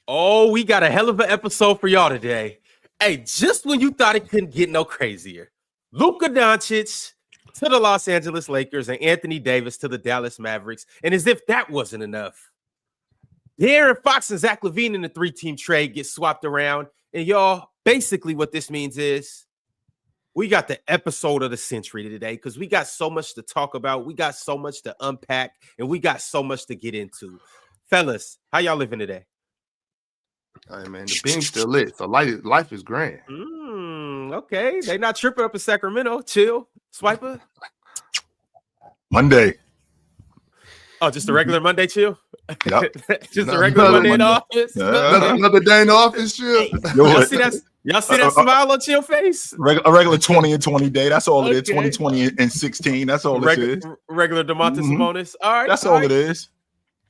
Oh, we got a hell of an episode for y'all today. Hey, just when you thought it couldn't get no crazier, Luka Doncic to the Los Angeles Lakers and Anthony Davis to the Dallas Mavericks. And as if that wasn't enough, De'Aaron Fox and Zach LaVine in the 3-team trade get swapped around. And y'all, basically what this means is we got the episode of the century today because we got so much to talk about. We got so much to unpack, and we got so much to get into. Fellas, how y'all living today? Hey, man, the beam's still lit, so life is grand. Okay, they not tripping up in Sacramento. Chill, Swiper. Monday. Oh, just a regular Monday chill? Yep. Just a regular Monday in the office? Another day in the office, chill. Y'all see that smile on your face? A regular 20 and 20 day. That's all it is. 20, 20, and 16. That's all it is. Regular DeMontis Sabonis. All right. That's all it is.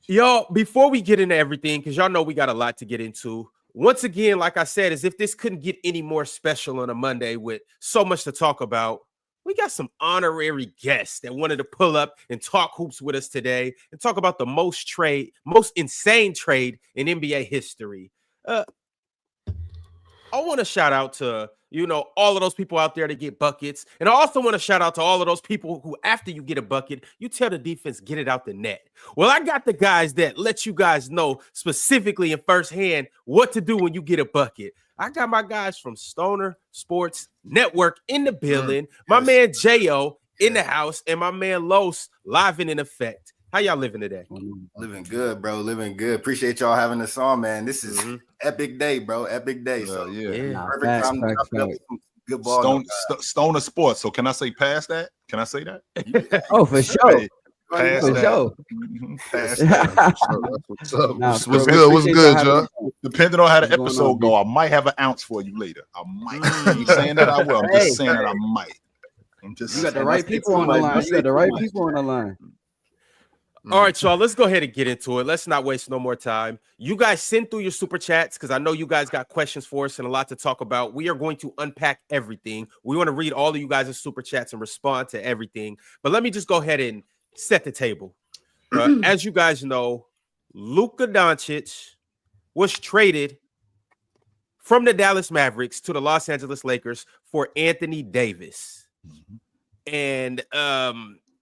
Y'all, before we get into everything, because y'all know we got a lot to get into. Once again, like I said, as if this couldn't get any more special on a Monday with so much to talk about, we got some honorary guests that wanted to pull up and talk hoops with us today and talk about the most insane trade in NBA history. I want to shout out to, all of those people out there that get buckets. And I also want to shout out to all of those people who, after you get a bucket, you tell the defense, get it out the net. Well, I got the guys that let you guys know specifically in firsthand what to do when you get a bucket. I got my guys from Stoner Sports Network in the building, my man J.O. in the house, and my man Los live and in effect. How y'all living today? Living good, bro. Living good. Appreciate y'all having us on, man. This is epic day, bro. Epic day. So perfect time to drop some good ball. Stoner Sports. So can I say past that? Can I say that? Oh, for sure. Past for that. sure. Past that. What's up? Nah, What's good, Joe? Depending on how the episode go, I might have an ounce for you later. I might. I ain't saying that I will. I'm just saying that I might. You got the right people on the line. You got the right people on the line. All right, y'all, let's go ahead and get into it. Let's not waste no more time. You guys send through your super chats because I know you guys got questions for us and a lot to talk about. We are going to unpack everything. We want to read all of you guys' super chats and respond to everything. But let me just go ahead and set the table. As you guys know, Luka Doncic was traded from the Dallas Mavericks to the Los Angeles Lakers for Anthony Davis. And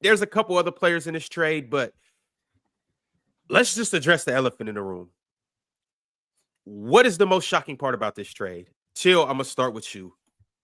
there's a couple other players in this trade, but let's just address the elephant in the room. What is the most shocking part about this trade? Chill, I'm going to start with you.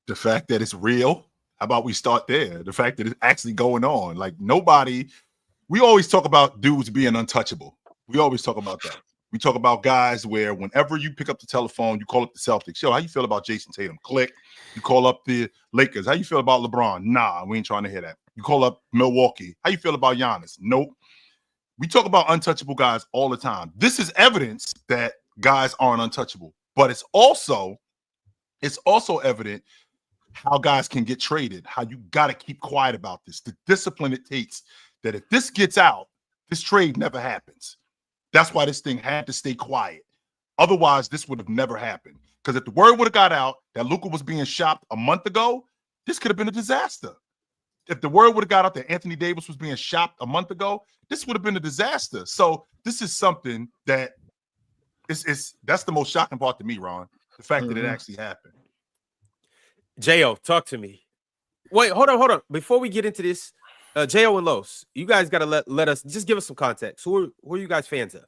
The fact that it's real. How about we start there? The fact that it's actually going on. Like we always talk about dudes being untouchable. We always talk about that. We talk about guys where whenever you pick up the telephone, you call up the Celtics. Yo, how you feel about Jason Tatum? Click. You call up the Lakers. How you feel about LeBron? Nah, we ain't trying to hear that. You call up Milwaukee. How you feel about Giannis? Nope. We talk about untouchable guys all the time. This is evidence that guys aren't untouchable, but it's also evident how guys can get traded, how you got to keep quiet about this, the discipline it takes, that if this gets out, this trade never happens. That's why this thing had to stay quiet. Otherwise, this would have never happened. Because if the word would have got out that Luka was being shopped a month ago, this could have been a disaster. If the word would have got out that Anthony Davis was being shopped a month ago, this would have been a disaster. So this is something that that's the most shocking part to me, Ron. The fact that it actually happened. J.O., talk to me. Wait, hold on. Before we get into this, J.O. and Los, you guys got to let us just give us some context. Who are you guys fans of?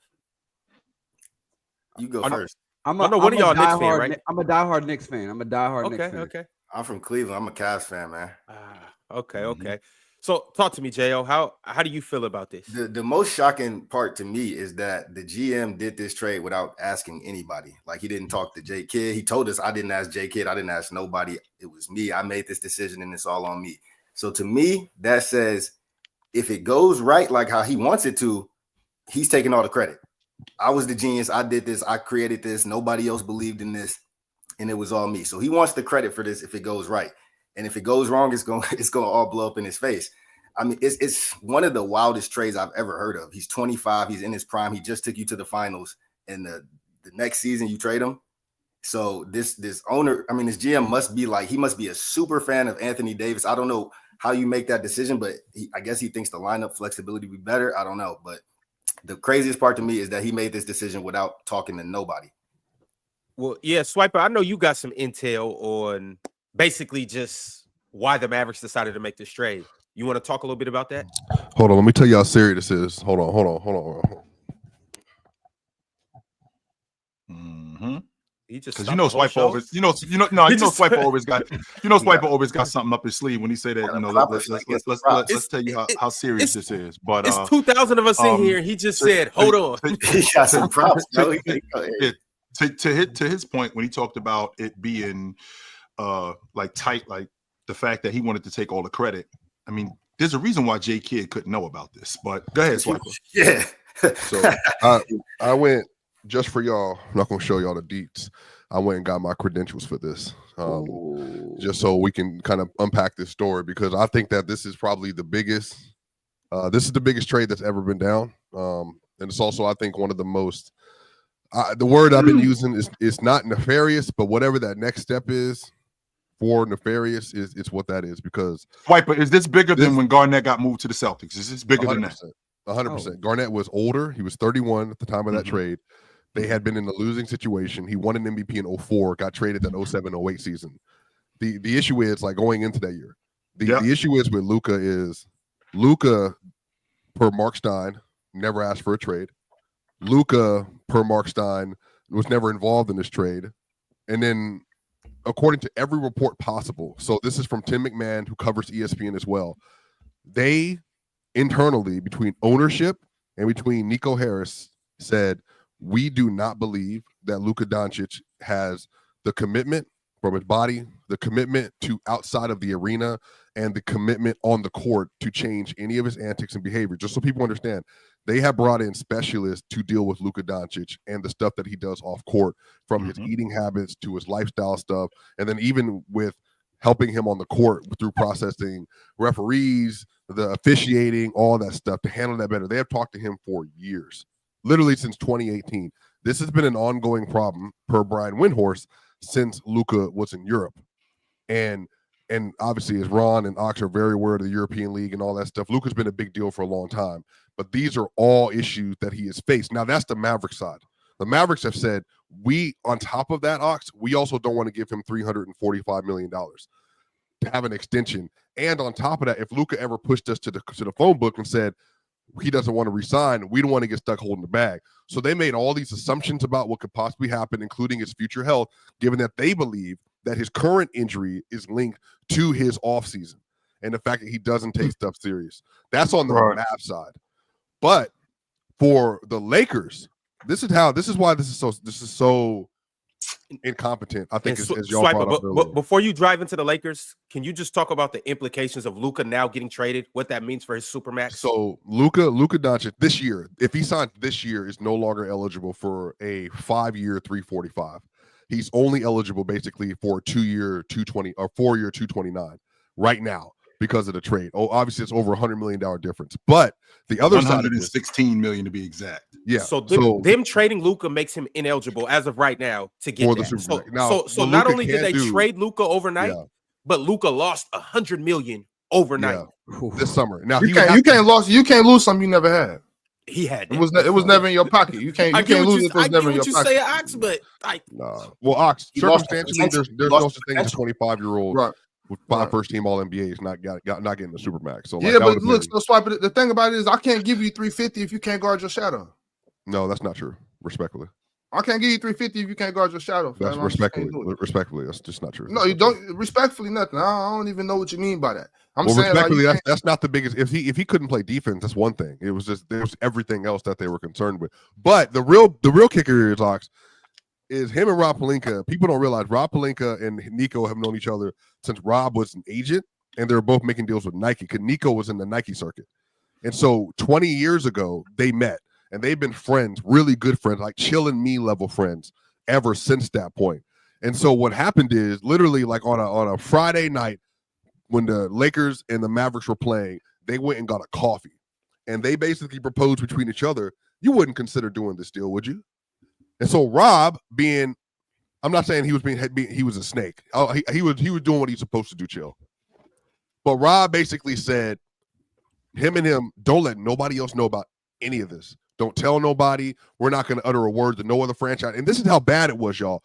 You go first. One of y'all Knicks fan, right? I'm a diehard Knicks fan. Knicks fan. Okay. I'm from Cleveland. I'm a Cavs fan, man. Okay. So talk to me, J.O. How do you feel about this? The most shocking part to me is that the GM did this trade without asking anybody. Like, he didn't talk to J Kidd. He told us, I didn't ask J Kidd. I didn't ask nobody. It was me. I made this decision and it's all on me. So to me, that says if it goes right, like how he wants it to, he's taking all the credit. I was the genius. I did this. I created this. Nobody else believed in this. And it was all me. So he wants the credit for this if it goes right. And if it goes wrong, it's going to all blow up in his face. I mean, it's one of the wildest trades I've ever heard of. He's 25. He's in his prime. He just took you to the finals. And the next season you trade him. So this owner, I mean, this GM must be a super fan of Anthony Davis. I don't know how you make that decision, but I guess he thinks the lineup flexibility would be better. I don't know. But the craziest part to me is that he made this decision without talking to nobody. Well, yeah, Swiper, I know you got some intel on basically just why the Mavericks decided to make this trade. You want to talk a little bit about that? Hold on, let me tell you how serious this is. Hold on. Mm-hmm. He just Because Swiper always, Swiper always got something up his sleeve when he say that. Let's tell you how serious this is. But it's 2,000 of us in here. He just said, "Hold on." He got some props. To his point when he talked about it being like tight, like the fact that he wanted to take all the credit. I mean, there's a reason why J Kidd couldn't know about this. But go ahead, Swiper. Yeah. So I went. Just for y'all, I'm not going to show y'all the deets. I went and got my credentials for this, just so we can kind of unpack this story, because I think that this is probably the biggest. This is the biggest trade that's ever been down, and it's also, I think, one of the most. The word I've been using is not nefarious, but whatever that next step is for nefarious it's what that is. Because Swiper, is this bigger than when Garnett got moved to the Celtics? Is this bigger than that? 100%. Garnett was older. He was 31 at the time of that trade. They had been in a losing situation. He won an MVP in 04, got traded that 07-08 season. The issue is, like, going into that year, the issue is with Luka, per Mark Stein, never asked for a trade. Luka, per Mark Stein, was never involved in this trade. And then, according to every report possible, so this is from Tim McMahon, who covers ESPN as well, they internally, between ownership and between Nico Harris, said, we do not believe that Luka Doncic has the commitment from his body, the commitment to outside of the arena, and the commitment on the court to change any of his antics and behavior. Just so people understand, they have brought in specialists to deal with Luka Doncic and the stuff that he does off court, from his eating habits to his lifestyle stuff, and then even with helping him on the court through processing referees, the officiating, all that stuff to handle that better. They have talked to him for years. Literally since 2018. This has been an ongoing problem, per Brian Windhorst, since Luka was in Europe. And obviously, as Ron and Ox are very aware of the European League and all that stuff, Luka's been a big deal for a long time. But these are all issues that he has faced. Now, that's the Mavericks side. The Mavericks have said, on top of that, Ox, we also don't want to give him $345 million to have an extension. And on top of that, if Luka ever pushed us to the phone book and said, he doesn't want to resign, we don't want to get stuck holding the bag. So they made all these assumptions about what could possibly happen, including his future health, given that they believe that his current injury is linked to his offseason and the fact that he doesn't take stuff serious. That's on the Mavs side. But for the Lakers, this is why this is so incompetent, I think, as y'all brought up earlier. But before you drive into the Lakers, can you just talk about the implications of Luka now getting traded, what that means for his Supermax? So Luka Doncic this year, if he signed this year, is no longer eligible for a 5-year $345. He's only eligible basically for a 2-year $220 or 4-year $229 right now because of the trade. Oh, obviously it's over $100 million difference. But the other side of this, $116 million to be exact. Yeah. So them trading Luka makes him ineligible as of right now to get that. So not only did they trade Luka overnight, but Luka lost $100 million overnight this summer. Now you can't lose something you never had. He had it was never in your pocket. You can't lose it. It was never in your pocket. Say, Ox, but like, well, Ox, circumstantially, there's no such thing as a 25-year-old with 5 first-team All-NBAs not getting the Supermax. So but look, so Swipe. The thing about it is, I can't give you $350 if you can't guard your shadow. No, that's not true. Respectfully, I can't give you $350 if you can't guard your shadow. That's respectfully, that's just not true. No, you don't. Respectfully, nothing. I don't even know what you mean by that. I'm saying respectfully, that's not the biggest. If he couldn't play defense, that's one thing. It was just there's everything else that they were concerned with. But the real kicker is, Ox, is him and Rob Pelinka. People don't realize Rob Pelinka and Nico have known each other since Rob was an agent, and they were both making deals with Nike because Nico was in the Nike circuit. And so 20 years ago, they met, and they've been friends, really good friends, like Chill and Me level friends ever since that point. And so what happened is literally like on a Friday night when the Lakers and the Mavericks were playing, they went and got a coffee, and they basically proposed between each other, you wouldn't consider doing this deal, would you? And so Rob, I'm not saying he was a snake. He was doing what he's supposed to do, Chill. But Rob basically said, him and him, don't let nobody else know about any of this. Don't tell nobody. We're not going to utter a word to no other franchise. And this is how bad it was, y'all.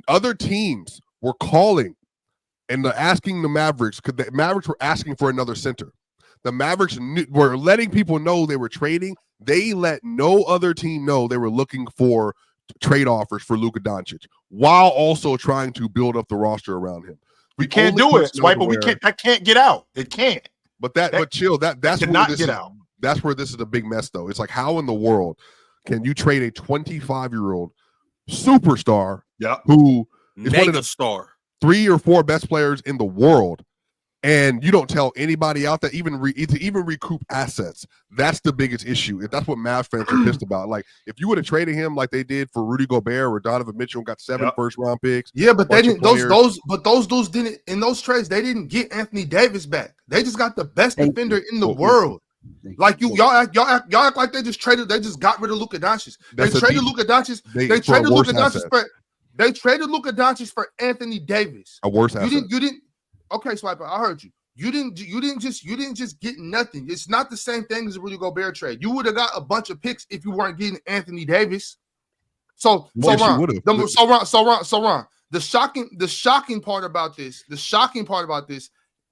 Other teams were calling and they're asking the Mavericks, because the Mavericks were asking for another center. The Mavericks were letting people know they were trading. They let no other team know they were looking for trade offers for Luka Doncic, while also trying to build up the roster around him. We can't do it, Swipe, but that can't get out. It can't. But chill. That's where not this get is, out. That's where this is a big mess, though. It's like, how in the world can you trade a 25-year-old superstar who is one of the 3 or 4 best players in the world, and you don't tell anybody out that to even recoup assets? That's the biggest issue. If that's what Mavs fans are pissed about. Like, if you would have traded him like they did for Rudy Gobert or Donovan Mitchell and got 7 first-round picks. Yeah, but they didn't. Those dudes didn't, in those trades. They didn't get Anthony Davis back. They just got the best defender in the world. Like y'all act like they just traded. They just got rid of Luka Doncic. They traded Luka Doncic. They traded Luka Doncic for. They traded Luka Doncic for Anthony Davis. A worse asset. You didn't. Okay, Swiper, I heard you. You didn't just get nothing. It's not the same thing as a Rudy Gobert trade. You would have got a bunch of picks if you weren't getting Anthony Davis. So Ron, the shocking part about this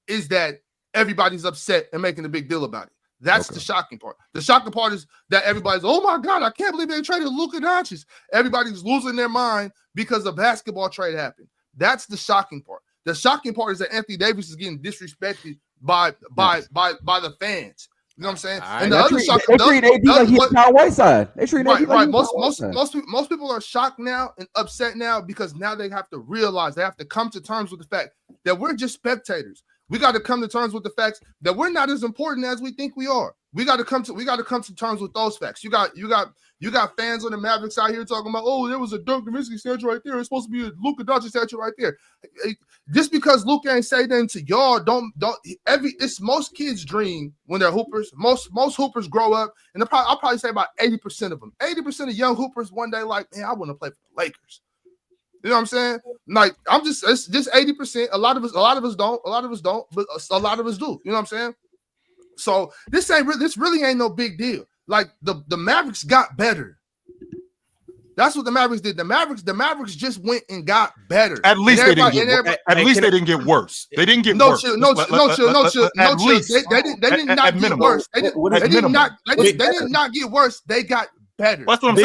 is that everybody's upset and making a big deal about it. That's the shocking part. The shocking part is that everybody's, oh my God, I can't believe they traded Luka Doncic. Everybody's losing their mind because a basketball trade happened. That's the shocking part. The shocking part is that Anthony Davis is getting disrespected by the fans. You know what I'm saying? And the other shocking, they treat AD like he's not Whiteside. They treat AD like most people are shocked now and upset now because now they have to realize, they have to come to terms with the fact that we're just spectators. We got to come to terms with the facts that we're not as important as we think we are. We got to come to terms with those facts. You got fans on the Mavericks out here talking about, oh, there was a Dirk Nowitzki statue right there. It's supposed to be a Luka Doncic statue right there. Just because Luka ain't say nothing to y'all, it's most kids' dream when they're hoopers. Most hoopers grow up, and I'll probably say about 80% of them. 80% of young hoopers one day like, man, I want to play for the Lakers. You know what I'm saying? Like, it's just 80%. A lot of us don't, but a lot of us do. You know what I'm saying? So this really ain't no big deal. Like the Mavericks got better. That's what the Mavericks did. The Mavericks just went and got better. At least they didn't get worse. They didn't get worse. No. They did not get worse. They did not get worse. They got better. That's what I'm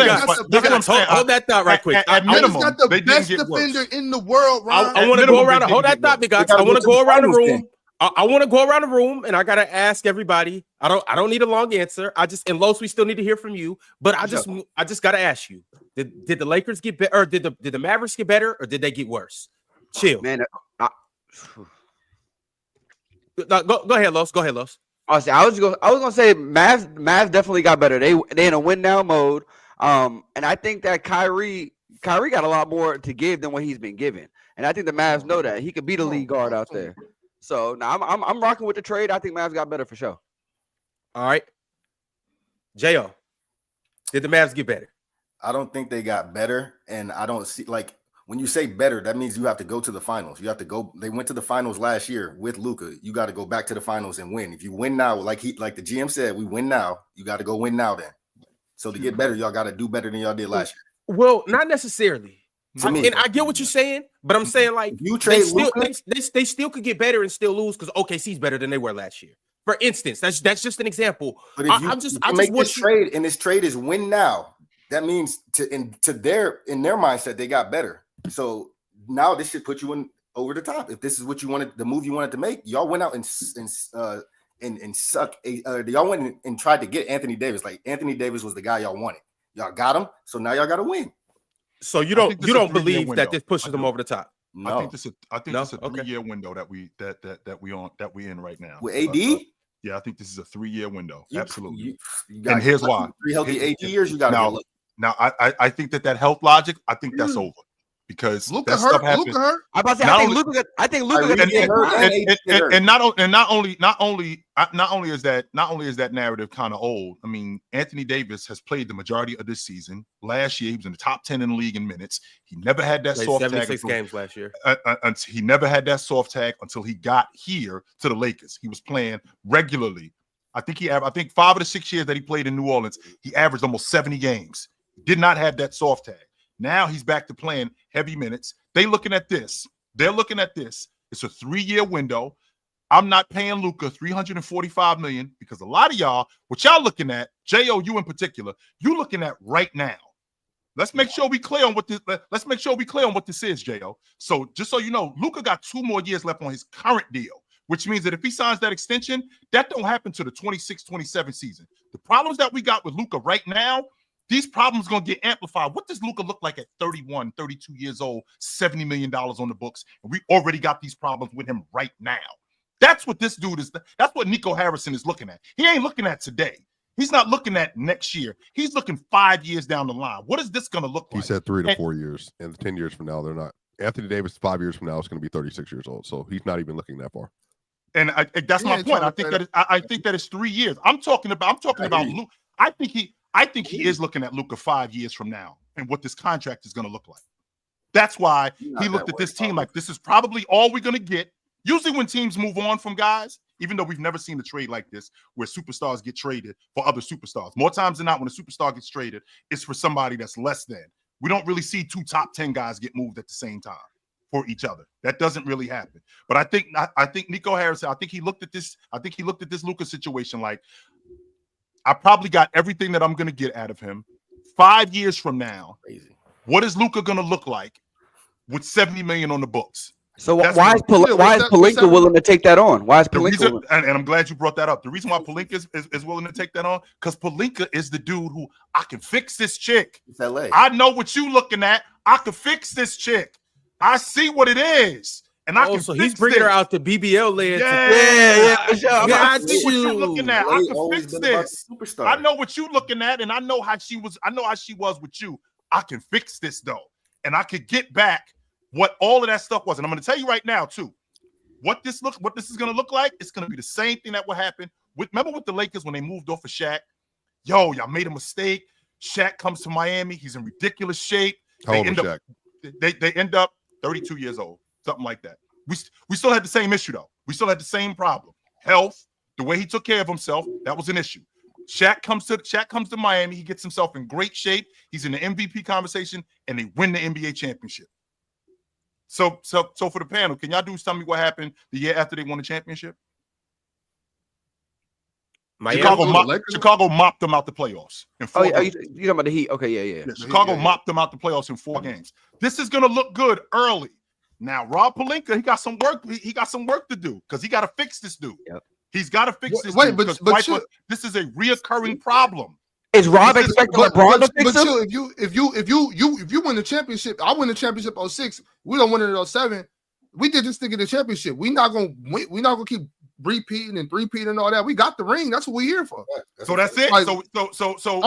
saying. Hold that thought right quick. At minimum, got the best defender in the world, Ron. I want to go around. Hold that thought, big guys. I want to go around the room. I want to go around the room, and I gotta ask everybody. I don't need a long answer. And Los, we still need to hear from you. But I just gotta ask you: Did the Lakers get better, or did the Mavericks get better, or did they get worse? Chill, man. Go ahead, Los. Go ahead, Los. I was gonna say Mavs definitely got better. They in a win now mode. And I think that Kyrie got a lot more to give than what he's been given. And I think the Mavs know that he could be the lead guard out there. So now I'm rocking with the trade. I think Mavs got better for sure. All right, Jo, did the Mavs get better? I don't think they got better, and I don't see, like, when you say better, that means you have to go to the finals. You have to go. They went to the finals last year with Luka. You got to go back to the finals and win. If you win now, like the GM said, we win now. You got to go win now. Then, so to get better, y'all got to do better than y'all did last year. Well, not necessarily. And I get what you're saying, but I'm saying, like, you trade they still could get better and still lose because OKC's better than they were last year. For instance, that's just an example. But if I just make this trade, and this trade is win now, that means in their mindset they got better. So now this should put you over the top. If this is what you wanted, the move you wanted to make, y'all went out and suck. Y'all went and tried to get Anthony Davis. Like, Anthony Davis was the guy y'all wanted. Y'all got him. So now y'all got to win. So you don't believe that this pushes them over the top? No. I think this is a 3-year window that we in right now. With AD? Yeah, I think this is a 3-year window. Absolutely. And here's why. 3 healthy 8 years, you got to now I think that health logic, I think that's over. Because Luka that hurt. stuff happened. Luka hurt. I think Luka and not only is that narrative kind of old. I mean, Anthony Davis has played the majority of this season. Last year, he was in the top 10 in the league in minutes. He never had that soft tag. 76 games last year. He never had that soft tag until he got here to the Lakers. He was playing regularly. I think 5 of the 6 years that he played in New Orleans, he averaged almost 70 games. Did not have that soft tag. Now he's back to playing heavy minutes. They're looking at this. It's a 3-year window. I'm not paying Luka $345 million because a lot of y'all, what y'all looking at, J.O., you in particular, you looking at right now. Let's make sure we clear on what this. Let's make sure we clear on what this is, J.O. So just so you know, Luka got 2 more years left on his current deal, which means that if he signs that extension, that don't happen to the 26-27 season. The problems that we got with Luka right now, these problems going to get amplified. What does Luka look like at 31, 32 years old, $70 million on the books? And we already got these problems with him right now. That's what this dude is. That's what Nico Harrison is looking at. He ain't looking at today. He's not looking at next year. He's looking 5 years down the line. What is this going to look like? He said 3 to 4 years, and 10 years from now, they're not. Anthony Davis, 5 years from now, is going to be 36 years old. So he's not even looking that far. And that's my point. I think that it's 3 years. I'm talking about Luka. I think he is looking at Luka 5 years from now and what this contract is going to look like. That's why he looked at this team like this is probably all we're going to get. Usually when teams move on from guys, even though we've never seen a trade like this where superstars get traded for other superstars. More times than not, when a superstar gets traded, it's for somebody that's less than. We don't really see 2 top 10 guys get moved at the same time for each other. That doesn't really happen. But I think Nico Harrison, I think he looked at this Luka situation like, I probably got everything that I'm going to get out of him. 5 years from now, what is Luka going to look like with $70 million on the books? So why is Pelinka willing to take that on? Why is Pelinka? And I'm glad you brought that up. The reason why Pelinka is willing to take that on, because Pelinka is the dude who I can fix this chick. It's LA. I know what you looking at. I can fix this chick. I see what it is. And I can so fix he's bringing her out to BBL land. I see what you're looking at. I can fix this. I know what you're looking at, and I know how she was with you. I can fix this though, and I could get back what all of that stuff was. And I'm going to tell you right now too, what this is going to look like. It's going to be the same thing that will happen remember with the Lakers when they moved off of Shaq. Yo, y'all made a mistake. Shaq comes to Miami. He's in ridiculous shape. How old was Shaq? They end up 32 years old, something like that. We still had the same issue though. We still had the same problem. Health, the way he took care of himself, that was an issue. Shaq comes to Miami. He gets himself in great shape. He's in the MVP conversation, and they win the NBA championship. So for the panel, can y'all tell me what happened the year after they won the championship? Chicago mopped them out the playoffs in 4 games. You talking about the Heat? Okay, yeah. Chicago mopped them out the playoffs in 4 games. This is gonna look good early. Now, Rob Pelinka, he got some work. He got some work to do because he got to fix this dude. Yep. He's got to fix this. Dude because this is a reoccurring problem. Is Rob expecting LeBron to fix him? If you win the championship, I win the championship 06. We don't win it in 07. We did this thing in the championship. We're not gonna keep repeating and three-peating and all that. We got the ring. That's what we're here for. So that's it. Like, I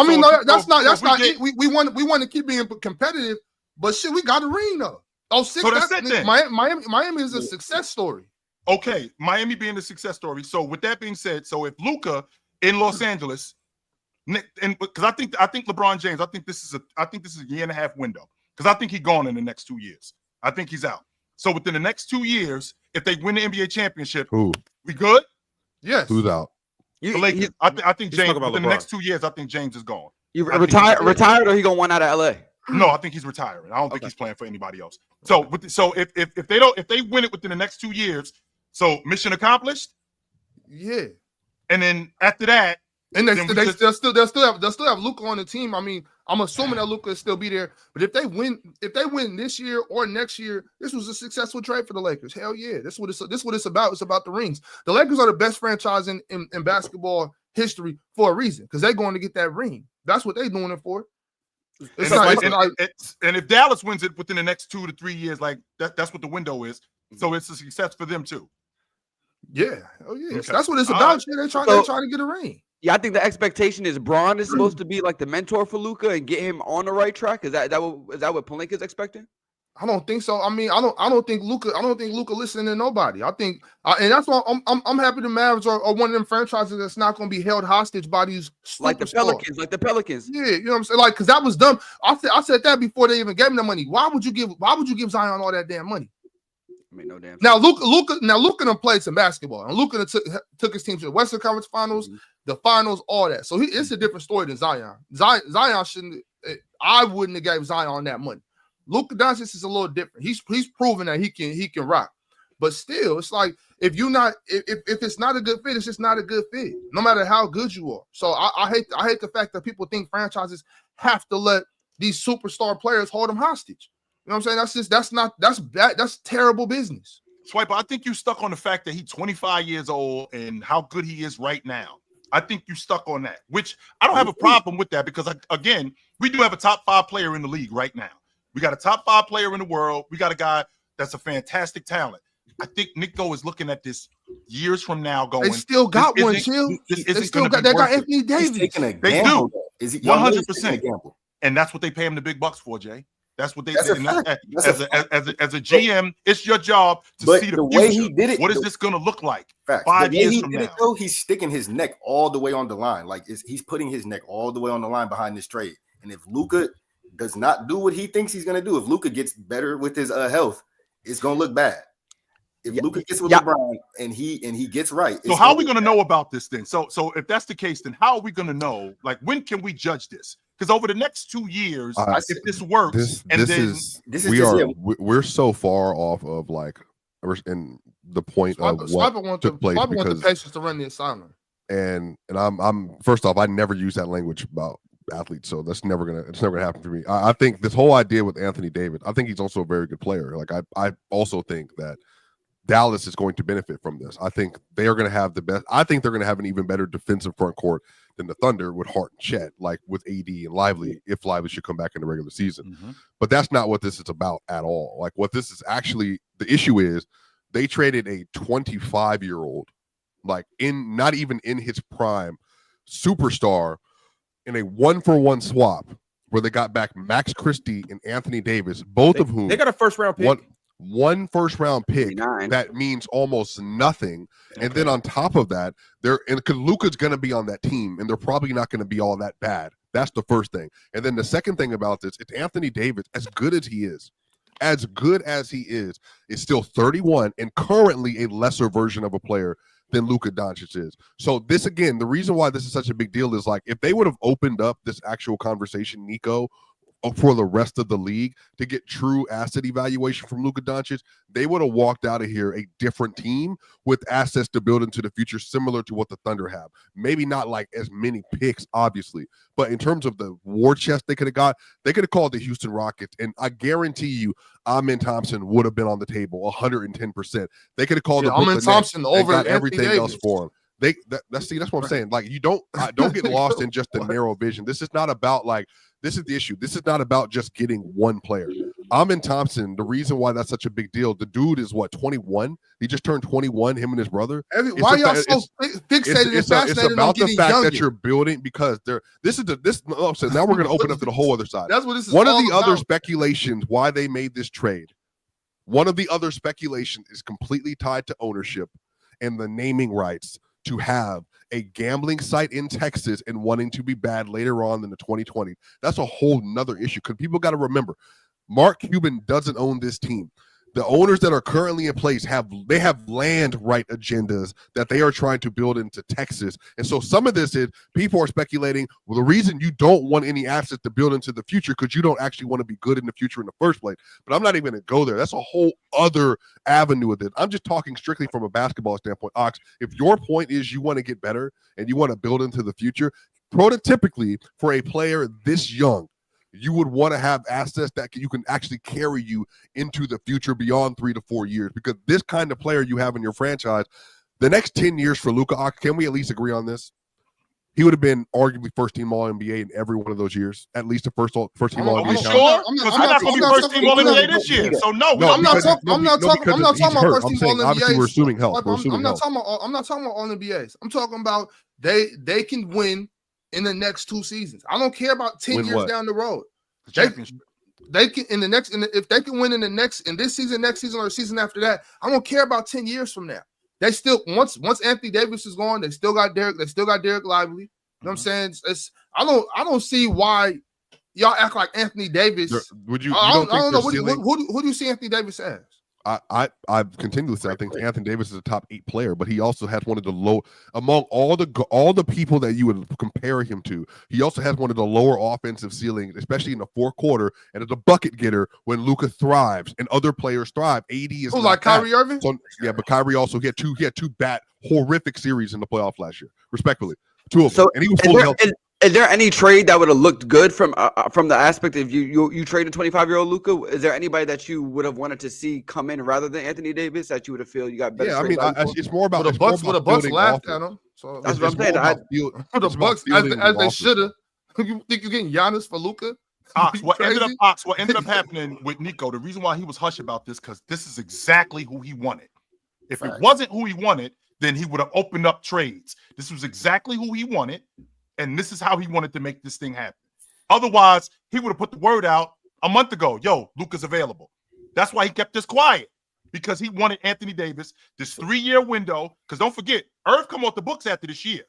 mean, that's not it. We want to keep being competitive, but shit, we got a ring though. 06. So that's it then. Miami is a success story. Okay, Miami being a success story. So with that being said, so if Luka in Los Angeles. And because I think LeBron James, I think this is a year and a half window because I think he's gone in the next 2 years. I think he's out. So within the next 2 years, if they win the NBA championship, we good? Yes. Who's out? I think James within the next 2 years, I think James is gone. You retired or he gonna want out of LA? No, I think he's retiring. I don't think he's playing for anybody else. So if they win it within the next 2 years, so mission accomplished. Yeah. And then after that. And they'll still have Luka on the team. I mean, I'm assuming that Luka will still be there. But if they win this year or next year, this was a successful trade for the Lakers. Hell yeah, this what it's about. It's about the rings. The Lakers are the best franchise in basketball history for a reason because they're going to get that ring. That's what they're doing it for. And if Dallas wins it within the next 2 to 3 years, like that's what the window is. So it's a success for them too. Yeah. Oh yeah. Okay. So that's what it's about. They're trying to get a ring. Yeah, I think the expectation is Bron is supposed to be like the mentor for Luka and get him on the right track. Is that what Pelinka is expecting? I don't think so. I mean, I don't think Luka listening to nobody. I think, and that's why I'm happy the Mavs are one of them franchises that's not going to be held hostage by these like the Pelicans. Yeah, you know what I'm saying? Like, because that was dumb. I said that before they even gave him the money. Why would you give Zion all that damn money? I mean, no damn. Now Luka done played some basketball, and Luka took his team to the Western Conference Finals, the finals, all that. So it's a different story than Zion. Zion shouldn't. I wouldn't have gave Zion that money. Luka Doncic is a little different. He's proven that he can rock. But still, it's like if it's not a good fit, it's just not a good fit, no matter how good you are. So I hate the fact that people think franchises have to let these superstar players hold them hostage. You know what I'm saying? That's terrible business. Swiper, I think you stuck on the fact that he's 25 years old and how good he is right now. I think you stuck on that, which I don't have a problem with that because, again, we do have a top 5 player in the league right now. We got a top 5 player in the world. We got a guy that's a fantastic talent. I think Nico is looking at this years from now going, they still got one, Chill. They still got Anthony Davis. He's taking a they gamble. do. Is he 100%. And that's what they pay him the big bucks for, Jay. That's what they That's did. As a GM, it's your job to see the way future. he did it. What is this going to look like? Facts. 5 years from now? Though, he's sticking his neck all the way on the line. Like he's putting his neck all the way on the line behind this trade. And if Luka does not do what he thinks he's going to do, if Luka gets better with his health, it's going to look bad. If Luka gets with LeBron and he gets right. So how are we going to know about this then? So if that's the case, then how are we going to know? Like, when can we judge this? Because over the next 2 years, if this works, we're so far off of like, in the point of what took place. Swiper want the patience to run the assignment. And I'm first off, I never use that language about athletes, so it's never gonna happen for me. I think this whole idea with Anthony Davis, I think he's also a very good player. Like I also think that Dallas is going to benefit from this. I think they are going to have the best. I think they're going to have an even better defensive front court than the Thunder with Hart and Chet, like with AD and Lively, if Lively should come back in the regular season. Mm-hmm. But that's not what this is about at all. Like what this is actually, the issue is they traded a 25-year-old, like not even in his prime, superstar in a 1-for-1 swap where they got back Max Christie and Anthony Davis, both of whom they got a first-round pick. One first-round pick 39. That means almost nothing. Okay. And then on top of that, because Luka's going to be on that team, and they're probably not going to be all that bad. That's the first thing. And then the second thing about this, it's Anthony Davis, as good as he is, still 31 and currently a lesser version of a player than Luka Doncic is. So this, again, the reason why this is such a big deal is like if they would have opened up this actual conversation, Nico, for the rest of the league to get true asset evaluation from Luka Doncic, they would have walked out of here a different team with assets to build into the future, similar to what the Thunder have. Maybe not like as many picks, obviously, but in terms of the war chest they could have got, they could have called the Houston Rockets, and I guarantee you, Amen Thompson would have been on the table 110%. They could have called the Amen Thompson over everything else for him. That's what I'm saying. Like you don't get lost in just the narrow vision. This is not about like. This is the issue. This is not about just getting one player. Amen Thompson, the reason why that's such a big deal, the dude is what, 21? He just turned 21, him and his brother. Why y'all so fixated and fascinated on getting fact younger? That you're building because so now we're going to open up to the whole other side. That's what this is One of the about. other speculations why they made this trade, one of the other speculations is completely tied to ownership and the naming rights to have a gambling site in Texas and wanting to be bad later on in the 2020s. That's a whole nother issue because people got to remember, Mark Cuban doesn't own this team. The owners that are currently in place have land right agendas that they are trying to build into Texas. And so some of this is people are speculating, well, the reason you don't want any assets to build into the future because you don't actually want to be good in the future in the first place. But I'm not even going to go there. That's a whole other avenue of this. I'm just talking strictly from a basketball standpoint. Ox, if your point is you want to get better and you want to build into the future, prototypically for a player this young, you would want to have assets that you can actually carry you into the future beyond 3 to 4 years, because this kind of player you have in your franchise, the next 10 years for Luka, can we at least agree on this? He would have been arguably first-team All-NBA in every one of those years, at least a first-team All-NBA. Sure? Because I'm not going to be first-team All-NBA this year. So no, I'm not talking about first-team All-NBA. We're assuming health. I'm not talking about All-NBAs. I'm talking about they can win in the next 2 seasons. I don't care about 10 years down the road. They can if they can win in this season, next season, or the season after that. I don't care about 10 years from now. They still once Anthony Davis is gone, they still got Derek. They still got Derek Lively. You know what I'm saying? I don't see why y'all act like Anthony Davis. Would you? I don't know. Who do you see Anthony Davis as? I've continually said I think Anthony Davis is a top 8 player, but he also has one of the low among all the people that you would compare him to. He also has one of the lower offensive ceiling, especially in the fourth quarter, and as a bucket getter when Luka thrives and other players thrive. AD is like Kyrie Irving. So, yeah, but Kyrie also he had two bad horrific series in the playoffs last year, respectfully, 2 of them, and he was fully healthy. Is there any trade that would have looked good from the aspect of you traded 25-year-old Luka? Is there anybody that you would have wanted to see come in rather than Anthony Davis that you would have feel you got better? Yeah, I mean, it's more about the Bucks laughed at him. So that's what I'm saying. The Bucks, as they should have. You think you're getting Giannis for Luka? What ended up happening with Nico? The reason why he was hush about this because this is exactly who he wanted. If it wasn't who he wanted, then he would have opened up trades. This was exactly who he wanted. And this is how he wanted to make this thing happen. Otherwise, he would have put the word out a month ago. Yo, Luka's available. That's why he kept this quiet. Because he wanted Anthony Davis, this 3-year window. Because don't forget, Irv come off the books after this year.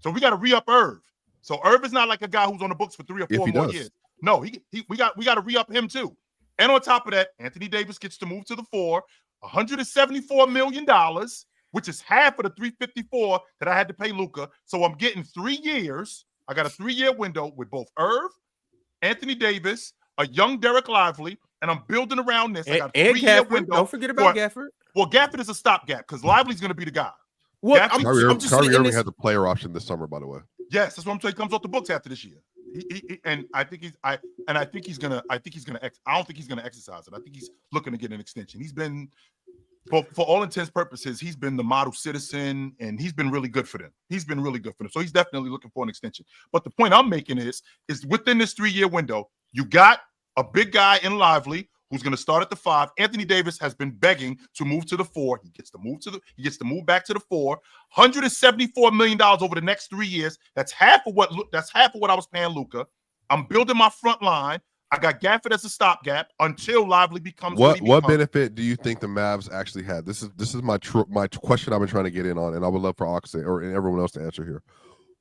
So we got to re-up Irv. So Irv is not like a guy who's on the books for 3 or 4 more years. No, we got to re-up him too. And on top of that, Anthony Davis gets to move to the 4, $174 million, which is half of the 354 that I had to pay Luka. So I'm getting 3 years. I got a 3-year window with both Irv, Anthony Davis, a young Derek Lively, and I'm building around this. I got a 3-year window. Don't forget about Gafford. Well, Gafford is a stopgap because Lively's going to be the guy. Well, Kyrie Irving has a player option this summer, by the way. Yes, that's what I'm saying. He comes off the books after this year. I think he's gonna exercise it. I think he's looking to get an extension. He's been for all intents and purposes, he's been the model citizen, and he's been really good for them. So he's definitely looking for an extension. But the point I'm making is within this 3-year window, you got a big guy in Lively who's going to start at the 5. Anthony Davis has been begging to move to the 4. He gets to move back to the 4. $174 million over the next 3 years. That's half of what I was paying Luka. I'm building my front line. I got Gafford as a stopgap until Lively becomes what benefit do you think the Mavs actually had? This is my question I've been trying to get in on, and I would love for Oxley or everyone else to answer here.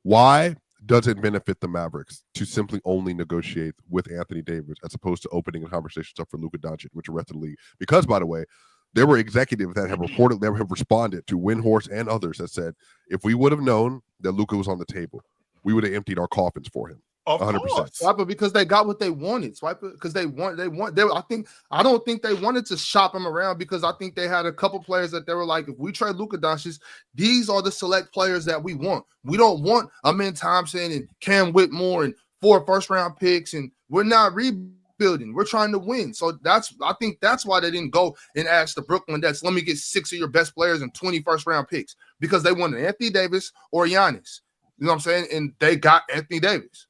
Why does it benefit the Mavericks to simply only negotiate with Anthony Davis as opposed to opening a conversation up for Luka Doncic, which the rest of the league? Because, by the way, there were executives that have responded to Windhorst and others that said, if we would have known that Luka was on the table, we would have emptied our coffins for him. 100%. Swiper, because they got what they wanted. Swiper, because I don't think they wanted to shop him around, because I think they had a couple players that they were like, if we trade Luka Doncic, these are the select players that we want. We don't want Amin Thompson and Cam Whitmore and 4 first-round picks, and we're not rebuilding. We're trying to win. So I think that's why they didn't go and ask the Brooklyn Nets, let me get 6 of your best players and 20 first-round picks, because they wanted Anthony Davis or Giannis. You know what I'm saying? And they got Anthony Davis.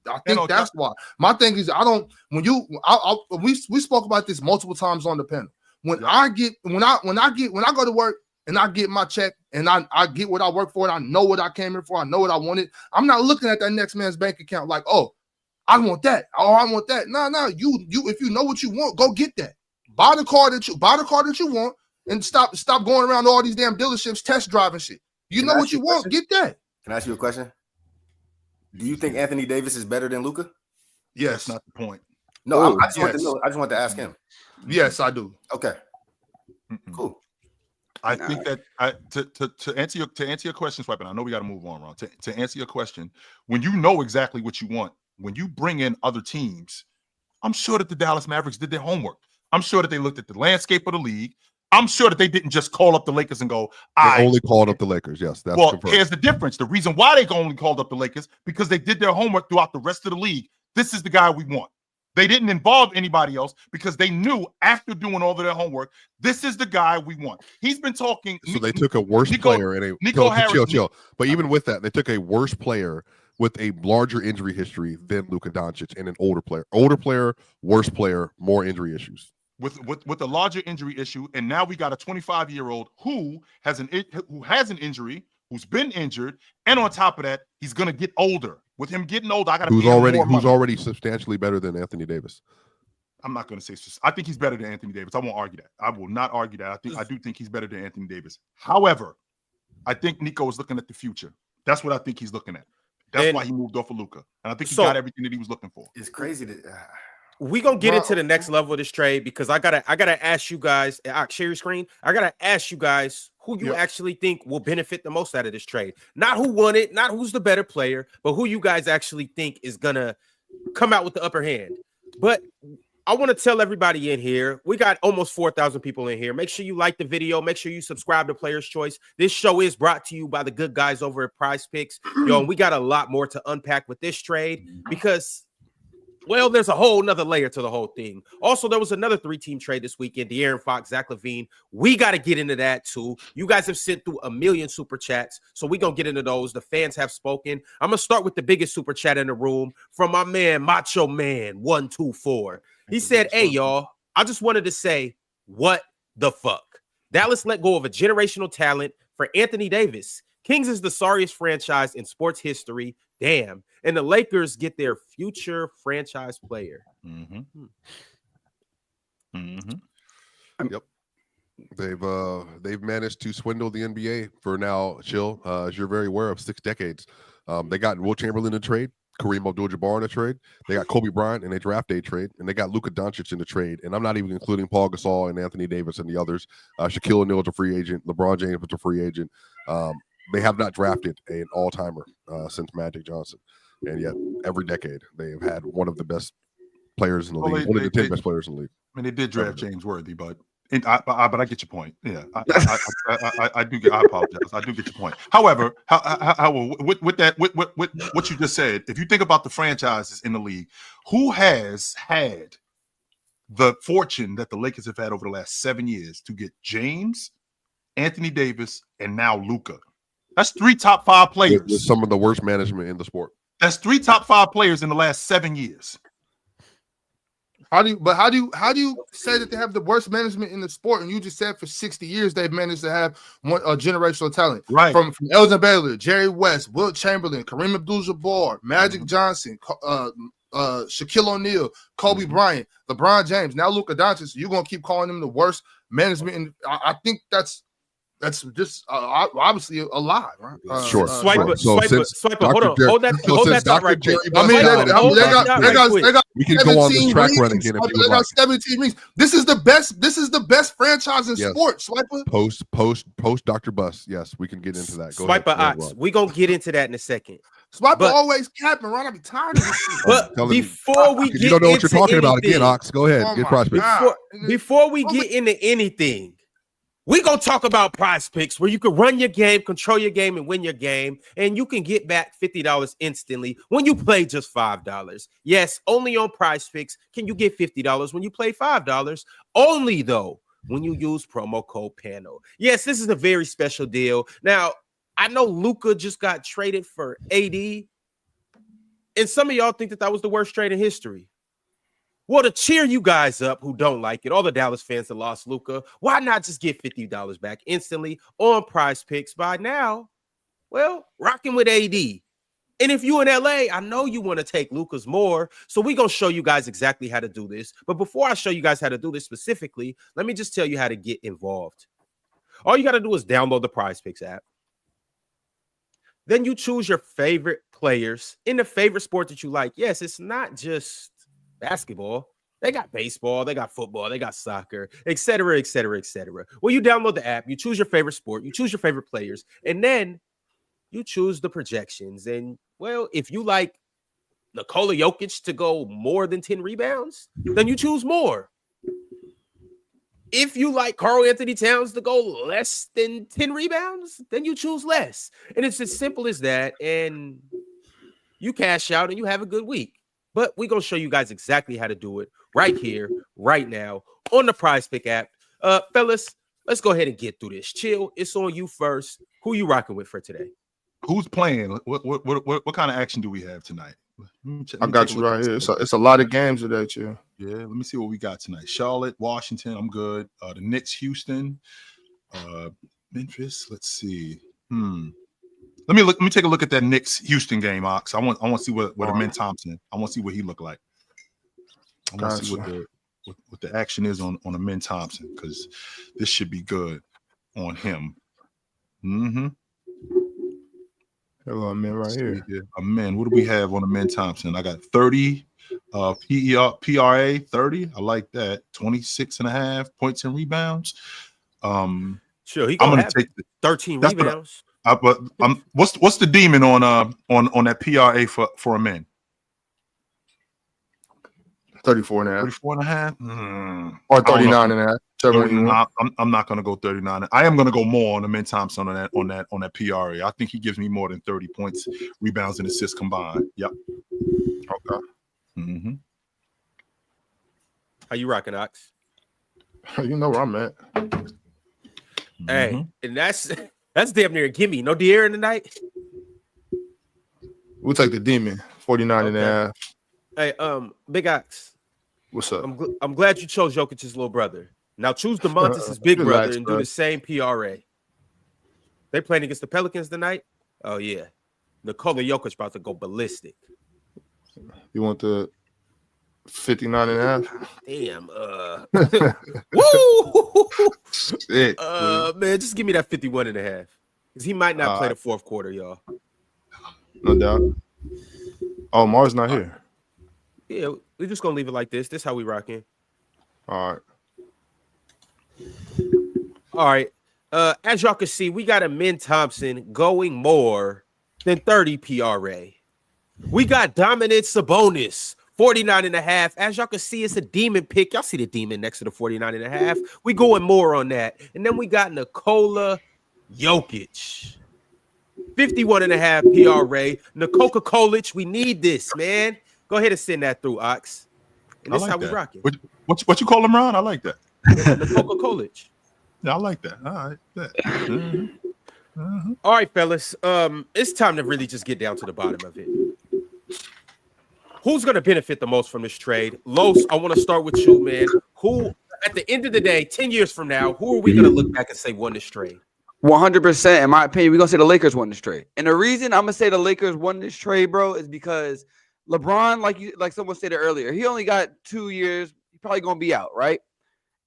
I think that's why. My thing is, we spoke about this multiple times on the panel. When I go to work and I get my check and I get what I work for, and I know what I came here for, I know what I wanted. I'm not looking at that next man's bank account like, oh, I want that. Oh, I want that. No. You if you know what you want, go get that. Buy the car that you want, and stop going around all these damn dealerships test driving shit. You know what you want, get that. Can I ask you a question? Do you think Anthony Davis is better than Luka? Yes, that's not the point. No, I just want to know. I just want to ask him. Yes, I do. Okay, cool. I think that to answer your question, Swipe, and I know we got to move on, Ron. To answer your question, when you know exactly what you want, when you bring in other teams, I'm sure that the Dallas Mavericks did their homework. I'm sure that they looked at the landscape of the league. I'm sure that they didn't just call up the Lakers and go, They only called up the Lakers. Yes, that's confirmed. Here's the difference. The reason why they only called up the Lakers, because they did their homework throughout the rest of the league. This is the guy we want. They didn't involve anybody else because they knew after doing all of their homework, this is the guy we want. He's been talking. So they took a worse player and chill. But even with that, they took a worse player with a larger injury history than Luka Doncic and an older player, worse player, more injury issues. With a larger injury issue, and now we got a 25-year-old who has an injury, who's been injured, and on top of that, he's gonna get older. With him getting older, I got to who's already substantially better than Anthony Davis. I'm not gonna say. I think he's better than Anthony Davis. I won't argue that. I will not argue that. I do think he's better than Anthony Davis. However, I think Nico is looking at the future. That's what I think he's looking at. That's why he moved off of Luka, and I think he got everything that he was looking for. It's crazy that. we gonna get into the next level of this trade because I gotta ask you guys. Share your screen. I gotta ask you guys who you actually think will benefit the most out of this trade. Not who won it, not who's the better player, but who you guys actually think is gonna come out with the upper hand. But I want to tell everybody in here, we got almost 4,000 people in here. Make sure you like the video. Make sure you subscribe to Player's Choice. This show is brought to you by the good guys over at PrizePicks. Yo, and we got a lot more to unpack with this trade because, well, there's a whole nother layer to the whole thing. Also, there was another 3-team trade this weekend. De'Aaron Fox, Zach LaVine. We got to get into that too. You guys have sent through 1 million super chats, so we're going to get into those. The fans have spoken. I'm going to start with the biggest super chat in the room from my man, Macho Man 124. He said, hey, y'all, I just wanted to say, what the fuck? Dallas let go of a generational talent for Anthony Davis. Kings is the sorriest franchise in sports history. Damn. And the Lakers get their future franchise player. Yep. They've managed to swindle the NBA for now, Chill, as you're very aware of, 6 decades. They got Will Chamberlain in trade, Kareem Abdul-Jabbar in a trade. They got Kobe Bryant in a draft day trade, and they got Luka Doncic in the trade. And I'm not even including Paul Gasol and Anthony Davis and the others. Shaquille O'Neal is a free agent. LeBron James is a free agent. They have not drafted an all-timer since Magic Johnson. And yet, every decade, they've had one of the best players in the league, one of the 10 best players in the league. I mean, they did draft James Worthy, but I get your point. Yeah, I do. I apologize. I do get your point. However, with what you just said, if you think about the franchises in the league, who has had the fortune that the Lakers have had over the last 7 years to get James, Anthony Davis, and now Luka? That's 3 top 5 players. With some of the worst management in the sport. That's 3 top 5 players in the last 7 years. How do you say that they have the worst management in the sport? And you just said for 60 years they've managed to have a generational talent, right? From Elgin Baylor, Jerry West, Will Chamberlain, Kareem Abdul-Jabbar, Magic Johnson, Shaquille O'Neal, Kobe Bryant, LeBron James, now Luka Doncic. You're gonna keep calling them the worst management, and I think that's just obviously a lie, right? Sure. Swipe it. Hold on. Hold that thought right quick. I mean, they got we can go on this track run again if you they got like. 17 rings. This is the best franchise in sports. Swiper. Post Dr. Bus. Yes, we can get into that. Go Swiper ahead. Ox. We're gonna get into that in a second. Swiper always capping, right? I be tired of this shit. But before we get you don't know what you're talking anything, about again, Ox. Go ahead. Oh Get my prospect. Before we get into anything, we're going to talk about PrizePicks, where you can run your game, control your game, and win your game, and you can get back $50 instantly when you play just $5. Yes, only on PrizePicks can you get $50 when you play $5. Only, though, when you use promo code PANEL. Yes, this is a very special deal. Now, I know Luka just got traded for AD, and some of y'all think that was the worst trade in history. Well, to cheer you guys up who don't like it, all the Dallas fans that lost Luka, why not just get $50 back instantly on PrizePicks by now? Well, rocking with AD. And if you in LA, I know you want to take Luka's more, so we're going to show you guys exactly how to do this. But before I show you guys how to do this specifically, let me just tell you how to get involved. All you got to do is download the PrizePicks app. Then you choose your favorite players in the favorite sport that you like. Yes, it's not just basketball. They got baseball, they got football, they got soccer, etc., etc., etc. Well, you download the app, you choose your favorite sport, you choose your favorite players, and then you choose the projections. And, well, if you like Nikola Jokic to go more than 10 rebounds, then you choose more. If you like Karl-Anthony Towns to go less than 10 rebounds, then you choose less. And it's as simple as that. And you cash out and you have a good week. But we're going to show you guys exactly how to do it right here, right now, on the PrizePick app. Fellas, let's go ahead and get through this. Chill, it's on you first. Who you rocking with for today? Who's playing? What kind of action do we have tonight? I got you right here. It's a lot of games today, Chill. Yeah, let me see what we got tonight. Charlotte, Washington, I'm good. The Knicks, Houston, Memphis. Let's see. Let me take a look at that Knicks Houston game, Ox. I want to see what Amin Thompson. I want to see what he looked like. I want to see what the action is on Amin Thompson, because this should be good on him. Hello, Amin right here. Amin, what do we have on Amin Thompson? I got 30, PRA 30. I like that. 26.5 points and rebounds. Sure, he I'm gonna gonna have take 13 that's what rebounds. but what's the demon on that PRA for a man? 34 and a half. 34 and a half? Or 39 and a half. I'm not going to go 39. I am going to go more on the Men Thompson on that PRA. I think he gives me more than 30 points, rebounds, and assists combined. Yep. Okay. Mm-hmm. How you rocking, Ox? You know where I'm at. Hey, and that's damn near a gimme. No De'Aaron tonight. We'll take the demon. 49 and a half. Hey, Big Ox. What's up? I'm glad you chose Jokic's little brother. Now choose DeMontis' big brother and do the same PRA. They playing against the Pelicans tonight? Oh, yeah. Nikola Jokic about to go ballistic. You want the 59 and a half? Damn. Woo! Shit, man, just give me that 51 and a half. Because he might not play the fourth quarter, y'all. No doubt. Oh, Marz not here. Yeah, we're just going to leave it like this. This is how we rocking. All right. As y'all can see, we got a Men Thompson going more than 30 PRA. We got Dominant Sabonis, 49 and a half. As y'all can see, it's a demon pick. Y'all see the demon next to the 49 and a half. We going more on that. And then we got Nikola Jokic, 51 and a half PRA. Nikola Kolic, we need this, man. Go ahead and send that through, Ox. And this is how we rocking. What you call him, Ron? I like that. Nikola Kolic. Yeah, I like that. All right. All right, fellas. It's time to really just get down to the bottom of it. Who's going to benefit the most from this trade? Los, I want to start with you, man. Who, at the end of the day, 10 years from now, who are we going to look back and say won this trade? 100%, in my opinion, we're going to say the Lakers won this trade. And the reason I'm going to say the Lakers won this trade, bro, is because LeBron, like someone said earlier, he only got 2 years. He's probably going to be out, right?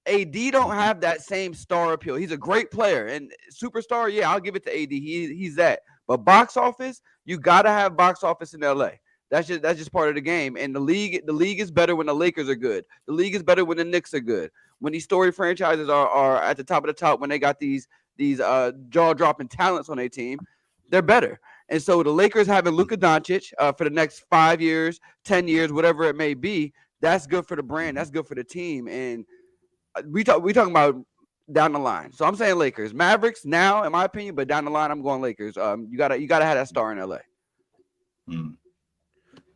AD don't have that same star appeal. He's a great player and superstar. Yeah, I'll give it to AD. He's that. But box office, you got to have box office in LA. That's just part of the game. And the league is better when the Lakers are good. The league is better when the Knicks are good. When these storied franchises are at the top of the top, when they got these jaw-dropping talents on their team, they're better. And so the Lakers having Luka Doncic for the next 5 years, 10 years, whatever it may be, that's good for the brand. That's good for the team. And we talking about down the line. So I'm saying Lakers. Mavericks now, in my opinion, but down the line, I'm going Lakers. You gotta have that star in LA.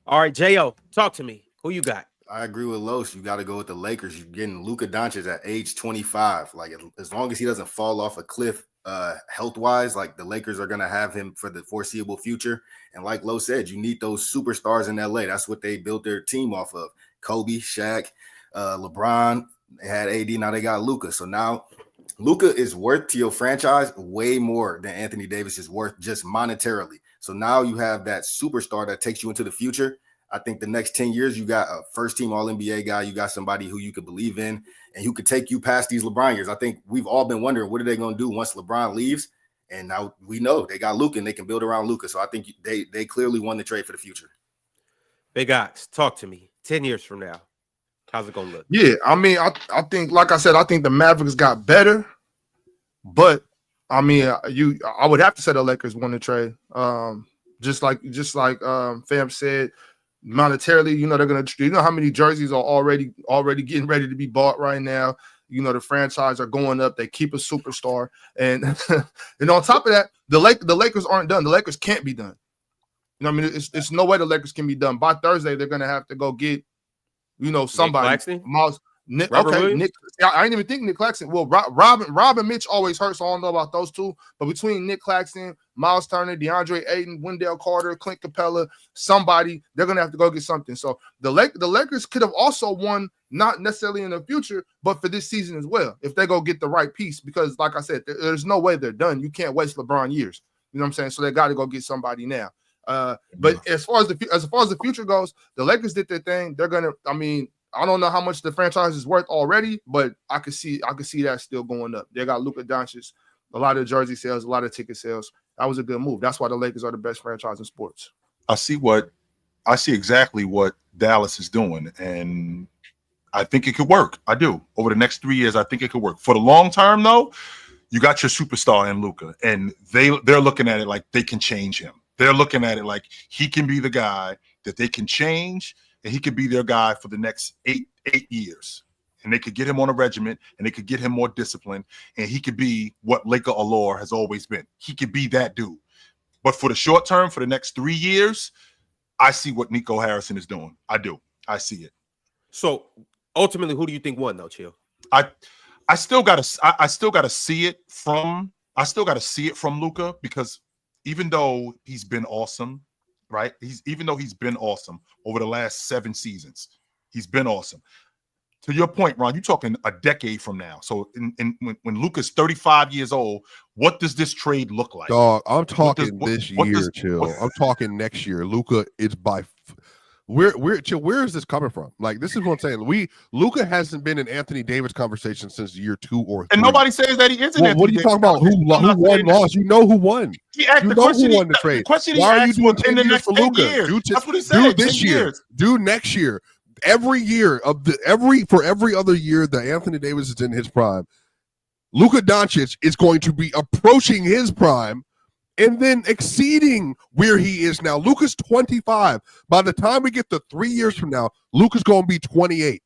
All right, J.O., talk to me. Who you got? I agree with Los. You got to go with the Lakers. You're getting Luka Doncic at age 25. Like, as long as he doesn't fall off a cliff health-wise, like, the Lakers are going to have him for the foreseeable future. And like Los said, you need those superstars in L.A. That's what they built their team off of. Kobe, Shaq, LeBron. They had AD. Now they got Luka. So now Luka is worth to your franchise way more than Anthony Davis is worth just monetarily. So now you have that superstar that takes you into the future. I think the next 10 years, you got a first-team All-NBA guy. You got somebody who you could believe in and who could take you past these LeBron years. I think we've all been wondering, what are they going to do once LeBron leaves? And now we know they got Luka and they can build around Luka. So I think they clearly won the trade for the future. Big Ox, talk to me. 10 years from now, how's it going to look? Yeah, I mean, I think, like I said, I think the Mavericks got better. But, I mean, I would have to say the Lakers won the trade. Just like Fam said, monetarily, they're gonna. How many jerseys are already getting ready to be bought right now? The franchise are going up. They keep a superstar, and and on top of that, the Lakers aren't done. The Lakers can't be done. I mean, it's no way the Lakers can be done. By Thursday, they're gonna have to go get, somebody. Miles. Nick I didn't even think Nick Claxton. Well, Rob and Mitch always hurt, so I don't know about those two. But between Nick Claxton, Miles Turner, DeAndre Ayton, Wendell Carter, Clint Capella, somebody, they're gonna have to go get something. So the Lakers could have also won, not necessarily in the future, but for this season as well, if they go get the right piece. Because, like I said, there's no way they're done. You can't waste LeBron years. You know what I'm saying? So they got to go get somebody now. But as far as the future goes, the Lakers did their thing. They're gonna. I mean, I don't know how much the franchise is worth already, but I could see that still going up. They got Luka Doncic, a lot of jersey sales, a lot of ticket sales. That was a good move. That's why the Lakers are the best franchise in sports. I see what I see exactly what Dallas is doing, and I think it could work. I do. Over the next 3 years, I think it could work. For the long term, though, you got your superstar in Luka, and they're looking at it like they can change him. They're looking at it like he can be the guy that they can change, and he could be their guy for the next eight years. And they could get him on a regiment, and they could get him more discipline, and he could be what Laker allure has always been. He could be that dude. But for the short term, for the next 3 years, I see what Nico Harrison is doing. I do. I see it. So ultimately, who do you think won though, Chill? I still gotta see it from Luka, because even though he's been awesome, right? Even though he's been awesome over the last 7 seasons, he's been awesome. To your point, Ron, you're talking a decade from now. So when Luka's 35 years old, what does this trade look like? Dog, I'm talking this year, Chill. I'm talking next year. Luka is by where is this coming from? Like, this is what I'm saying. Luka hasn't been in Anthony Davis conversation since year 2 or 3. And nobody says that he isn't. What are you talking about? Who won, lost? You know who won. He asked you know who won the trade. Why are you doing 10 years for Luka? That's what he said. Do this year. Do next year. Every year for every other year that Anthony Davis is in his prime, Luka Doncic is going to be approaching his prime and then exceeding where he is now. Luka's 25. By the time we get to 3 years from now, Luka's going to be 28,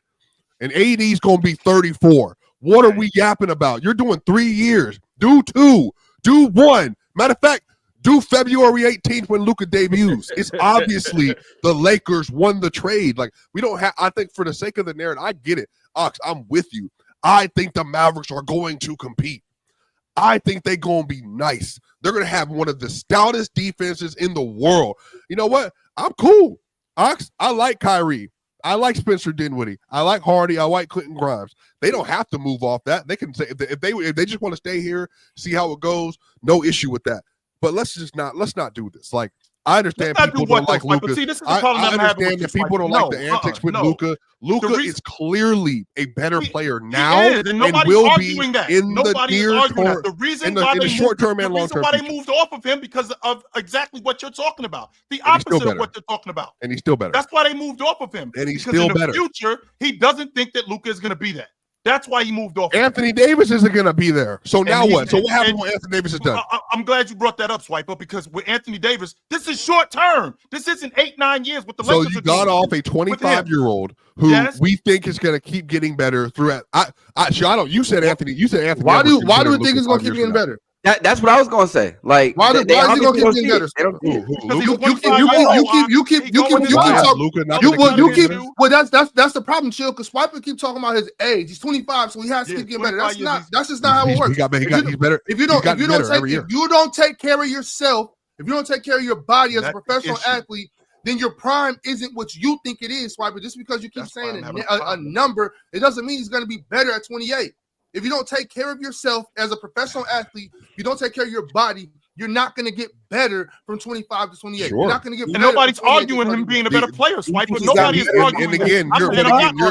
and AD's going to be 34. What are we yapping about? You're doing 3 years. Do 2. Do 1. Matter of fact, do February 18th when Luka debuts. It's obviously the Lakers won the trade. Like, we don't have, I think for the sake of the narrative, I get it. Ox, I'm with you. I think the Mavericks are going to compete. I think they're going to be nice. They're going to have one of the stoutest defenses in the world. You know what? I'm cool. Ox, I like Kyrie. I like Spencer Dinwiddie. I like Hardy. I like Clinton Grimes. They don't have to move off that. They can say if they just want to stay here, see how it goes, no issue with that. But let's not do this. Like, I understand people don't like Luka. See, this is the problem I understand that people don't like the antics with Luka. Luka is clearly a better player now and will be in the near term. The reason in the short term and long term. Why they moved off of him because of exactly what you're talking about. The opposite of what you're talking about. And he's still better. That's why they moved off of him. And he's still better. In the future, he doesn't think that Luka is going to be that. That's why he moved off. Anthony Davis isn't going to be there. So now what? So what happens when Anthony Davis is done? I'm glad you brought that up, Swiper, because with Anthony Davis, this is short term. This isn't 8-9 years with the Lakers. So you got off a 25-year-old who we think is going to keep getting better throughout. You said Anthony. You said Anthony. Why do we think it's going to keep getting better? That's what I was gonna say. Like, why is he gonna keep getting better? Well, that's the problem, Chill. Because Swiper keep talking about his age. He's 25, so he has to keep getting better. That's just not how it works. He's better. If you don't take care of yourself, if you don't take care of your body as a professional athlete, then your prime isn't what you think it is, Swiper. Just because you keep saying a number, it doesn't mean he's going to be better at 28. If you don't take care of yourself as a professional athlete, you don't take care of your body, you're not going to get better from 25 to 28. Sure. You're not going to get better. And nobody's arguing him being a better player, Swipe, but nobody is arguing. And again,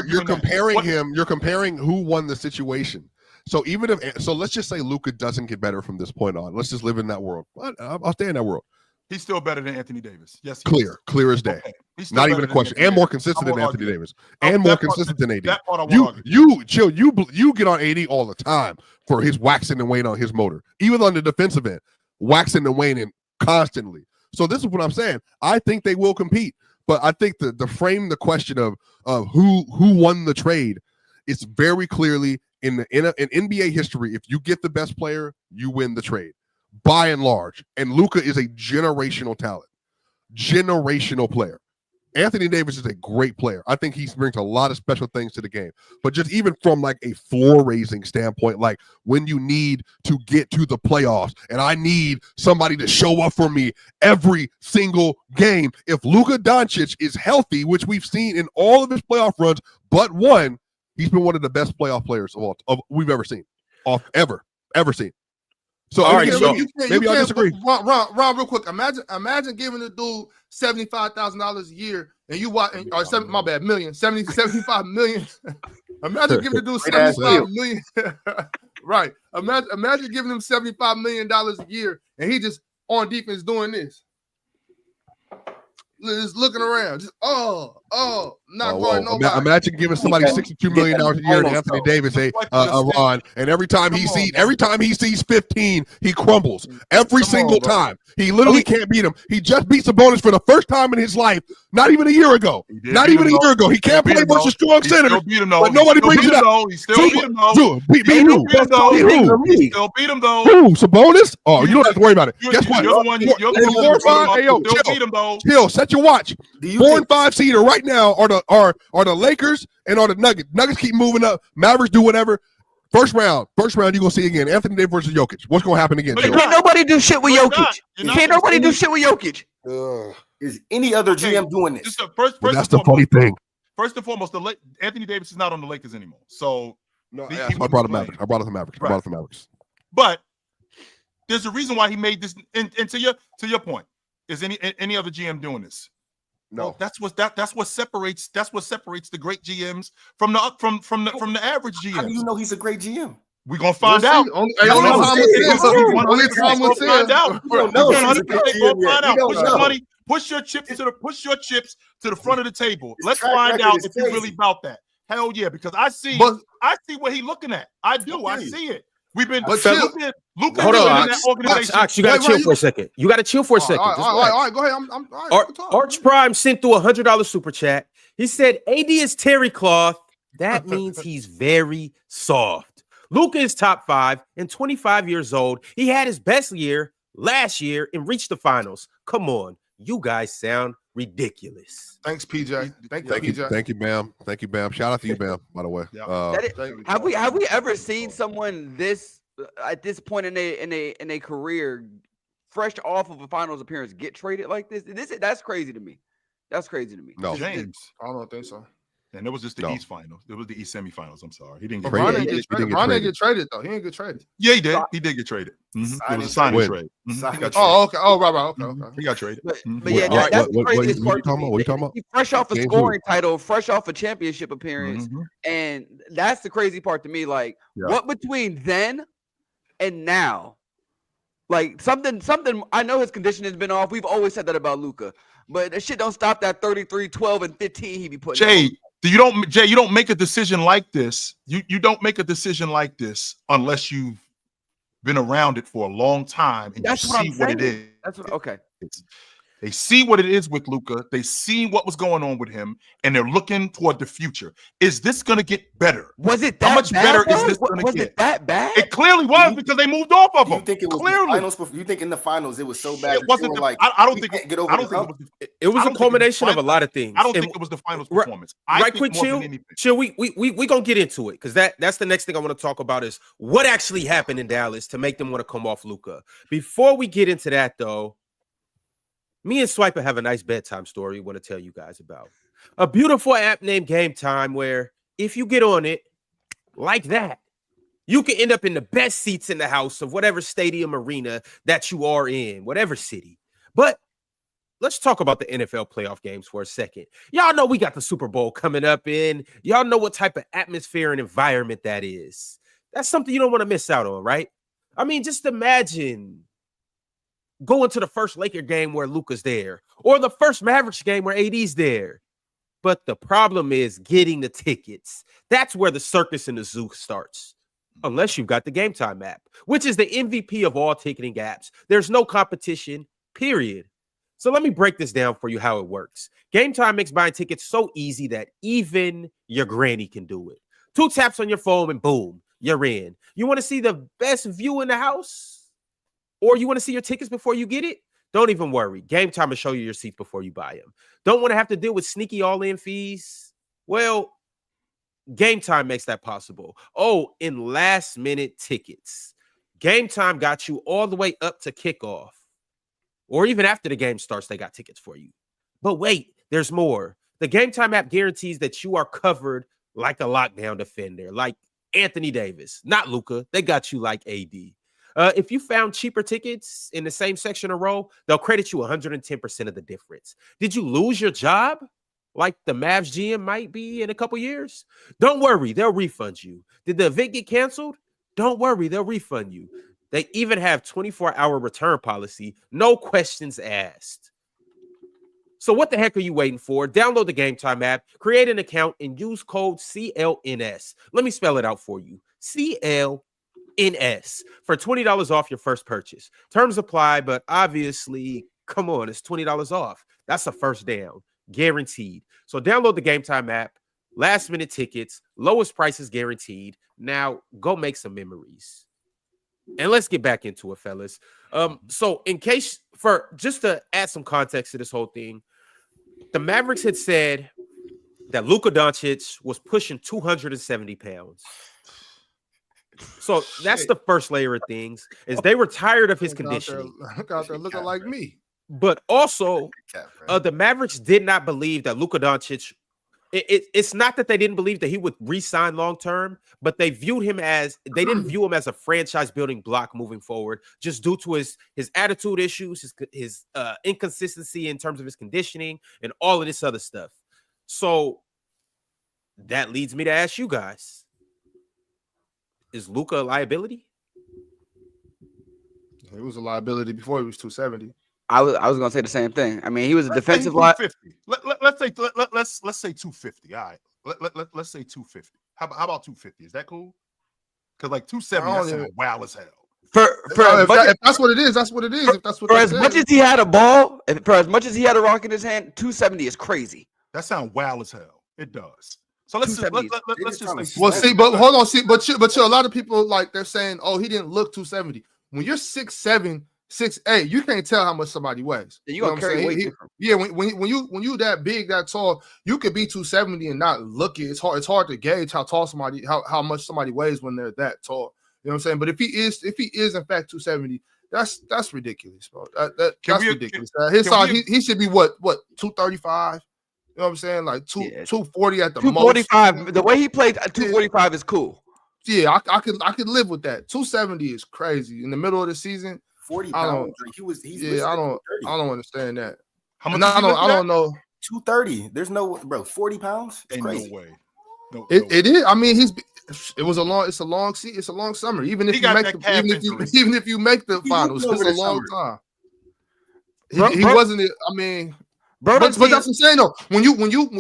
you're comparing him. You're comparing who won the situation. So let's just say Luka doesn't get better from this point on. Let's just live in that world. I'll stay in that world. He's still better than Anthony Davis. Yes, clear as day. Okay. Not even a question. And more consistent than Anthony Davis. And more consistent than AD. That part I Chill. You get on AD all the time for his waxing and waning on his motor, even on the defensive end, waxing and waning constantly. So this is what I'm saying. I think they will compete, but I think the frame the question of who won the trade is very clearly in NBA history. If you get the best player, you win the trade. By and large, and Luka is a generational talent, generational player. Anthony Davis is a great player. I think he brings a lot of special things to the game. But just even from like a floor-raising standpoint, like when you need to get to the playoffs and I need somebody to show up for me every single game, if Luka Doncic is healthy, which we've seen in all of his playoff runs but one, he's been one of the best playoff players we've ever seen, ever seen. So, maybe I disagree. Ron, real quick. Imagine giving the dude $75,000 a year, and you watch. $75 million. Imagine giving the dude $75 million. Right. Imagine giving him $75 million a year, and he just on defense doing this. just looking around, just not going nowhere. Imagine giving somebody $62 million a year to Anthony Davis, Ron, and every time he sees 15, he crumbles every single time. He literally can't beat him. He just beat Sabonis for the first time in his life, not even a year ago. Not even a year ago. He can't play versus strong center, but nobody brings it up. He still beat him though. Beat who? He still beat him though. Who? Sabonis? Oh, you don't have to worry about it. Guess what? You're the one. Chill. Set your watch. 4 and 5 seeder right now are the Lakers and are the Nuggets. Nuggets keep moving up. Mavericks do whatever. First round, you're gonna see again. Anthony Davis versus Jokic. What's gonna happen again? Can't nobody do shit with Jokic. Can't nobody do shit with Jokic. Is any other GM doing this? That's the funny thing. First and foremost, Anthony Davis is not on the Lakers anymore. So no, I brought him Mavericks. I brought the Mavericks. But there's a reason why he made this. And to your point, is any other GM doing this? No, well, that's what separates the great GMs from the average GM. How do you know he's a great GM? We're gonna find out. Only time will tell. Push your chips to the front of the table. Let's find out if you're really about that. Hell yeah, because I see what he's looking at. I do. I see it. We've been Luka hold on, Ox, you gotta chill for a second. You gotta chill for a second. All right, go ahead. I'm all right. Arch Prime sent through $100 super chat. He said AD is terry cloth. That means he's very soft. Luka is top 5 and 25 years old. He had his best year last year and reached the finals. Come on, you guys sound ridiculous. Thanks, PJ. Thank you, PJ. Thank you, Bam. Shout out to you, Bam. By the way, have we ever seen someone this at this point in a career, fresh off of a finals appearance, get traded like this? That's crazy to me. No, James. I don't think so. And it was just the East finals. It was the East semifinals. I'm sorry. He didn't get traded. traded. Ron didn't get traded, though. He didn't get traded. Yeah, he did. He did get traded. It was a signing trade. Okay. Oh, right. Okay. He got traded. But yeah, that's the craziest part. What are you talking about? He's fresh off a scoring title, fresh off a championship appearance. And that's the crazy part to me. Like, what between then and now? Like, something, I know his condition has been off. We've always said that about Luka. But that shit don't stop that 33, 12, and 15 he be putting. You don't make a decision like this. You don't make a decision like this unless you've been around it for a long time and you see what it is. Okay. They see what it is with Luka. They see what was going on with him, and they're looking toward the future. Is this going to get better? Was it that How much bad, better bro? is this going to get? Was it that bad? It clearly was because they moved off of him. You think it was clearly? The finals? You think in the finals it was so bad? It wasn't. I don't think it was a culmination of a lot of things. I don't think it was the finals performance. Chill. We gonna get into it because that's the next thing I want to talk about is what actually happened in Dallas to make them want to come off Luka. Before we get into that, though. Me and Swiper have a nice bedtime story we want to tell you guys about. A beautiful app named GameTime where if you get on it like that, you can end up in the best seats in the house of whatever stadium arena that you are in, whatever city. But let's talk about the NFL playoff games for a second. Y'all know we got the Super Bowl coming up in. Y'all know what type of atmosphere and environment that is. That's something you don't want to miss out on, right? I mean, just imagine going to the first Laker game where Luka's there, or the first Mavericks game where AD's there. But the problem is getting the tickets. That's where the circus and the zoo starts. Unless you've got the GameTime app, which is the MVP of all ticketing apps. There's no competition, period. So let me break this down for you how it works. GameTime makes buying tickets so easy that even your granny can do it. 2 taps on your phone and boom, you're in. You want to see the best view in the house? Or you want to see your tickets before you get it? Don't even worry. GameTime will show you your seats before you buy them. Don't want to have to deal with sneaky all-in fees? Well, GameTime makes that possible. Oh, in last-minute tickets. GameTime got you all the way up to kickoff. Or even after the game starts, they got tickets for you. But wait, there's more. The GameTime app guarantees that you are covered like a lockdown defender, like Anthony Davis. Not Luka. They got you like AD. If you found cheaper tickets in the same section or row, they'll credit you 110% of the difference. Did you lose your job like the Mavs GM might be in a couple years? Don't worry, they'll refund you. Did the event get canceled? Don't worry, they'll refund you. They even have 24-hour return policy, no questions asked. So what the heck are you waiting for? Download the GameTime app, create an account, and use code CLNS. Let me spell it out for you. CLNS for $20 off your first purchase. Terms apply, but obviously, come on, it's $20 off. That's a first down, guaranteed. So download the GameTime app, last minute tickets, lowest prices guaranteed. Now go make some memories. And let's get back into it, fellas. So in case just to add some context to this whole thing, the Mavericks had said that Luka Doncic was pushing 270 pounds. So that's the first layer of things, is they were tired of his conditioning. Look out there looking like me. But also, the Mavericks did not believe that Luka Doncic. It's not that they didn't believe that he would re-sign long-term, but they didn't view him as a franchise-building block moving forward, just due to his attitude issues, his inconsistency in terms of his conditioning, and all of this other stuff. So that leads me to ask you guys, is Luka a liability? He was a liability before he was 270. I was gonna say the same thing. I mean, he was a defensive line. Let's say 250. All right. Let's say 250. How about 250? Is that cool? Because like 270, that's wow as hell. If that's what it is, that's what it is. If that's what for as much as he had a ball, for as much as he had a rock in his hand, 270 is crazy. That sounds wow as hell. It does. So let's just well, see, but hold on, see, but a lot of people like they're saying, oh, he didn't look 270. When you're 6'7", 6'8", you can't tell how much somebody weighs. You gonna carry weight different. Yeah, when you that big, that tall, you could be 270 and not look it. It's hard to gauge how tall somebody, how much somebody weighs when they're that tall. You know what I'm saying? But if he is in fact 270, that's ridiculous, bro. That's ridiculous. His size, he should be what 235. You know what I'm saying? Like 240 at the 245. most. The way he played at 245 is cool. Yeah, I could live with that. 270 is crazy in the middle of the season. 40 pounds. I don't understand that. How much? I don't know. 230. There's no 40 pounds. It's crazy. No way. It is. I mean, it's a long summer. Even if you make the finals, it's a long time. He wasn't. I mean, but that's what I'm saying though.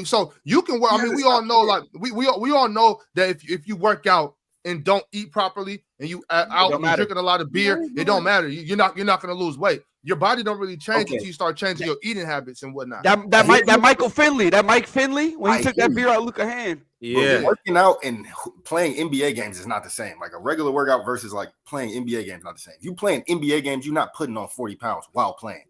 So you can work. I mean, we all know, like we all know that if you work out and don't eat properly and you out and you're drinking a lot of beer, it don't matter. You're not going to lose weight. Your body don't really change until you start changing your eating habits and whatnot. That Mike Finley, when he took that beer out of Luka's hand. Yeah, working out and playing NBA games is not the same. Like a regular workout versus like playing NBA games, not the same. If you playing NBA games, you're not putting on 40 pounds while playing.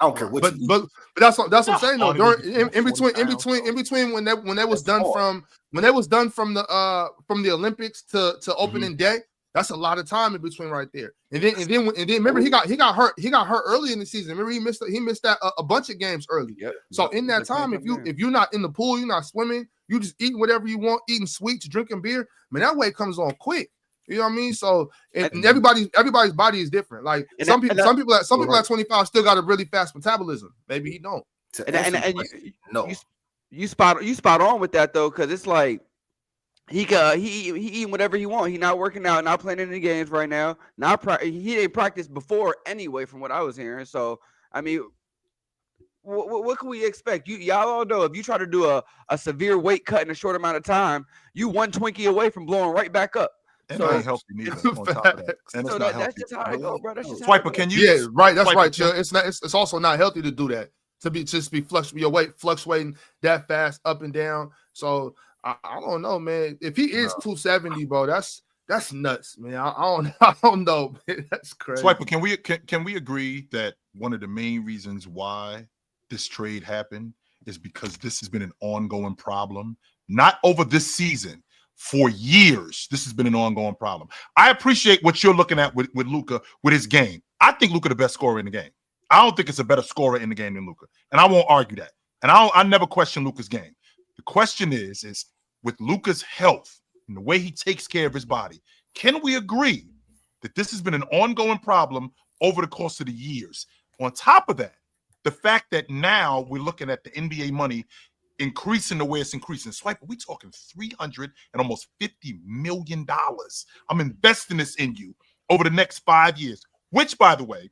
I don't care what. But that's what I'm saying though. In between when that was done from the Olympics to opening day, that's a lot of time in between right there. And then remember he got hurt. He got hurt early in the season. Remember he missed that a bunch of games early. Yep. So in that time, if you're not in the pool, you're not swimming, you just eating whatever you want, eating sweets, drinking beer. Man, that weight comes on quick. You know what I mean? So and everybody's body is different. Like some people at 25 still got a really fast metabolism. Maybe he don't. You spot on with that though, because it's like he eating whatever he wants. He not working out, not playing any games right now. He didn't practice before anyway, from what I was hearing. So I mean, what can we expect? Y'all all know if you try to do a severe weight cut in a short amount of time, you one Twinkie away from blowing right back up. And so, not healthy neither. On top of that. And so that's just how it goes, bro. That's just Swiper, can you? Yeah, right. That's right, Chill. It's also not healthy to do that. To be your weight fluctuating that fast up and down. So I don't know, man. If he is 270, bro, that's nuts, man. I don't know, man. That's crazy. Swiper, can we agree that one of the main reasons why this trade happened is because this has been an ongoing problem, not over this season. For years, this has been an ongoing problem. I appreciate what you're looking at with Luka, with his game. I think Luka the best scorer in the game. I don't think it's a better scorer in the game than Luka, and I won't argue that. And I never question Luka's game. The question is with Luka's health and the way he takes care of his body, can we agree that this has been an ongoing problem over the course of the years? On top of that, the fact that now we're looking at the NBA money increasing the way it's increasing. Swipe, we talking $300 and almost $50 million. I'm investing this in you over the next 5 years, which, by the way,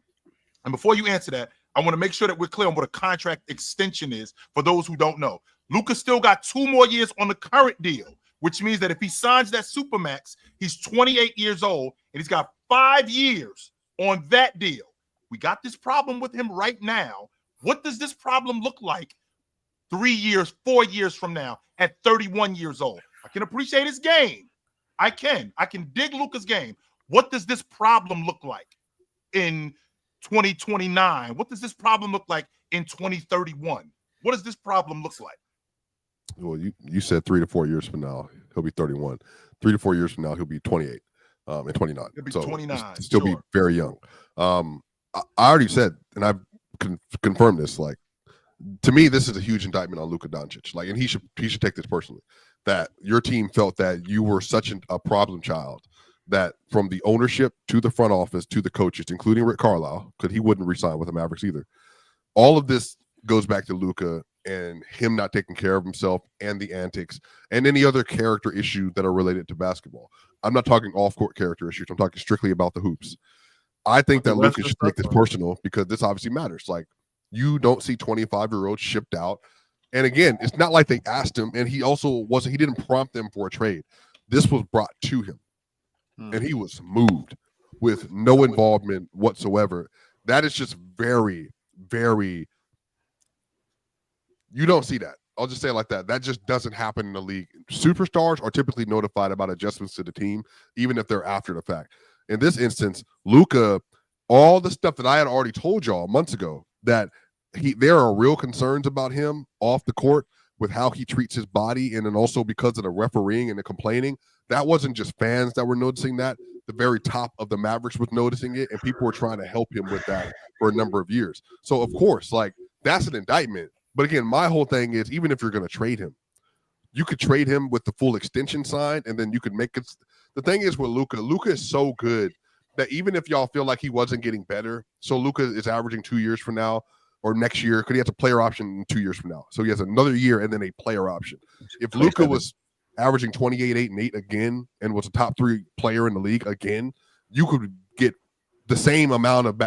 and before you answer that, I want to make sure that we're clear on what a contract extension is for those who don't know. Luka still got 2 more years on the current deal, which means that if he signs that Supermax, he's 28 years old, and he's got 5 years on that deal. We got this problem with him right now. What does this problem look like 3 years, 4 years from now at 31 years old? I can appreciate his game. I can dig Luka's game. What does this problem look like in 2029? What does this problem look like in 2031? What does this problem look like? Well, you said 3 to 4 years from now he'll be 31. 3 to 4 years from now he'll be 28 and 29. He'll be so 29. Still be very young. I already said, and I've confirmed this. Like, to me, this is a huge indictment on Luka Doncic. Like, and he should take this personally. That your team felt that you were such a problem child that from the ownership to the front office to the coaches, including Rick Carlisle, because he wouldn't resign with the Mavericks either. All of this goes back to Luka and him not taking care of himself and the antics and any other character issue that are related to basketball. I'm not talking off-court character issues. I'm talking strictly about the hoops. I think that Luka should take this personal because this obviously matters. Like, you don't see 25-year-olds shipped out. And again, it's not like they asked him, and he didn't prompt them for a trade. This was brought to him, and he was moved with no involvement whatsoever. That is just very, very, you don't see that. I'll just say it like that. That just doesn't happen in the league. Superstars are typically notified about adjustments to the team, even if they're after the fact. In this instance, Luka, all the stuff that I had already told y'all months ago, that there are real concerns about him off the court with how he treats his body, and then also because of the refereeing and the complaining. That wasn't just fans that were noticing that. The very top of the Mavericks was noticing it, and people were trying to help him with that for a number of years. So, of course, like, that's an indictment. But again, my whole thing is, even if you're going to trade him, you could trade him with the full extension signed, and then you could make it. The thing is with Luka is so good that even if y'all feel like he wasn't getting better, so Luka is averaging 2 years from now or next year, because he has a player option 2 years from now. So he has another year and then a player option. If Luka was averaging 28, 8, and 8 again and was a top 3 player in the league again, you could get the same amount of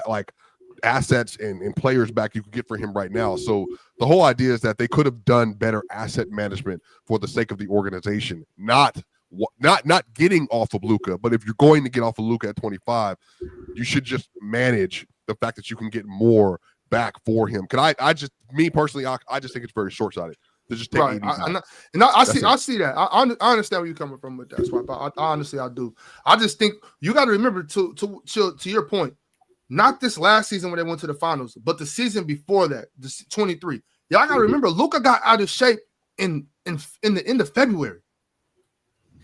assets and players back you could get for him right now. So the whole idea is that they could have done better asset management for the sake of the organization, not getting off of Luka. But if you're going to get off of Luka at 25, you should just manage the fact that you can get more back for him. I just think it's very short-sighted to just take right. I see that. I understand where you're coming from with that, Swipe. I honestly do. I just think you got to remember to your point, not this last season when they went to the finals, but the season before that, this 23. Y'all got to remember, Luka got out of shape in the end of February.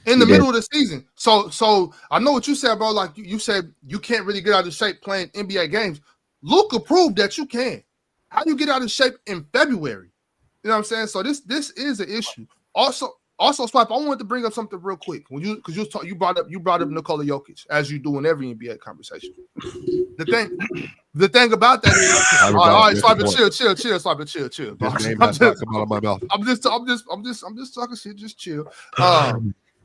In the middle of the season. So I know what you said, bro. Like you said, you can't really get out of shape playing NBA games. Luka proved that you can. How do you get out of shape in February? You know what I'm saying? So this is an issue. Also, Swipe, I wanted to bring up something real quick. Because you brought up Nikola Jokic, as you do in every NBA conversation. The thing about that is, all right, Swipe, chill, Swipe, chill. I'm just talking shit. Just chill.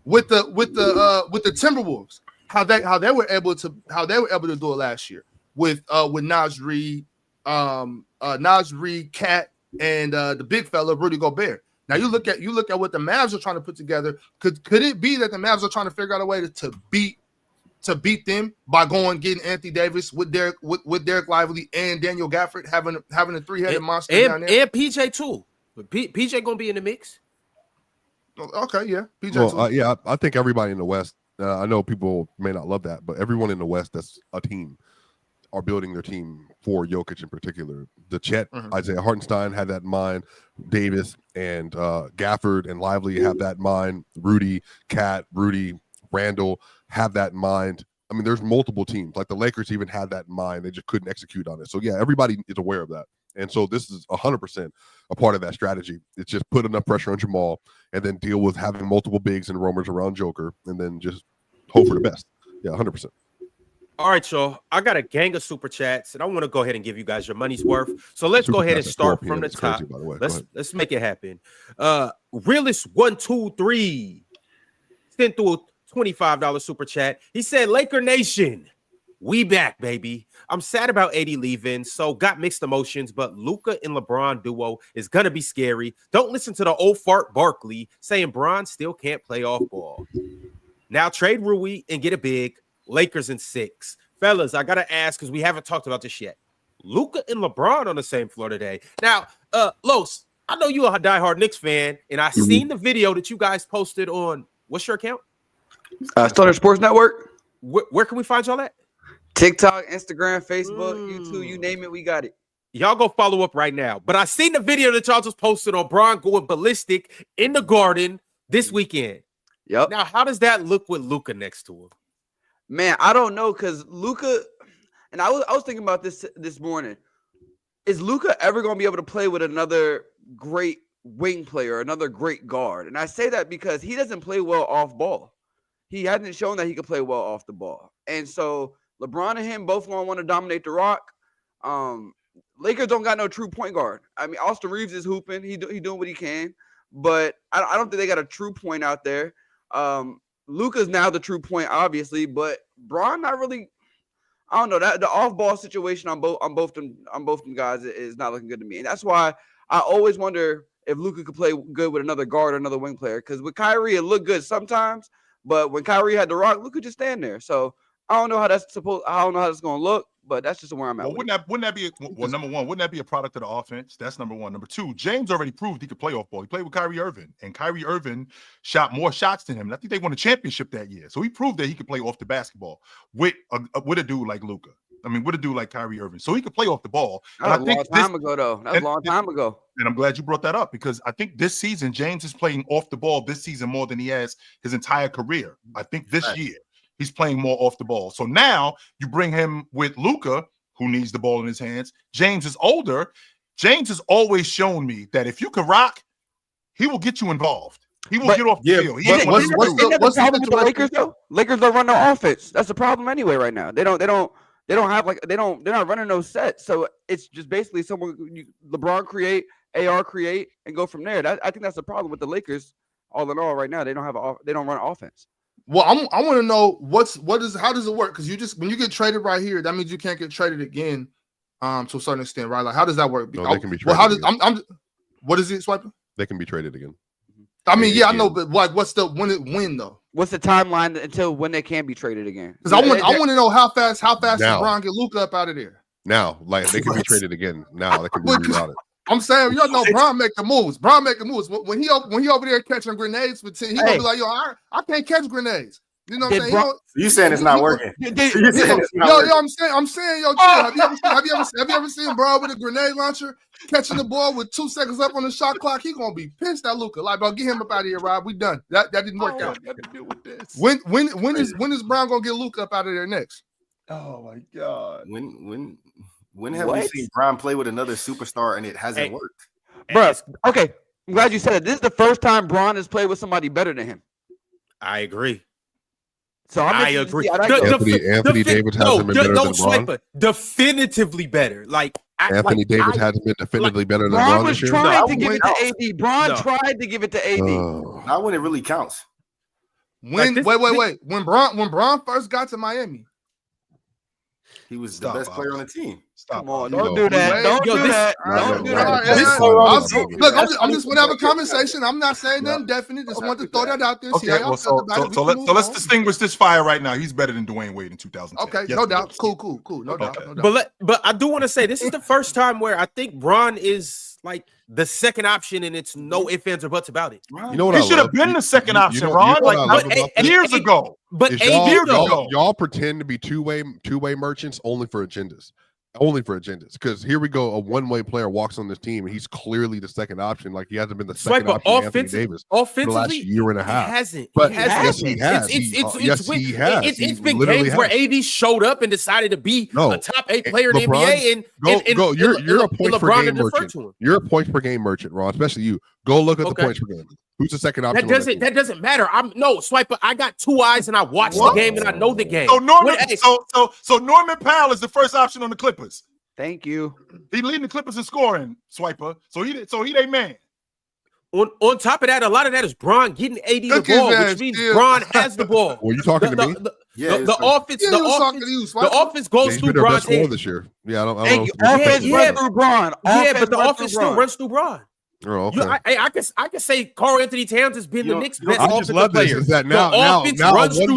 With the Timberwolves, how they were able to do it last year with Naz Reid, Cat, and the big fella Rudy Gobert. Now you look at what the Mavs are trying to put together. Could it be that the Mavs are trying to figure out a way to beat them by going getting Anthony Davis with Derek Lively and Daniel Gafford having a 3-headed monster down there, and PJ too. PJ gonna be in the mix. Okay, yeah, PJ. I think everybody in the West. I know people may not love that, but everyone in the West that's a team are building their team for Jokic in particular. The Chet, Isaiah Hartenstein had that in mind. Davis and Gafford and Lively have that in mind. Rudy, Cat, Randall have that in mind. I mean, there's multiple teams. Like the Lakers even had that in mind. They just couldn't execute on it. So, yeah, everybody is aware of that. And so this is 100% a part of that strategy. It's just put enough pressure on Jamal and then deal with having multiple bigs and roamers around Joker and then just hope for the best. Yeah, 100%. All right, y'all. I got a gang of super chats, and I want to go ahead and give you guys your money's worth. So let's go ahead and start from the top. Let's make it happen. Realist 123 sent through a $25 super chat. He said, Laker Nation, We back, baby. I'm sad about AD leaving, so got mixed emotions, but Luka and LeBron duo is going to be scary. Don't listen to the old fart Barkley saying Bron still can't play off ball. Now trade Rui and get a big. Lakers in 6. Fellas, I got to ask because we haven't talked about this yet. Luka and LeBron on the same floor today. Now, Los, I know you're a diehard Knicks fan, and I seen the video that you guys posted on, what's your account? Thunder Sports Network. Where can we find y'all at? TikTok, Instagram, Facebook, YouTube, you name it, we got it. Y'all go follow up right now. But I seen the video that y'all just posted on Bron going ballistic in the Garden this weekend. Yep. Now, how does that look with Luka next to him? Man, I don't know because Luka, and I was thinking about this morning. Is Luka ever going to be able to play with another great wing player, another great guard? And I say that because he doesn't play well off ball. He hasn't shown that he can play well off the ball. And so LeBron and him both want to dominate the rock. Lakers don't got no true point guard. I mean, Austin Reeves is hooping. He doing what he can. But I don't think they got a true point out there. Luka's now the true point, obviously. But Bron not really. I don't know. That the off-ball situation on both them guys is not looking good to me. And that's why I always wonder if Luka could play good with another guard or another wing player. Because with Kyrie, it looked good sometimes. But when Kyrie had the rock, Luka just stand there. So I don't know how that's going to look, but that's just where I'm at. Well, wouldn't that be number one? Wouldn't that be a product of the offense? That's number one. Number two, James already proved he could play off ball. He played with Kyrie Irving, and Kyrie Irving shot more shots than him. And I think they won a championship that year. So he proved that he could play off the basketball with a dude like Luka. I mean, with a dude like Kyrie Irving. So he could play off the ball. That was a long time ago, though. That was a long time ago. And I'm glad you brought that up because I think this season, James is playing off the ball this season more than he has his entire career. I think this year he's playing more off the ball. So now you bring him with Luka, who needs the ball in his hands. James is older. James has always shown me that if you can rock, he will get you involved. He will get off the field. What's the problem with the Lakers though? Lakers don't run no offense. That's the problem anyway right now. They're not running no sets. So it's just basically LeBron create, AR create, and go from there. I think that's the problem with the Lakers. All in all, right now they don't run offense. Well, I want to know how does it work? Because when you get traded right here, that means you can't get traded again, to a certain extent, right? Like, how does that work? No, they can be traded. What is it, Swiper? They can be traded again. I mean, yeah, I know, but like, what's the when though? What's the timeline until when they can be traded again? Because I want to know how fast LeBron get Luka up out of there. Now, like they can be traded again. Now they can be rerouted. I'm saying, y'all know Bron make the moves. Bron make the moves. When he over there catching grenades for 10, he gonna be like, yo, I can't catch grenades. You know what I'm saying? You saying it's not working? I'm saying, yo, chill. Have you ever seen Bron with a grenade launcher catching the ball with 2 seconds left on the shot clock? He gonna be pissed at Luka. Like, bro, get him up out of here, Rob. We done. That didn't work out. Got to deal with this. When is Bron gonna get Luka up out of there next? Oh my God. When have we seen Bron play with another superstar and it hasn't worked? Bro, okay. I'm glad you said it. This is the first time Bron has played with somebody better than him. I agree. So I agree. Anthony Davis hasn't been better than Bron. Definitively better. Anthony Davis hasn't been definitively better than Bron Bron was this year. trying to give it to AD. Bron tried to give it to AD. Not when it really counts. Wait. When Bron first got to Miami, he was the best player on the team. Come on, don't do that. Don't do that. Look, I'm just want to have a conversation. I'm not saying nothing definite. Just want to throw that out there. Okay, so let's distinguish this fire right now. He's better than Dwayne Wade in 2010. Okay, no doubt. Cool. No doubt. But I do want to say this is the first time where I think Bron is like the second option, and it's no ifs, ands, or buts about it. You know what? He should have been the second option, Ron. Years ago. But y'all pretend to be two-way merchants only for agendas. Because here we go, a one-way player walks on this team and he's clearly the second option. Like he hasn't been the second option. Anthony Davis for the last year and a half. He hasn't. Yes, he has. He has. It's been games where AD showed up and decided to be a top 8 player in the NBA. You're a points per game merchant. You're a points per game merchant, Ron. Especially you. Go look at the points per game. Who's the second option? That doesn't matter. Swiper. I got 2 eyes and I watched the game and I know the game. So Norman Powell is the first option on the Clippers. Thank you. He leading the Clippers in scoring, Swiper. So he their man. On top of that, a lot of that is Bron getting AD the ball, which means Bron has the ball. Were you talking to me? The offense goes through Bron's hands this year. Yeah, I don't offense runs through Bron. Yeah, but the offense still runs through Bron. Oh, okay. I can say Karl-Anthony Towns has been the Knicks' best I just love player. this. Is that now one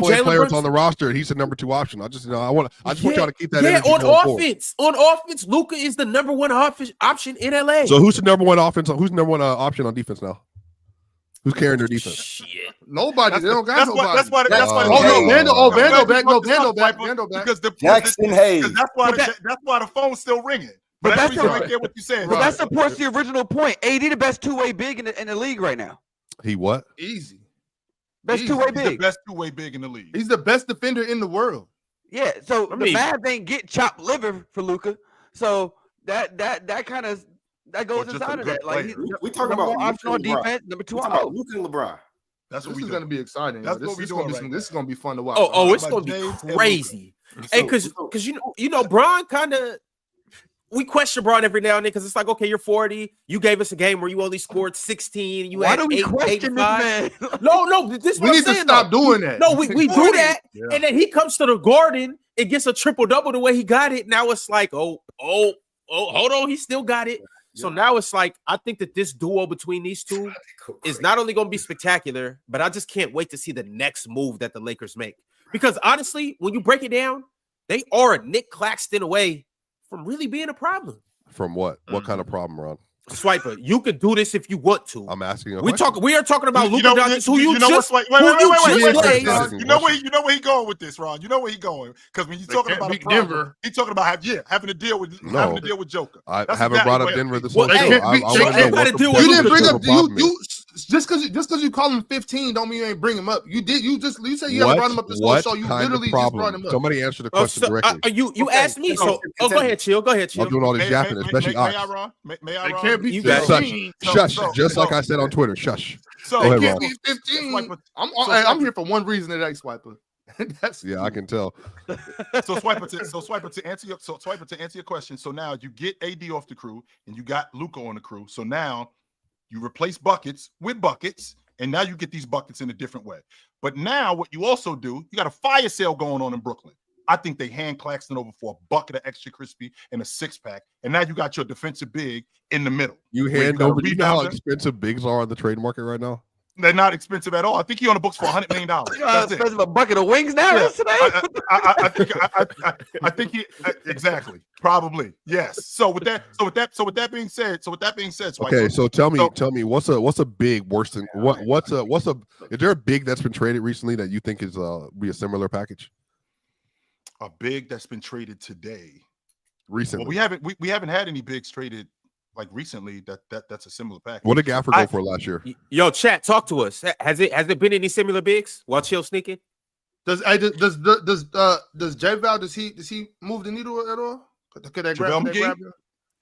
point player is on the roster and he's the number 2 option. I just want y'all to keep that. Yeah, on offense, Luka is the number 1 option in LA. So who's the number 1 offense? Who's the number 1 option on defense now? Who's carrying their defense? Shit. Nobody. They don't got nobody. That's why. Vandal back. Because Jackson Hayes. That's why the phone's still ringing. But that's right there. What you said. But that supports the original point. AD the best 2-way big in the league right now. He what? Easy. Best 2-way big. He's the best 2-way big in the league. He's the best defender in the world. Yeah. So the Mavs ain't get chopped liver for Luka. So that kind of that goes inside of that. Like we talking about optional defense, number 2 on Luka and LeBron. This is going to be exciting. That's this what is we're going doing. This is going to be fun to watch. It's going to be crazy. Hey, because Bron kind of. We question Bron every now and then because it's like, okay, you're 40. You gave us a game where you only scored 16. Why do we question this man? No, this is we need to stop doing that. No, we do that, and then he comes to the Garden and gets a triple-double the way he got it. Now it's like, hold on, he still got it. So now it's like, I think that this duo between these two is not only going to be spectacular, but I just can't wait to see the next move that the Lakers make. Because honestly, when you break it down, they are a Nick Claxton away from really being a problem. From what? What kind of problem, Ron? Swiper, you could do this if you want to. I'm asking. We are talking about Luka Doncic, who you know just wait. You know where he going with this, Ron? You know where he going because when you're talking about Denver, he's talking about having to deal with Joker. I haven't brought up Denver this whole show. You didn't bring up you just because you call him 15 don't mean you ain't bring him up. You said you haven't brought him up this whole show. You literally just brought him up. Somebody answer the question directly. You asked me, so go ahead, chill. I'm doing all this yapping, especially May I, Ron? May I, Ron? Be shush, just like I said on Twitter. Shush. So it can't be 15. I'm here for one reason today, Swiper. I can tell. So Swiper to answer your question. So now you get AD off the crew and you got Luka on the crew. So now you replace buckets with buckets, and now you get these buckets in a different way. But now what you also do, you got a fire sale going on in Brooklyn. I think they hand Claxton over for a bucket of extra crispy and a 6-pack, and now you got your defensive big in the middle. You hand over. You know how expensive bigs are on the trade market right now? They're not expensive at all. I think he on the books for $100 million. That's expensive a bucket of wings now. Yeah. I think he exactly probably yes. So with that being said, okay. So tell me, what's a big worse than is there a big that's been traded recently that you think is be a similar package? A big that's been traded today recently. Well, we haven't had any bigs traded like recently that's a similar package. What did Gafford go for last year? Yo, chat, talk to us. Has there been any similar bigs while Chill sneaking? Does J-Val does he move the needle at all? Could they grab him?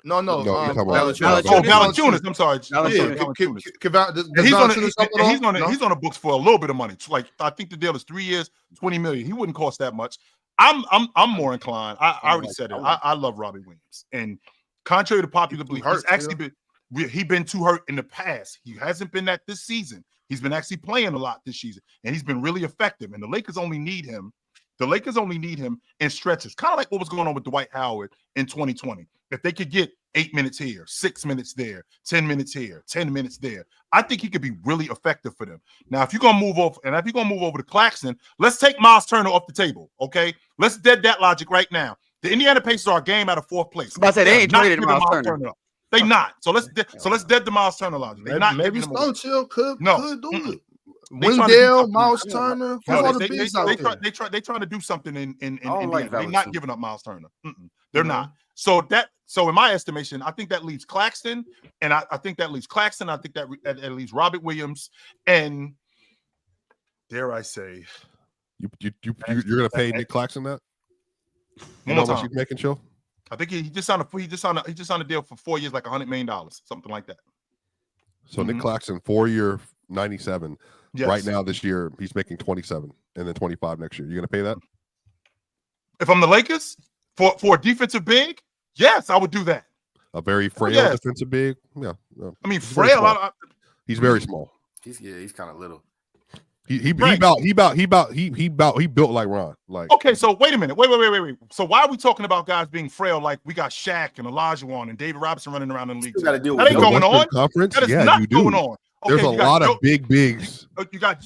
No. Valanciunas. I'm sorry. He's on the books for a little bit of money. Like I think the deal is 3 years, $20 million. He wouldn't cost that much. I'm more inclined. I already said it. I love Robbie Williams, and contrary to popular belief, he's been too hurt in the past. He hasn't been that this season. He's been actually playing a lot this season, and he's been really effective. And the Lakers only need him. The Lakers only need him in stretches, kind of like what was going on with Dwight Howard in 2020. If they could get 8 minutes here, 6 minutes there, 10 minutes here, 10 minutes there, I think he could be really effective for them. Now, if you're gonna move over to Claxton, let's take Myles Turner off the table. Okay, let's dead that logic right now. The Indiana Pacers are a game out of 4th place. I said they ain't traded Myles Turner. They not. So let's dead the Myles Turner logic. They not. Maybe so. Chill could do it. Wendell, Myles Turner. They trying to do something in Indiana. They're not giving up Myles Turner. They're not. So in my estimation, I think that leaves Claxton, and I think that leaves Claxton. I think that leaves Robert Williams, and dare I say, you're gonna pay Nick Claxton that? You know how much he's making, Chill? I think he just signed a deal for 4 years, like $100 million, something like that. So Nick Claxton, 4-year, 97. Yes. Right now, this year, he's making 27 and then 25 next year. You gonna pay that? If I'm the Lakers for a defensive big, yes, I would do that. A very frail defensive big. Yeah. I mean, frail. He's very small. He's kind of little. He built like Ron. Like, okay, so wait a minute. Wait. So why are we talking about guys being frail? Like we got Shaq and Olajuwon and David Robinson running around in the league. That ain't going on. Conference? That is yeah, not you do. going on. Okay, there's a lot of big bigs. You got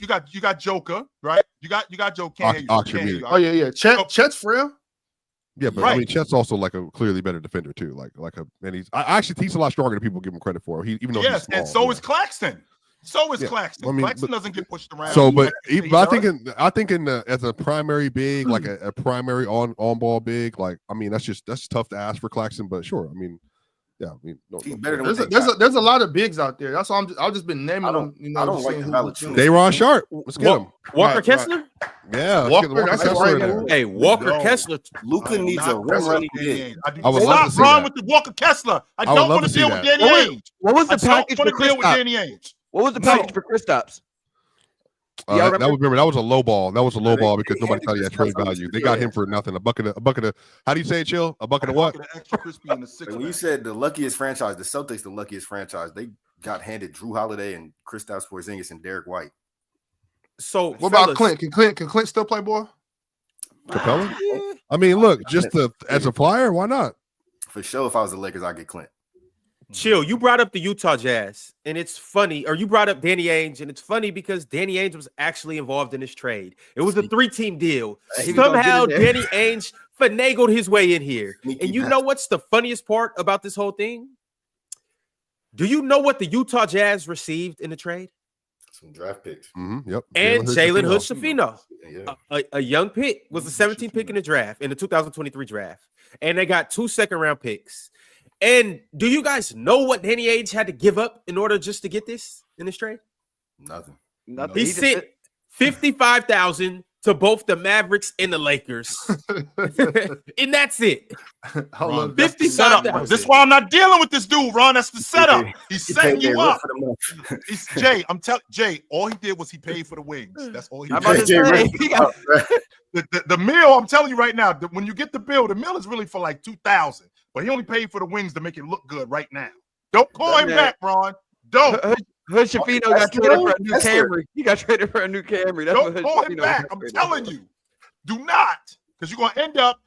Joker, right? You got Joker. Oh yeah. Chet's frail. Yeah, but I mean, Chet's also like a clearly better defender too. And he's a lot stronger than people give him credit for. Even though he's small, and so is Claxton. So is Claxton. I mean, Claxton doesn't get pushed around. So, but I think as a primary big, like a primary on ball big, like I mean, that's tough to ask for Claxton. But sure, I mean, yeah, I mean, he's better than there's a lot of bigs out there. That's all I've just been naming them. You know, I don't like the Valanciunas. Day'Ron Sharp. Let's get him. Walker Kessler. Yeah, Walker Kessler in there. Hey, Walker Kessler. Luka needs a rim running big. I would love to see that. with the Walker Kessler. I don't want to deal with Danny Ainge. What was the package for Kristaps? What was the package for Kristaps? That was a low ball. That was a low ball because nobody thought he had trade value. They got him for nothing. A bucket of how do you say it, Chill? A bucket of what? Extra crispy in the when you said the luckiest franchise, the Celtics, the luckiest franchise, they got handed Drew Holiday and Kristaps Porzingis and Derek White. So what about Clint? Can Clint still play ball? Capella? Yeah. I mean, look, as a flyer, why not? For sure, if I was the Lakers, I'd get Clint. Chill, you brought up the Utah Jazz, and it's funny, or you brought up Danny Ainge, and it's funny because Danny Ainge was actually involved in this trade. It was a 3-team deal. Somehow Danny Ainge finagled his way in here. And you know what's the funniest part about this whole thing? Do you know what the Utah Jazz received in the trade? Some draft picks. Mm-hmm, yep. And Jalen Hood-Schifino. A young pick, was the 17th pick in the draft, in the 2023 draft. And they got 2 second-round picks. And do you guys know what Danny Ainge had to give up in order just to get this in this trade? Nothing. He sent $55,000 to both the Mavericks and the Lakers, and that's it. Ron, that's the setup. This is why I'm not dealing with this dude, Ron. That's the setup. He's setting you up. Jay, Jay. All he did was he paid for the wings. That's all he did. The meal, I'm telling you right now, when you get the bill, the meal is really for like $2,000. But he only paid for the wings to make it look good right now. Don't call him back, Ron. Don't. Hood-Schifino got traded for a new Camry. He got traded for a new Camry. Don't call him back. I'm telling you. Do not. Because you're going to end up,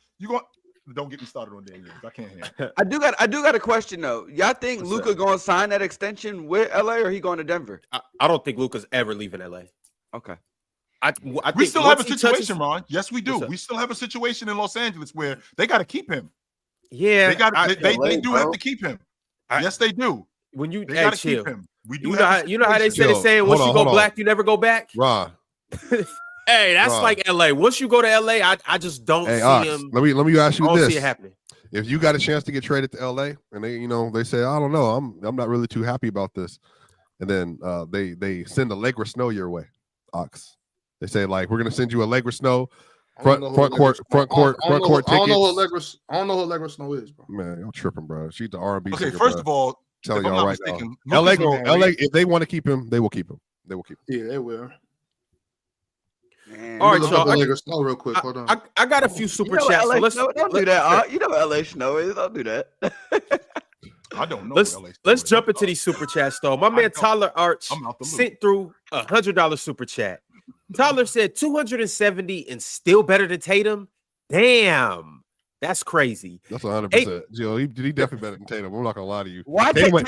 don't get me started on Daniels. I can't handle it. I do got a question, though. Y'all think Luka going to sign that extension with LA or he going to Denver? I don't think Luka's ever leaving LA. Okay. I we still have a situation, Ron. Yes, we do. We still have a situation in Los Angeles where they got to keep him. Yeah, they do have to keep him. Yes, they do. When you got to keep him. We do. You know how they say once you go black, you never go back. Ron. Hey, that's like LA. Once you go to LA, I just don't see him. Let me ask you this: see it happening. If you got a chance to get traded to LA, and they say, I don't know, I'm not really too happy about this, and then they send a Lakers Snow your way, Ox. They say like we're gonna send you a Lakers Snow. Front court tickets. I don't know what Legras Snow is, bro. Man, y'all tripping, bro. She's the R&B. Okay, first of all, telling y'all right now, LA, if they want to keep him, they will keep him. Yeah, they will. Man. All right, y'all. Legras Snow real quick. Hold on. I got a few super chats. So don't do that. You know what LA Snow is. Don't do that. I don't know. Let's jump into these super chats, though. My man Tyler Arch sent through $100 super chat. Tyler said 270 and still better than Tatum. Damn, that's crazy. That's 100%. Joe, he definitely better than Tatum. I'm not gonna lie to you. Why Tatum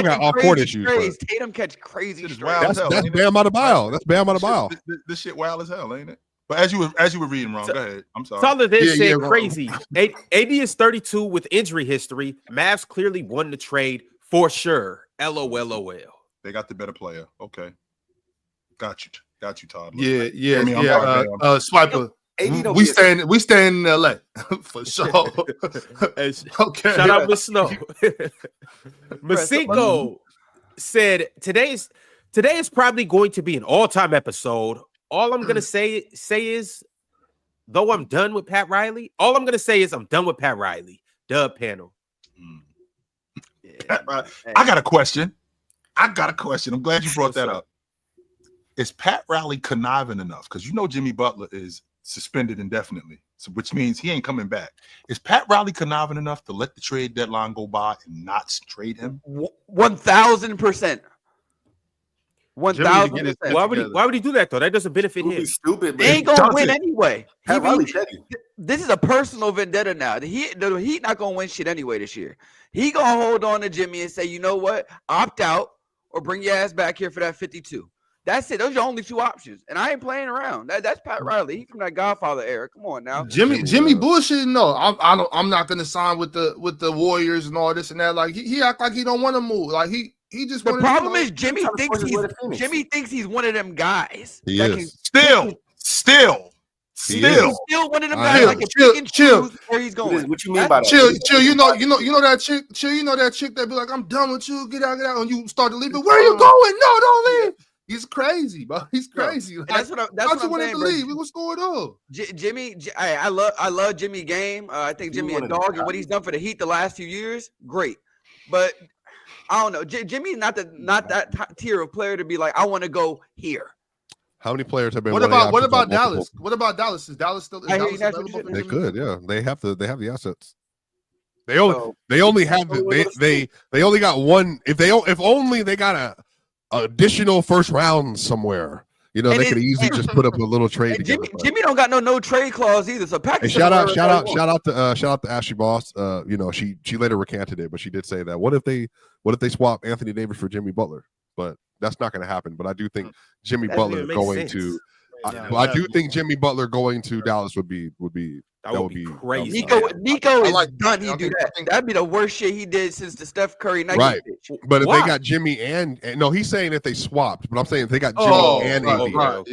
got off-court issues. Tatum catch crazy. That's Bam out of bile. That's Bam out of bile. This shit wild as hell, ain't it? But as you were reading, Ron, go ahead. I'm sorry. Tyler then said crazy. AD is 32 with injury history. Mavs clearly won the trade for sure. LOL. They got the better player. Okay, got you, Todd. Yeah. Swiper. We stay in LA for sure. Okay. Shout out to Snow. Masiko said today is probably going to be an all-time episode. All I'm gonna say is, though I'm done with Pat Riley, I'm done with Pat Riley. Dub panel. Yeah. I got a question. I'm glad you brought that up. Is Pat Riley conniving enough? Because Jimmy Butler is suspended indefinitely, which means he ain't coming back. Is Pat Riley conniving enough to let the trade deadline go by and not trade him? 1,000%. 1,000%. Why would he do that though? That doesn't benefit him. Stupid. They ain't gonna win anyway. This is a personal vendetta now. The Heat not gonna win shit anyway this year. He gonna hold on to Jimmy and say, you know what, opt out or bring your ass back here for that 52. That's it. Those are your only two options. And I ain't playing around. That's Pat Riley. He from that Godfather era. Come on now. Jimmy bullshitting. No, I'm not gonna sign with the Warriors and all this and that. Like he act like he don't want to move. Like he just. The problem is Jimmy thinks he's one of them guys. He is still one of them guys. Chill. Where he's going? What you mean by that? Chill. You know that chick. Chill. You know that chick that be like, I'm done with you. Get out. And you start to leave. But where are you going? No, don't leave. He's crazy, bro. He's crazy. Like, that's what I'm wanted saying, to leave. What's going on? Jimmy, I love Jimmy game. I think Jimmy a dog, and what he's done for the Heat the last few years, great. But I don't know. Jimmy's not that tier of player to be like, I want to go here. How many players have been? What about Dallas? What about Dallas? Is Dallas still? They could, yeah. They have the assets. They only have they only got one. If only they got a additional first round somewhere. You know, they could easily just put up a little trade together. Jimmy don't got no trade clause either. So hey, shout out to Ashley Boss. You know, she later recanted it, but she did say that what if they swap Anthony Davis for Jimmy Butler? But that's not going to happen. But I do think Jimmy Butler going to. I do think Jimmy Butler going to Dallas would be crazy. Nico is done. He do that. That'd be the worst shit he did since the Steph Curry Nike right. pitch. But if they got Jimmy and no, he's saying if they swapped. But I'm saying if they got Jimmy and AD. Right.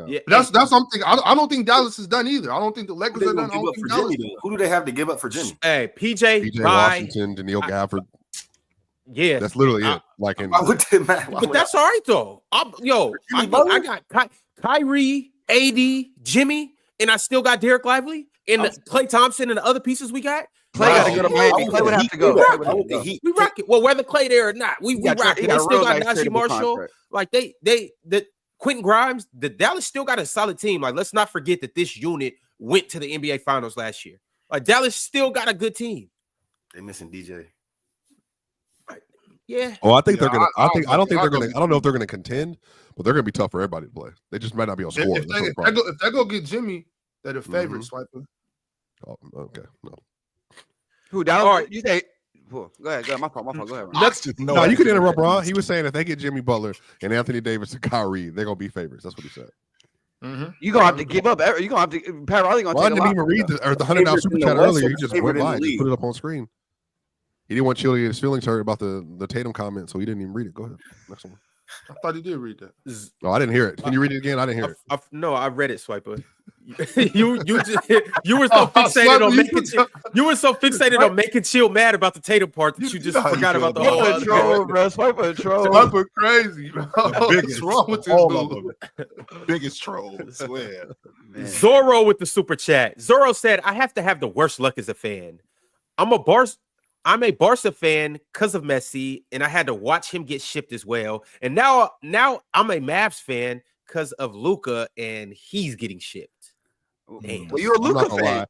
Yeah. That's something. I don't think Dallas is done either. I don't think the Lakers are done. Who do they have to give up for Jimmy? Hey, PJ Washington, Daniil Gafford. Yeah, that's literally it. Like, but that's all right though. I got Kyrie, AD, Jimmy, and I still got Derek Lively and Klay Thompson and the other pieces we got. Klay got to go to Miami. Klay would have to go. We rock it. Well, whether Klay there or not, we rock it. They still got Najee Marshall. Like the Quentin Grimes. The Dallas still got a solid team. Like, let's not forget that this unit went to the NBA Finals last year. Like, Dallas still got a good team. They missing DJ. Yeah. Oh, I think they're gonna. I don't know if they're gonna contend, but they're gonna be tough for everybody to play. They just might not be able to score. If they go get Jimmy, they're the favorite, Swiper. Oh, okay. No. Who Dallas? All right. You say. Go ahead. My fault. Go ahead. No, you can interrupt, Ron. He was saying if they get Jimmy Butler and Anthony Davis and Kyrie, they're gonna be favorites. That's what he said. Mm-hmm. You're gonna have to give up. You're gonna have to. Pat Riley gonna take. I didn't even read the $100 super chat earlier. He just went by, just put it up on screen. He didn't want Chill to get his feelings hurt about the Tatum comment, so he didn't even read it. Go ahead. Next one. I thought he did read that. No, I didn't hear it. Can you read it again? I didn't hear it. No, I read it, Swiper. you were so fixated on making on making Chill mad about the Tatum part that you just forgot about the whole other troll, bro. Swiper troll. Swiper crazy, bro. What's wrong with this dude? Biggest troll, I swear. Zorro with the super chat. Zorro said, "I have to have the worst luck as a fan. I'm a Barca fan because of Messi, and I had to watch him get shipped as well. And now I'm a Mavs fan because of Luka, and he's getting shipped." Damn. Well, you're a Luka fan.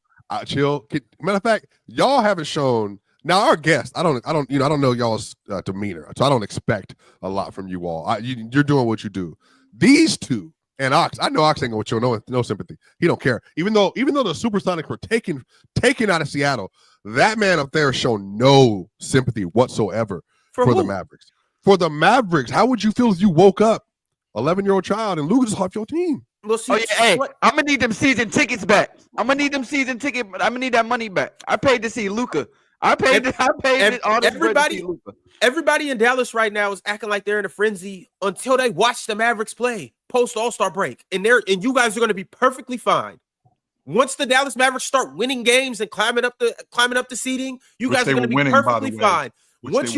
Chill. Matter of fact, y'all haven't shown. Now our guest, I don't know y'all's demeanor, so I don't expect a lot from you all. You're doing what you do. These two and Ox, I know Ox ain't gonna show no sympathy. He don't care. Even though the Supersonics were taken out of Seattle. That man up there shown no sympathy whatsoever for the Mavericks. For the Mavericks, how would you feel if you woke up, 11-year-old child, and Luka's off your team? We'll see. Oh, yeah, hey, I'm gonna need them season tickets back. I'm gonna need that money back. I paid to see Luka. I paid all this everybody. To see Luka. Everybody in Dallas right now is acting like they're in a frenzy until they watch the Mavericks play post All-Star break, and you guys are going to be perfectly fine. Once the Dallas Mavericks start winning games and climbing up the seeding, you guys are going to be perfectly fine. Once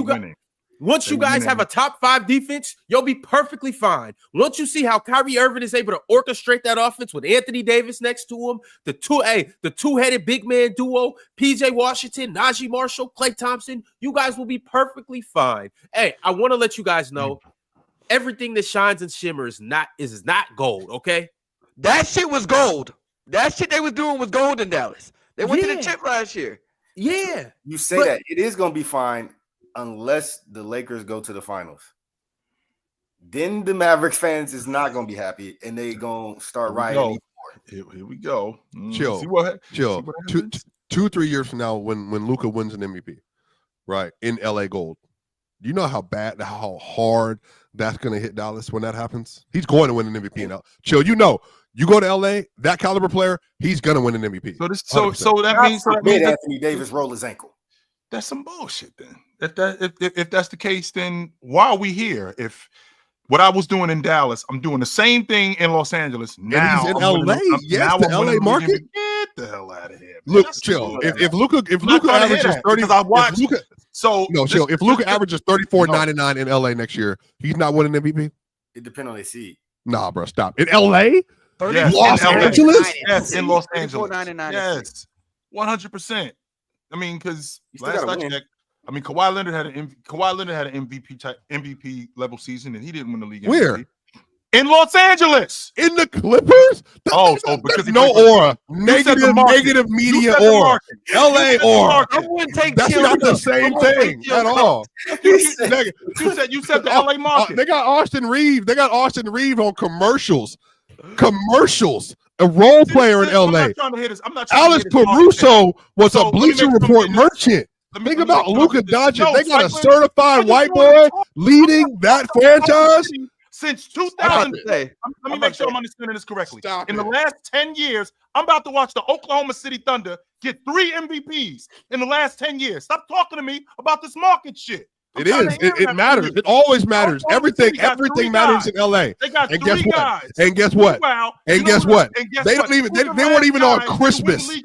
you guys have a top 5 defense, you'll be perfectly fine. Once you see how Kyrie Irving is able to orchestrate that offense with Anthony Davis next to him, the two-headed big man duo, PJ Washington, Najee Marshall, Klay Thompson, you guys will be perfectly fine. Hey, I want to let you guys know everything that shines and shimmers is not gold, okay? That shit was gold. That shit they was doing was gold in Dallas. They went to the chip last year. Yeah. You say that. It is going to be fine unless the Lakers go to the finals. then the Mavericks fans is not gonna be happy, and they gonna start rioting. Here we go. Chill. Chill. 2-3 years from now, when Luka wins an MVP, right, in LA Gold, do you know how hard that's going to hit Dallas when that happens? He's going to win an MVP in LA. Chill. You go to LA, that caliber player, he's going to win an MVP. So that means Anthony Davis roll his ankle. That's some bullshit. Then, if that's the case, then why are we here? If what I was doing in Dallas, I'm doing the same thing in Los Angeles. Now and he's in LA. Yes, the LA market. Get the hell out of here. Man. Look, chill. If Luka averages 30, if Luka averages 34.99 in LA next year, he's not winning MVP. It depends on their seed. Nah, bro, stop. In LA, yes, Los Angeles, yes, in Los Angeles, 34.99. yes, 100%. I mean, because last I checked, Kawhi Leonard had an MVP level season, and he didn't win the league. Where? MVP. In Los Angeles, in the Clippers. Because no aura, negative media aura, LA aura. That's not the same thing at all. You said the LA market. They got Austin Reeves. They got Austin Reeves on commercials. A role player in LA. Alex Caruso was a Bleacher Report merchant. Think about Luka Doncic. They got a certified white boy leading that franchise. Since 2000, let me make sure I'm understanding this correctly. In the last 10 years, I'm about to watch the Oklahoma City Thunder get 3 MVPs in the last 10 years. Stop talking to me about this market shit. It matters. It always matters. Everything matters in LA. They got and three guys. And guess what? They weren't even on Christmas. They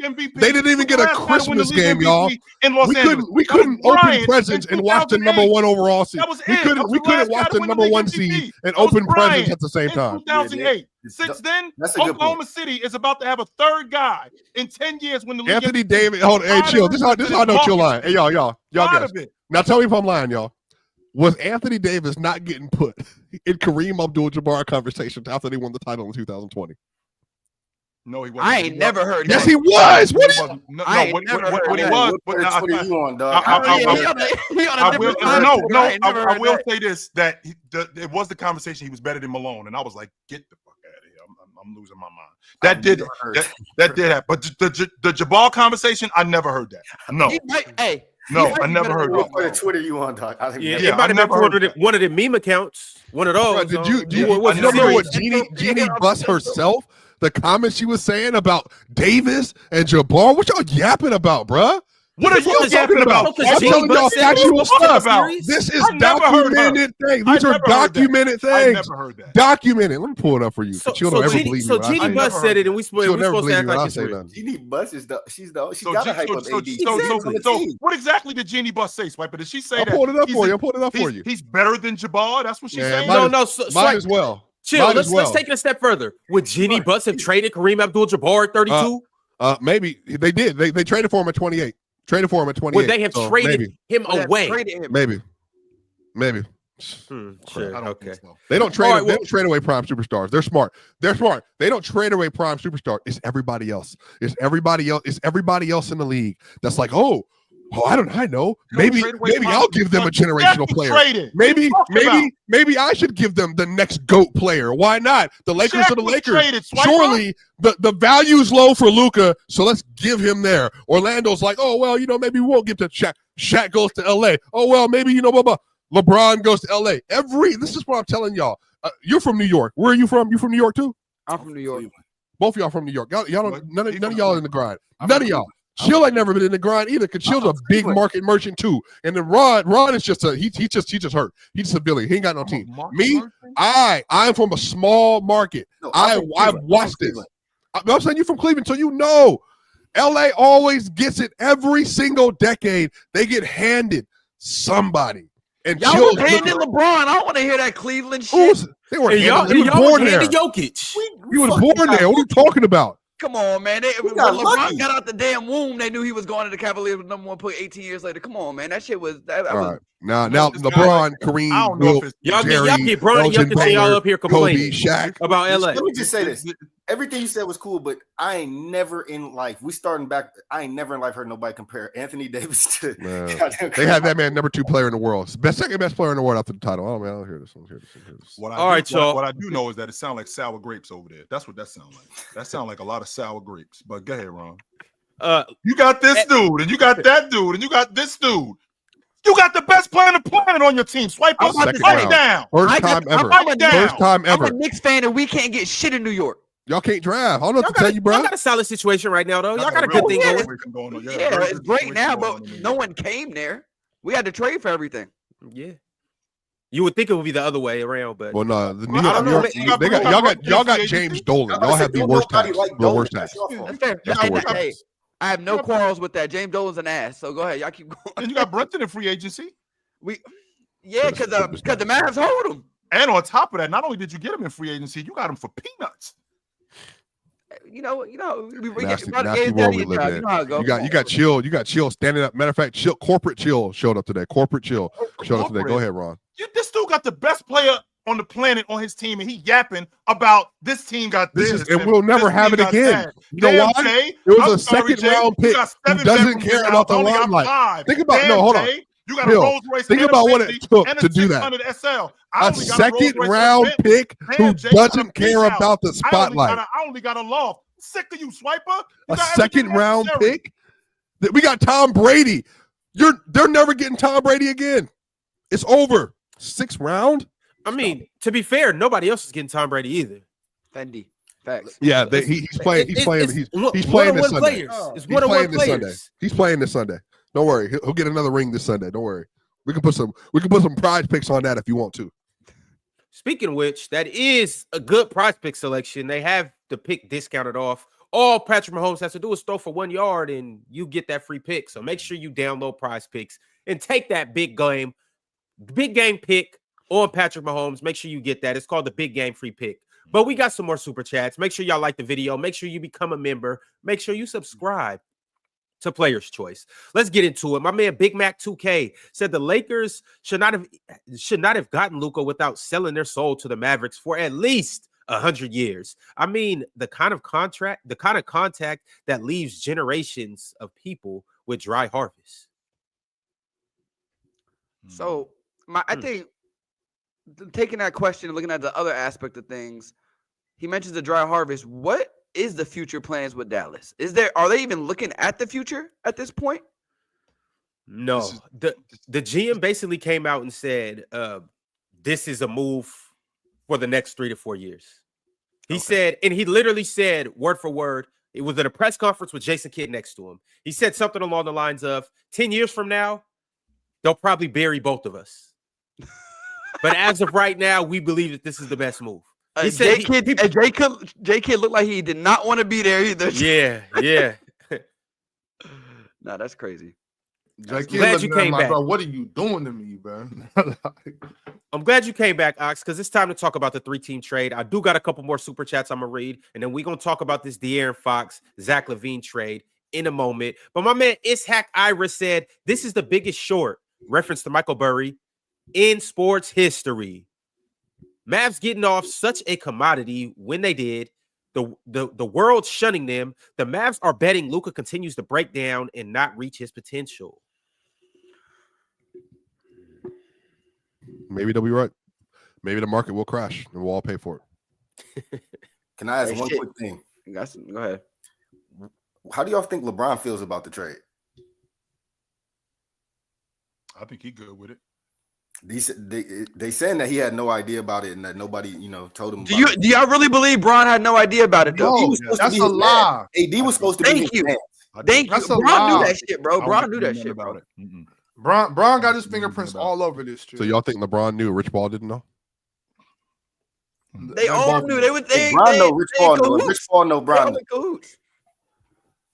didn't even get a Christmas game, y'all. We couldn't open presents and watch the number 1 overall seed. We couldn't watch the number 1 seed and open presents at the same time. 2008. Since then, Oklahoma City is about to have a 3rd guy in 10 years when the league Anthony Davis. Hold on, hey, chill. This is how I know chill lying. Hey, y'all guys. Now tell me if I'm lying, y'all. Was Anthony Davis not getting put in Kareem Abdul-Jabbar conversations after they won the title in 2020? No, he wasn't. I ain't never heard that. Yes, he was. What he was. I will say this, that it was the conversation. He was better than Malone, and I was like, get the fuck out of here. I'm losing my mind. That did happen. But the Jabbar conversation, I never heard that. No. No, I never heard that. What Twitter you on, Doc? I never heard one of the meme accounts. One of those. Bro, did you remember what Jeannie Buss herself? The comments she was saying about Davis and Jabbar? What y'all yapping about, bruh? What are you yapping about? I'm telling y'all factual stuff. This is documented things. These are documented things. I never heard that. Documented. Let me pull it up for you. She'll never believe me. So Jeannie Buss said it, and we're supposed to act like it's Jeannie Buss is she got to hype up AD. So what exactly did Jeannie Buss say, Swiper? Did she say that? I pulled it up for you. He's better than Jabbar? That's what she's saying? No. Might as well. Chill. Let's take it a step further. Would Jeannie Buss have traded Kareem Abdul-Jabbar at 32? Maybe they did. They traded for him at 28. Traded for him at 28. Would they have traded him away? Maybe. Okay. They don't trade. They don't trade away prime superstars. They're smart. They don't trade away prime superstar. It's everybody else. It's everybody else in the league that's like, oh, I know. Maybe I'll give them a generational player. Maybe I should give them the next GOAT player. Why not? The Lakers are the Lakers. Surely the value's low for Luka, so let's give him there. Orlando's like, oh well, maybe we won't give to Shaq. Shaq goes to LA. Oh well, maybe LeBron goes to LA. This is what I'm telling y'all. You're from New York. Where are you from? You from New York too? I'm from New York. Both of y'all from New York. Y'all don't. None of y'all in the grind. None of y'all. Chill ain't never been in the grind either, because Chill's a big market merchant too. And then Ron is just he just hurt. He's just a Billy. He ain't got no team. I'm from a small market. I've watched this. I'm saying you from Cleveland, so LA always gets it every single decade. They get handed somebody. And y'all was handing LeBron. I don't want to hear that Cleveland shit. They were born there. Jokic. He was born there. What are you talking about? Come on, man. When LeBron got out the damn womb, they knew he was going to the Cavaliers with number 1 pick 18 years later. Come on, man. That shit was that all was right. Now LeBron, Kareem, y'all get Bron and Jokic y'all up here complaining Kobe, Shaq. about LA. Let me just say this. everything you said was cool, but I ain't never in life. I ain't never in life heard nobody compare Anthony Davis to. They had that man number 2 player in the world, second best player in the world after the title. Oh man, I don't hear this. What I do know is that it sounds like sour grapes over there. That's what that sounds like. That sounds like a lot of sour grapes. But go ahead, Ron. You got this dude, and you got that dude, and you got this dude. You got the best player on the planet on your team. Swipe up, swipe down. First time ever. I'm a Knicks fan, and we can't get shit in New York. Y'all can't draft. I don't know what to tell you, bro. Y'all got a solid situation right now, though. Y'all got a good thing going. Yeah, it's great now, but no one came there. We had to trade for everything. Yeah. You would think it would be the other way around, but no. Y'all got James Dolan. Y'all have the worst tax. That's fair. Hey, I have no quarrels with that. James Dolan's an ass. So go ahead, y'all keep going. And you got Brunson in free agency. Because the Mavs hold him. And on top of that, not only did you get him in free agency, you got him for peanuts. We nasty world we live in. You know how it goes. You got chill standing up. Matter of fact, corporate chill showed up today. Corporate chill showed up today. Go ahead, Ron. This dude got the best player on the planet on his team, and he yapping about this team got this, and we'll never have it again. You know why? It was a second-round pick who doesn't care about the limelight. Think about hold on. You got a Rolls Royce. Think about what it took to do that. A second-round pick who doesn't care about the spotlight. I only got a loft. Sick of you, Swiper. A second-round pick. We got Tom Brady. They're never getting Tom Brady again. It's over. 6th round. I mean, to be fair, nobody else is getting Tom Brady either. Fendi. Facts. Yeah, he's playing this Sunday. He's playing this Sunday. Don't worry. He'll get another ring this Sunday. Don't worry. We can put some prize picks on that if you want to. Speaking of which, that is a good prize pick selection. They have the pick discounted off. All Patrick Mahomes has to do is throw for 1 yard and you get that free pick. So make sure you download Prize Picks and take that big game pick on Patrick Mahomes. Make sure you get that. It's called the Big Game Free Pick. But we got some more super chats. Make sure y'all like the video. Make sure you become a member. Make sure you subscribe to Player's Choice. Let's get into it. My man Big Mac 2K said the Lakers should not have gotten Luka without selling their soul to the Mavericks for at least 100 years. I mean, the kind of contact that leaves generations of people with dry harvest. So I think taking that question and looking at the other aspect of things, he mentions the dry harvest. What is the future plans with Dallas? Are they even looking at the future at this point? No. The GM basically came out and said this is a move for the next 3 to 4 years. He said, and he literally said word for word, it was at a press conference with Jason Kidd next to him. He said something along the lines of 10 years from now, they'll probably bury both of us. But as of right now, we believe that this is the best move. He said J Kidd looked like he did not want to be there either. Yeah. No, that's crazy. Glad you came back. Bro, what are you doing to me, bro? I'm glad you came back, Ox, because it's time to talk about the 3-team trade. I do got a couple more super chats I'm going to read, and then we're going to talk about this De'Aaron Fox, Zach LaVine trade in a moment. But my man Ishaq Ira said, this is the biggest short, reference to Michael Burry, in sports history. Mavs getting off such a commodity when they did. The world shunning them. The Mavs are betting Luka continues to break down and not reach his potential. Maybe they'll be right. Maybe the market will crash and we'll all pay for it. Can I ask one quick thing? Go ahead. How do y'all think LeBron feels about the trade? I think he's good with it. They saying that he had no idea about it and that nobody, told him. Do y'all really believe Bron had no idea about it? Though? No, that's a lie. AD was supposed to be. Thank you. Bron knew that shit, bro. Bron knew that shit about it. Bron got his fingerprints all over this shit. So y'all think LeBron knew Rich Paul didn't know? They all knew. Bron know Rich Paul know. Rich Paul know Bron.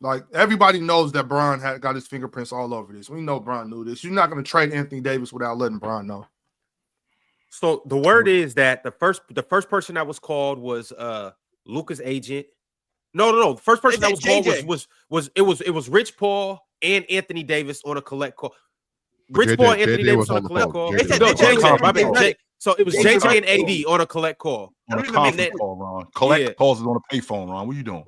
Like everybody knows that Bron got his fingerprints all over this. We know Bron knew this. You're not going to trade Anthony Davis without letting Bron know. So the word is that the first person that was called was Luka's agent. No. The first person that was called was Rich Paul and Anthony Davis on a collect call. Rich Paul and Anthony Davis on a collect call. So it was JJ and AD on a collect call. On a conference call, Ron. Collect calls is on a payphone, Ron. What are you doing?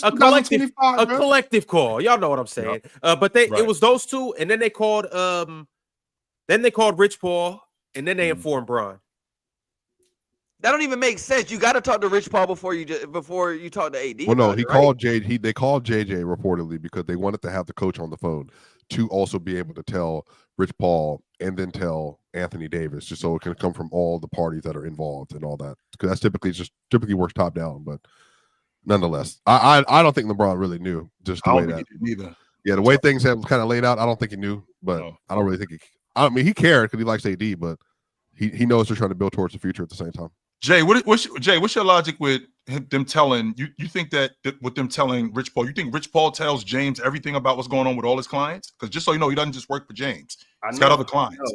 A collective call. Y'all know what I'm saying. But it was those two, and then they called Rich Paul, and then they informed Bron. That don't even make sense. You got to talk to Rich Paul before you talk to AD. Well, no, they called JJ reportedly because they wanted to have the coach on the phone to also be able to tell Rich Paul and then tell Anthony Davis, just so it can come from all the parties that are involved and all that. Because that's typically works top down, but nonetheless, I don't think LeBron really knew just the way that. Neither. Yeah, the way things have kind of laid out, I don't think he knew, but I don't really think he cared because he likes AD, but he knows they're trying to build towards the future at the same time. Jay, what's your logic with them telling you? You think that with them telling Rich Paul, you think Rich Paul tells James everything about what's going on with all his clients? Because just so you know, he doesn't just work for James. He's got other clients.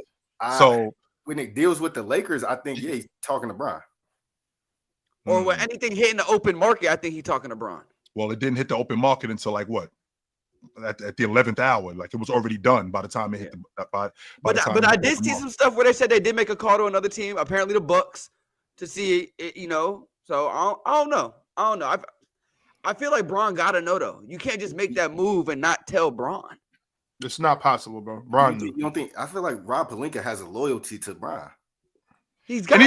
So when it deals with the Lakers, I think he's talking to Bron. Or when anything hitting the open market, I think he's talking to Bron. Well, it didn't hit the open market until like what? At the 11th hour, like it was already done by the time it hit. But I did see some stuff where they said they did make a call to another team, apparently the Bucks, to see it, So I don't know. I feel like Bron gotta know though. You can't just make that move and not tell Bron. It's not possible, bro. Bron, you don't think? I feel like Rob Pelinka has a loyalty to Bron. He's got. And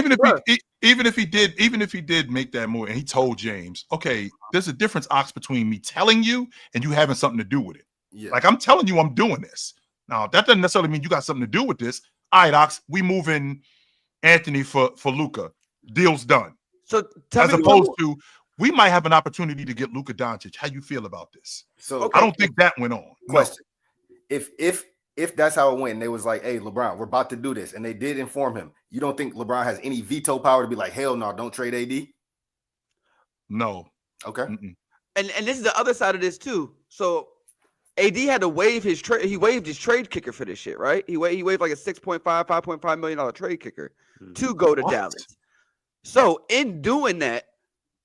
even if he did make that move, and he told James, okay, there's a difference, Ox, between me telling you and you having something to do with it. Yeah. Like I'm telling you, I'm doing this. Now that doesn't necessarily mean you got something to do with this. All right, Ox, we moving Anthony for Luka. Deal's done. So as opposed to, we might have an opportunity to get Luka Doncic. How you feel about this? So I don't think that went on. Question: If that's how it went, and they was like, "Hey, LeBron, we're about to do this," and they did inform him, you don't think LeBron has any veto power to be like, "Hell no, don't trade AD"? No. Okay. And this is the other side of this too. So AD had to waive his trade. He waived his trade kicker for this shit, right? He waived like a $5.5 million trade kicker to go to Dallas. So in doing that,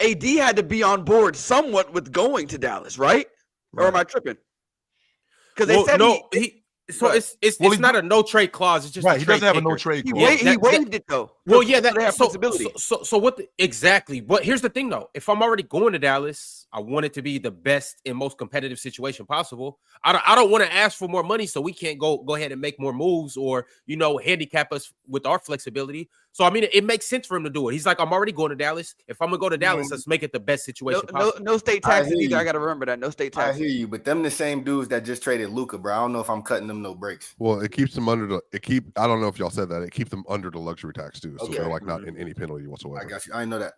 AD had to be on board somewhat with going to Dallas, right? Or am I tripping? Because they said it's not a no trade clause. It's just right. He doesn't have a no trade clause. He waived it though. Well, yeah, so what exactly? But here's the thing though. If I'm already going to Dallas, I want it to be the best and most competitive situation possible. I don't want to ask for more money so we can't go ahead and make more moves or handicap us with our flexibility. So I mean, it makes sense for him to do it. He's like, I'm already going to Dallas. If I'm gonna go to Dallas, let's make it the best situation possible. No state taxes either. I gotta remember that. No state taxes. I hear you, but them the same dudes that just traded Luka, bro. I don't know if I'm cutting them no breaks. Well, it keeps them under I don't know if y'all said that. It keeps them under the luxury tax too. So they're like not in any penalty whatsoever. I got you. I didn't know that.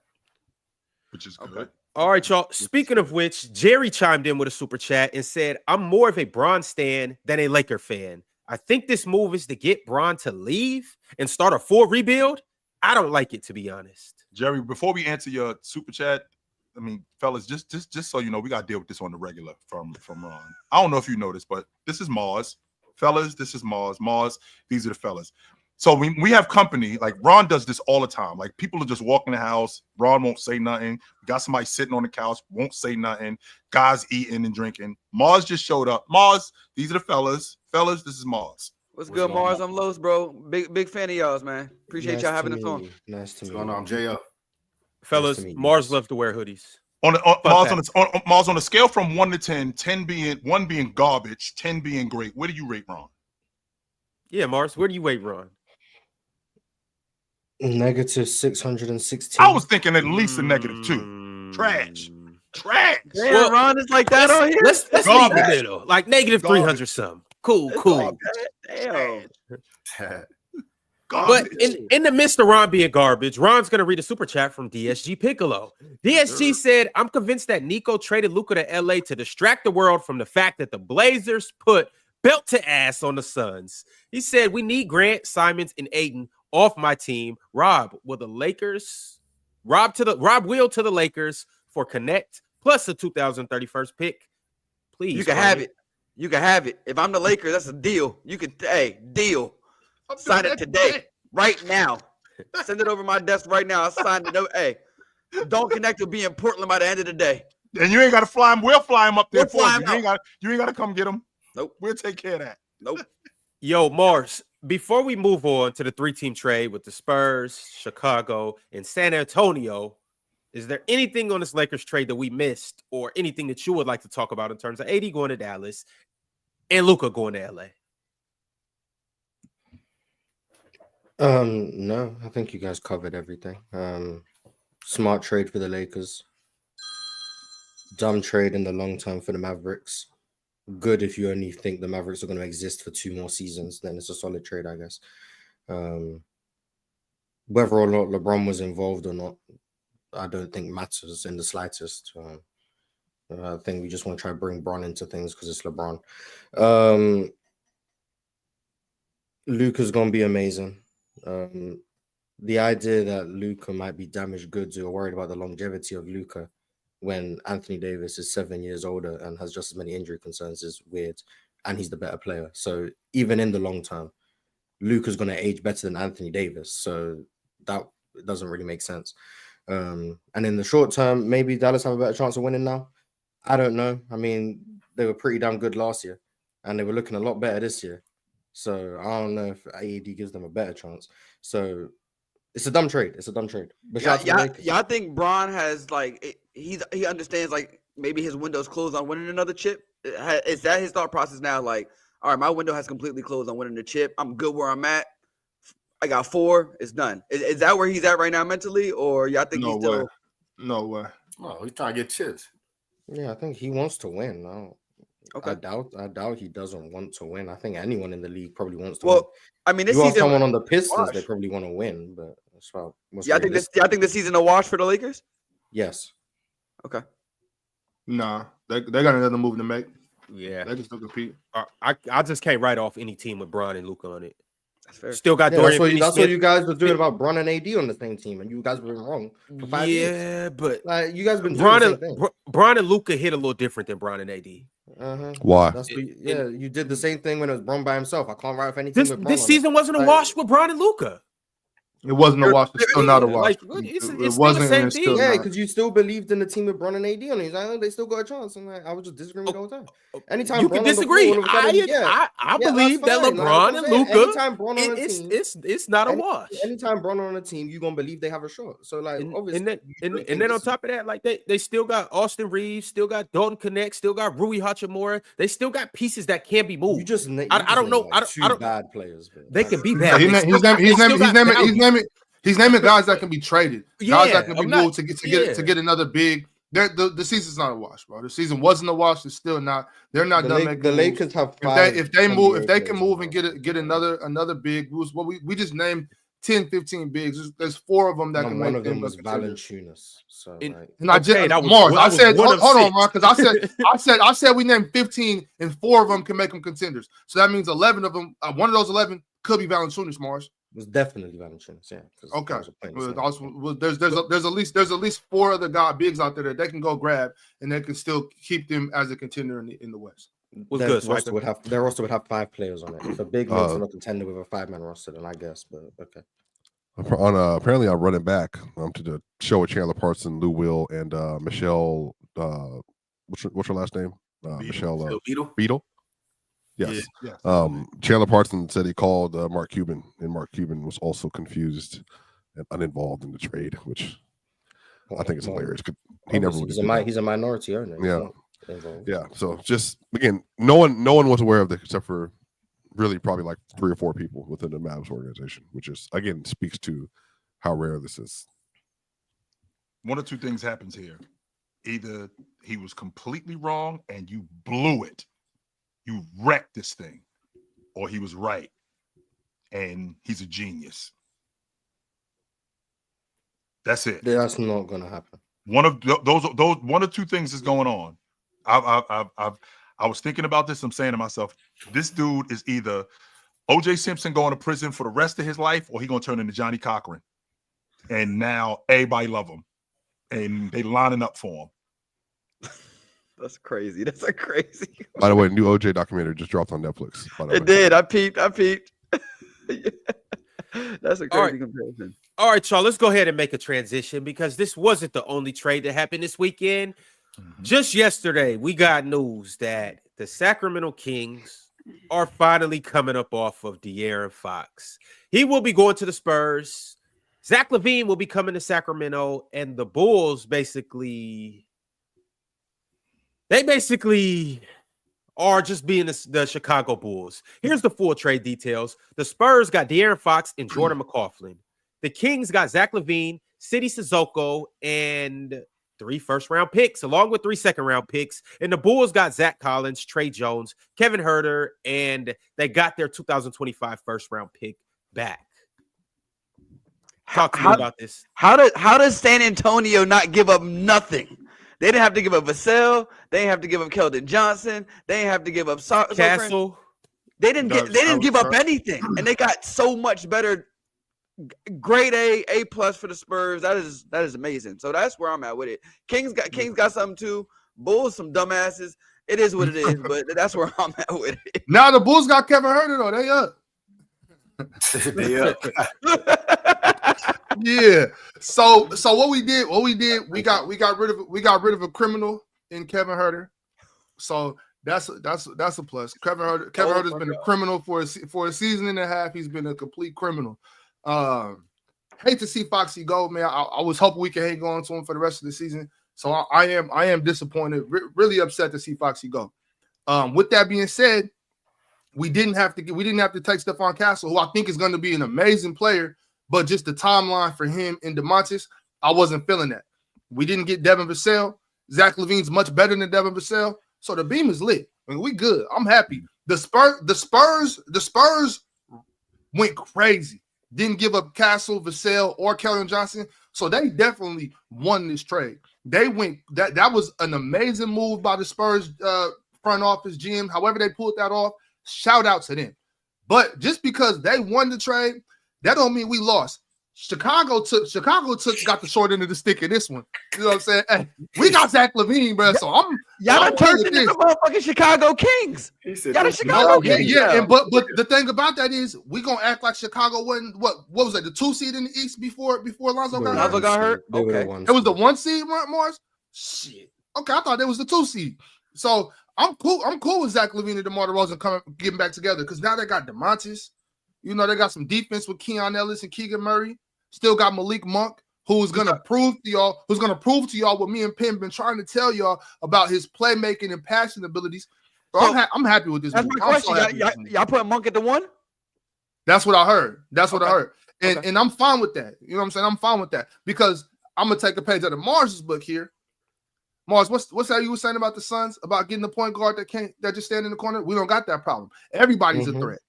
Which is good. Okay. All right, y'all. Speaking of which, Jerry chimed in with a super chat and said, I'm more of a Bron stan than a Laker fan. I think this move is to get Bron to leave and start a full rebuild. I don't like it, to be honest. Jerry, before we answer your super chat, I mean, fellas, just so you know, we got to deal with this on the regular from Ron. I don't know if you know this, but this is Marz. Fellas, this is Marz. Marz, these are the fellas. So we have company, like Ron does this all the time. Like people are just walking the house. Ron won't say nothing. We got somebody sitting on the couch, won't say nothing. Guys eating and drinking. Marz just showed up. Marz, these are the fellas. Fellas, this is Marz. What's good, Marz? I'm Los, bro. Big fan of y'all's, man. Appreciate y'all having us on. Nice to meet you. What's going on, J.O.? Fellas, Marz loves to wear hoodies. Marz, on a scale from 1 to 10, 1 being garbage, 10 being great, where do you rate Ron? Yeah, Marz, where do you rate Ron? Negative 616. I was thinking at least a -2. Trash. Damn, well, Ron is like that on here. Let's leave the middle, like negative 300 something. Cool. Damn. But in the midst of Ron being garbage, Ron's going to read a super chat from DSG Piccolo. DSG said, I'm convinced that Nico traded Luka to LA to distract the world from the fact that the Blazers put belt to ass on the Suns. He said, we need Grant, Simons, and Ayton off my team. Rob will to the Lakers for Connect plus a 2031st pick. Please. You can have it. You can have it. If I'm the Lakers, that's a deal. You could, deal. Sign it today, right now. Send it over my desk right now. I signed it. Hey, Don't Connect will be in Portland by the end of the day. And you ain't got to fly him. We'll fly him up there for you. You ain't got to come get him. Nope. We'll take care of that. Nope. Yo, Marz, before we move on to the 3-team trade with the Spurs, Chicago, and San Antonio, is there anything on this Lakers trade that we missed or anything that you would like to talk about in terms of AD going to Dallas and Luka going to LA? No, I think you guys covered everything. Smart trade for the Lakers. Dumb trade in the long term for the Mavericks. Good if you only think the Mavericks are going to exist for 2 more seasons, then it's a solid trade, I guess. Whether or not LeBron was involved or not, I don't think matters in the slightest. I think we just want to try to bring Bron into things because it's LeBron. Luka's going to be amazing. The idea that Luka might be damaged goods, or worried about the longevity of Luka when Anthony Davis is 7 years older and has just as many injury concerns is weird, and he's the better player. So even in the long term, Luka's going to age better than Anthony Davis. So that doesn't really make sense. And in the short term, maybe Dallas have a better chance of winning now. I don't know. I mean, they were pretty damn good last year, and they were looking a lot better this year. So I don't know if AED gives them a better chance. So it's a dumb trade. But I think Bron has he understands maybe his window's closed on winning another chip. Is that his thought process now? Like, all right, my window has completely closed on winning the chip. I'm good where I'm at. I got 4. It's done. Is that where he's at right now mentally, or y'all think he's still? No way. Oh, he's trying to get chips. Yeah, I think he wants to win. Okay. I doubt he doesn't want to win. I think anyone in the league probably wants to win. Well, I mean, this you season, someone on the Pistons, they probably want to win, but that's about. I think this season a wash for the Lakers. Yes. Okay. Nah, they got another move to make. Yeah, they can still compete. I just can't write off any team with Bron and Luka on it. That's fair. Still got Dorian. Dorian. That's what you guys were doing about Bron and AD on the same team, and you guys were wrong for 5 years. Yeah, but you guys been doing the same thing. Bron and Luka hit a little different than Bron and AD. Why? You did the same thing when it was Bron by himself. I can't write off any team with Bron. This season wasn't a wash with Bron and Luka. It wasn't a wash. It's still not a wash. It wasn't the same thing. Yeah, because you still believed in the team with Bron and AD on it. Like, they still got a chance. And I was just disagreeing with the whole time. Anytime you Bron can disagree. I believe that LeBron and Luka. Anytime Bron on a team, it's not a wash. Anytime Bron on a team, you're gonna believe they have a shot. So obviously, and then on top of that, they still got Austin Reeves, still got Dalton Connect, still got Rui Hachimura. They still got pieces that can be moved. I don't know. I don't bad players. They can be bad. He's naming guys that can be traded, guys that can be moved to get another big. The season's not a wash, bro. The season wasn't a wash. It's still not. They're not done making the moves. Lakers have 5. If they can move and get another big boost. Well, we just named 10, 15 bigs. There's 4 of them that can make. One of them was Valanciunas. So Marz. I said, hold on, Marz, because I said we named 15 and 4 of them can make them contenders. So that means 11 of them. One of those 11 could be Valanciunas, Marz. It was definitely Valanciunas, yeah. Okay. There's at least 4 other bigs out there that they can go grab, and they can still keep them as a contender in the West. Their roster would have 5 players on it. If a big makes them a contender with a 5-man roster, then I guess. But okay. Apparently, I'm running back to the show with Chandler Parson, Lou Will, and Michelle. What's her last name? Michelle Beadle. Yes. Yeah. Chandler Parson said he called Mark Cuban, and Mark Cuban was also confused and uninvolved in the trade, which I think is hilarious. He never. He's a minority owner. Yeah. So just again, no one was aware of this except for really probably like 3 or 4 people within the Mavs organization, which is again speaks to how rare this is. One of 2 things happens here: either he was completely wrong and you blew it. You wrecked this thing, or he was right, and he's a genius. That's it. That's not gonna happen. One of those 1 or 2 things is going on. I was thinking about this. I'm saying to myself, this dude is either O.J. Simpson going to prison for the rest of his life, or he gonna turn into Johnny Cochran, and now everybody love him, and they lining up for him. That's crazy. That's a crazy. By the way, new OJ documentary just dropped on Netflix. It did. I peeped. That's a crazy comparison. All right, y'all. Let's go ahead and make a transition because this wasn't the only trade that happened this weekend. Mm-hmm. Just yesterday, we got news that the Sacramento Kings are finally coming up off of De'Aaron Fox. He will be going to the Spurs. Zach LaVine will be coming to Sacramento, and the Bulls basically are just being the Chicago Bulls. Here's the full trade details. The Spurs got De'Aaron Fox and Jordan McLaughlin. The Kings got Zach LaVine, Sidi Sissoko, and 3 first-round picks, along with 3 second-round picks. And the Bulls got Zach Collins, Trey Jones, Kevin Huerter, and they got their 2025 first-round pick back. Talk to me about this. How does San Antonio not give up nothing? They didn't have to give up Vassell. They didn't have to give up Keldon Johnson. They didn't have to give up Castle. They didn't give up anything, and they got so much better. Grade A plus for the Spurs. That is amazing. So that's where I'm at with it. Kings got something too. Bulls some dumbasses. It is what it is, but that's where I'm at with it. Now the Bulls got Kevin Huerter though. They up. They up. Yeah. So what we did, we got rid of a criminal in Kevin Huerter. So that's a plus. Kevin Huerter's been a criminal for a season and a half. He's been a complete criminal. Hate to see Foxy go, man. I was hoping we could hang on to him for the rest of the season. So I am disappointed, really upset to see Foxy go. With that being said, we didn't have to take Stephon Castle, who I think is going to be an amazing player, but just the timeline for him and DeMontis, I wasn't feeling that. We didn't get Devin Vassell. Zach LaVine's much better than Devin Vassell, so the beam is lit. I mean, we good. I'm happy. The Spurs went crazy. Didn't give up Castle, Vassell, or Keldon Johnson, so they definitely won this trade. They went that was an amazing move by the Spurs front office GM. However they pulled that off, shout out to them. But just because they won the trade, that don't mean we lost. Chicago got the short end of the stick in this one. You know what I'm saying? Hey, we got Zach LaVine, bro. So y'all turned into the motherfucking Chicago Kings. He said, y'all the Chicago Kings. Yeah. But the thing about that is we gonna act like Chicago wasn't what was it, the 2 seed in the East before Lonzo got hurt? Okay. It was the 1 seed, Marz? Shit. Okay, I thought it was the 2 seed. So I'm cool with Zach LaVine and DeMar DeRozan getting back together because now they got DeMontis. You know, they got some defense with Keon Ellis and Keegan Murray. Still got Malik Monk, who's gonna prove to y'all what me and Penn been trying to tell y'all about his playmaking and passing abilities. So I'm happy with this. That's my question. Y'all put Monk at the 1? That's what I heard. And I'm fine with that. You know what I'm saying? I'm fine with that because I'm gonna take a page out of Marz's book here. Marz, what's that you were saying about the Suns about getting the point guard that just stand in the corner? We don't got that problem. Everybody's a threat.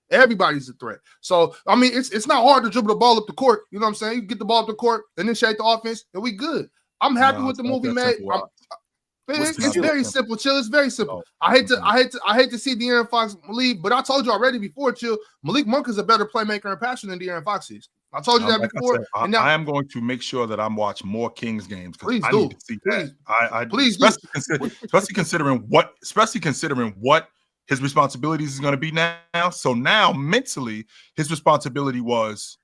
Everybody's a threat. So, I mean, it's not hard to dribble the ball up the court. You know what I'm saying? You get the ball up the court, initiate the offense, and we good. I'm happy with the move he made. It's very simple, Chill. It's very simple. I hate to see De'Aaron Fox leave, but I told you already before, Chill, Malik Monk is a better playmaker and passer than De'Aaron Fox is. I told you that before. I am going to make sure that I'm watching more Kings games because I need to see that. Please, especially considering what his responsibilities is going to be now. So now mentally, his responsibility was,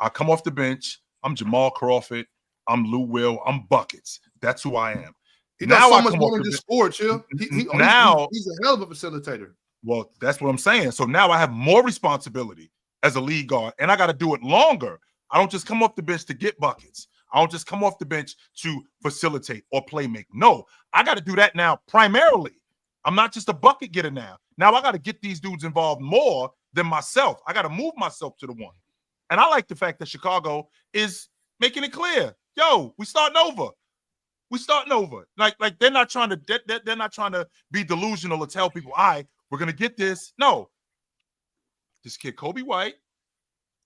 I come off the bench. I'm Jamal Crawford. I'm Lou Will. I'm buckets. That's who I am. He does so much more than just score, Chill. He's a hell of a facilitator. Well, that's what I'm saying. So now I have more responsibility as a lead guard, and I got to do it longer. I don't just come off the bench to get buckets. I don't just come off the bench to facilitate or play make. No, I got to do that now primarily. I'm not just a bucket getter now. Now I got to get these dudes involved more than myself. I got to move myself to the 1. And I like the fact that Chicago is making it clear. Yo, we starting over. Like they're not trying to be delusional or tell people, all right, we're gonna get this. No. This kid Kobe White,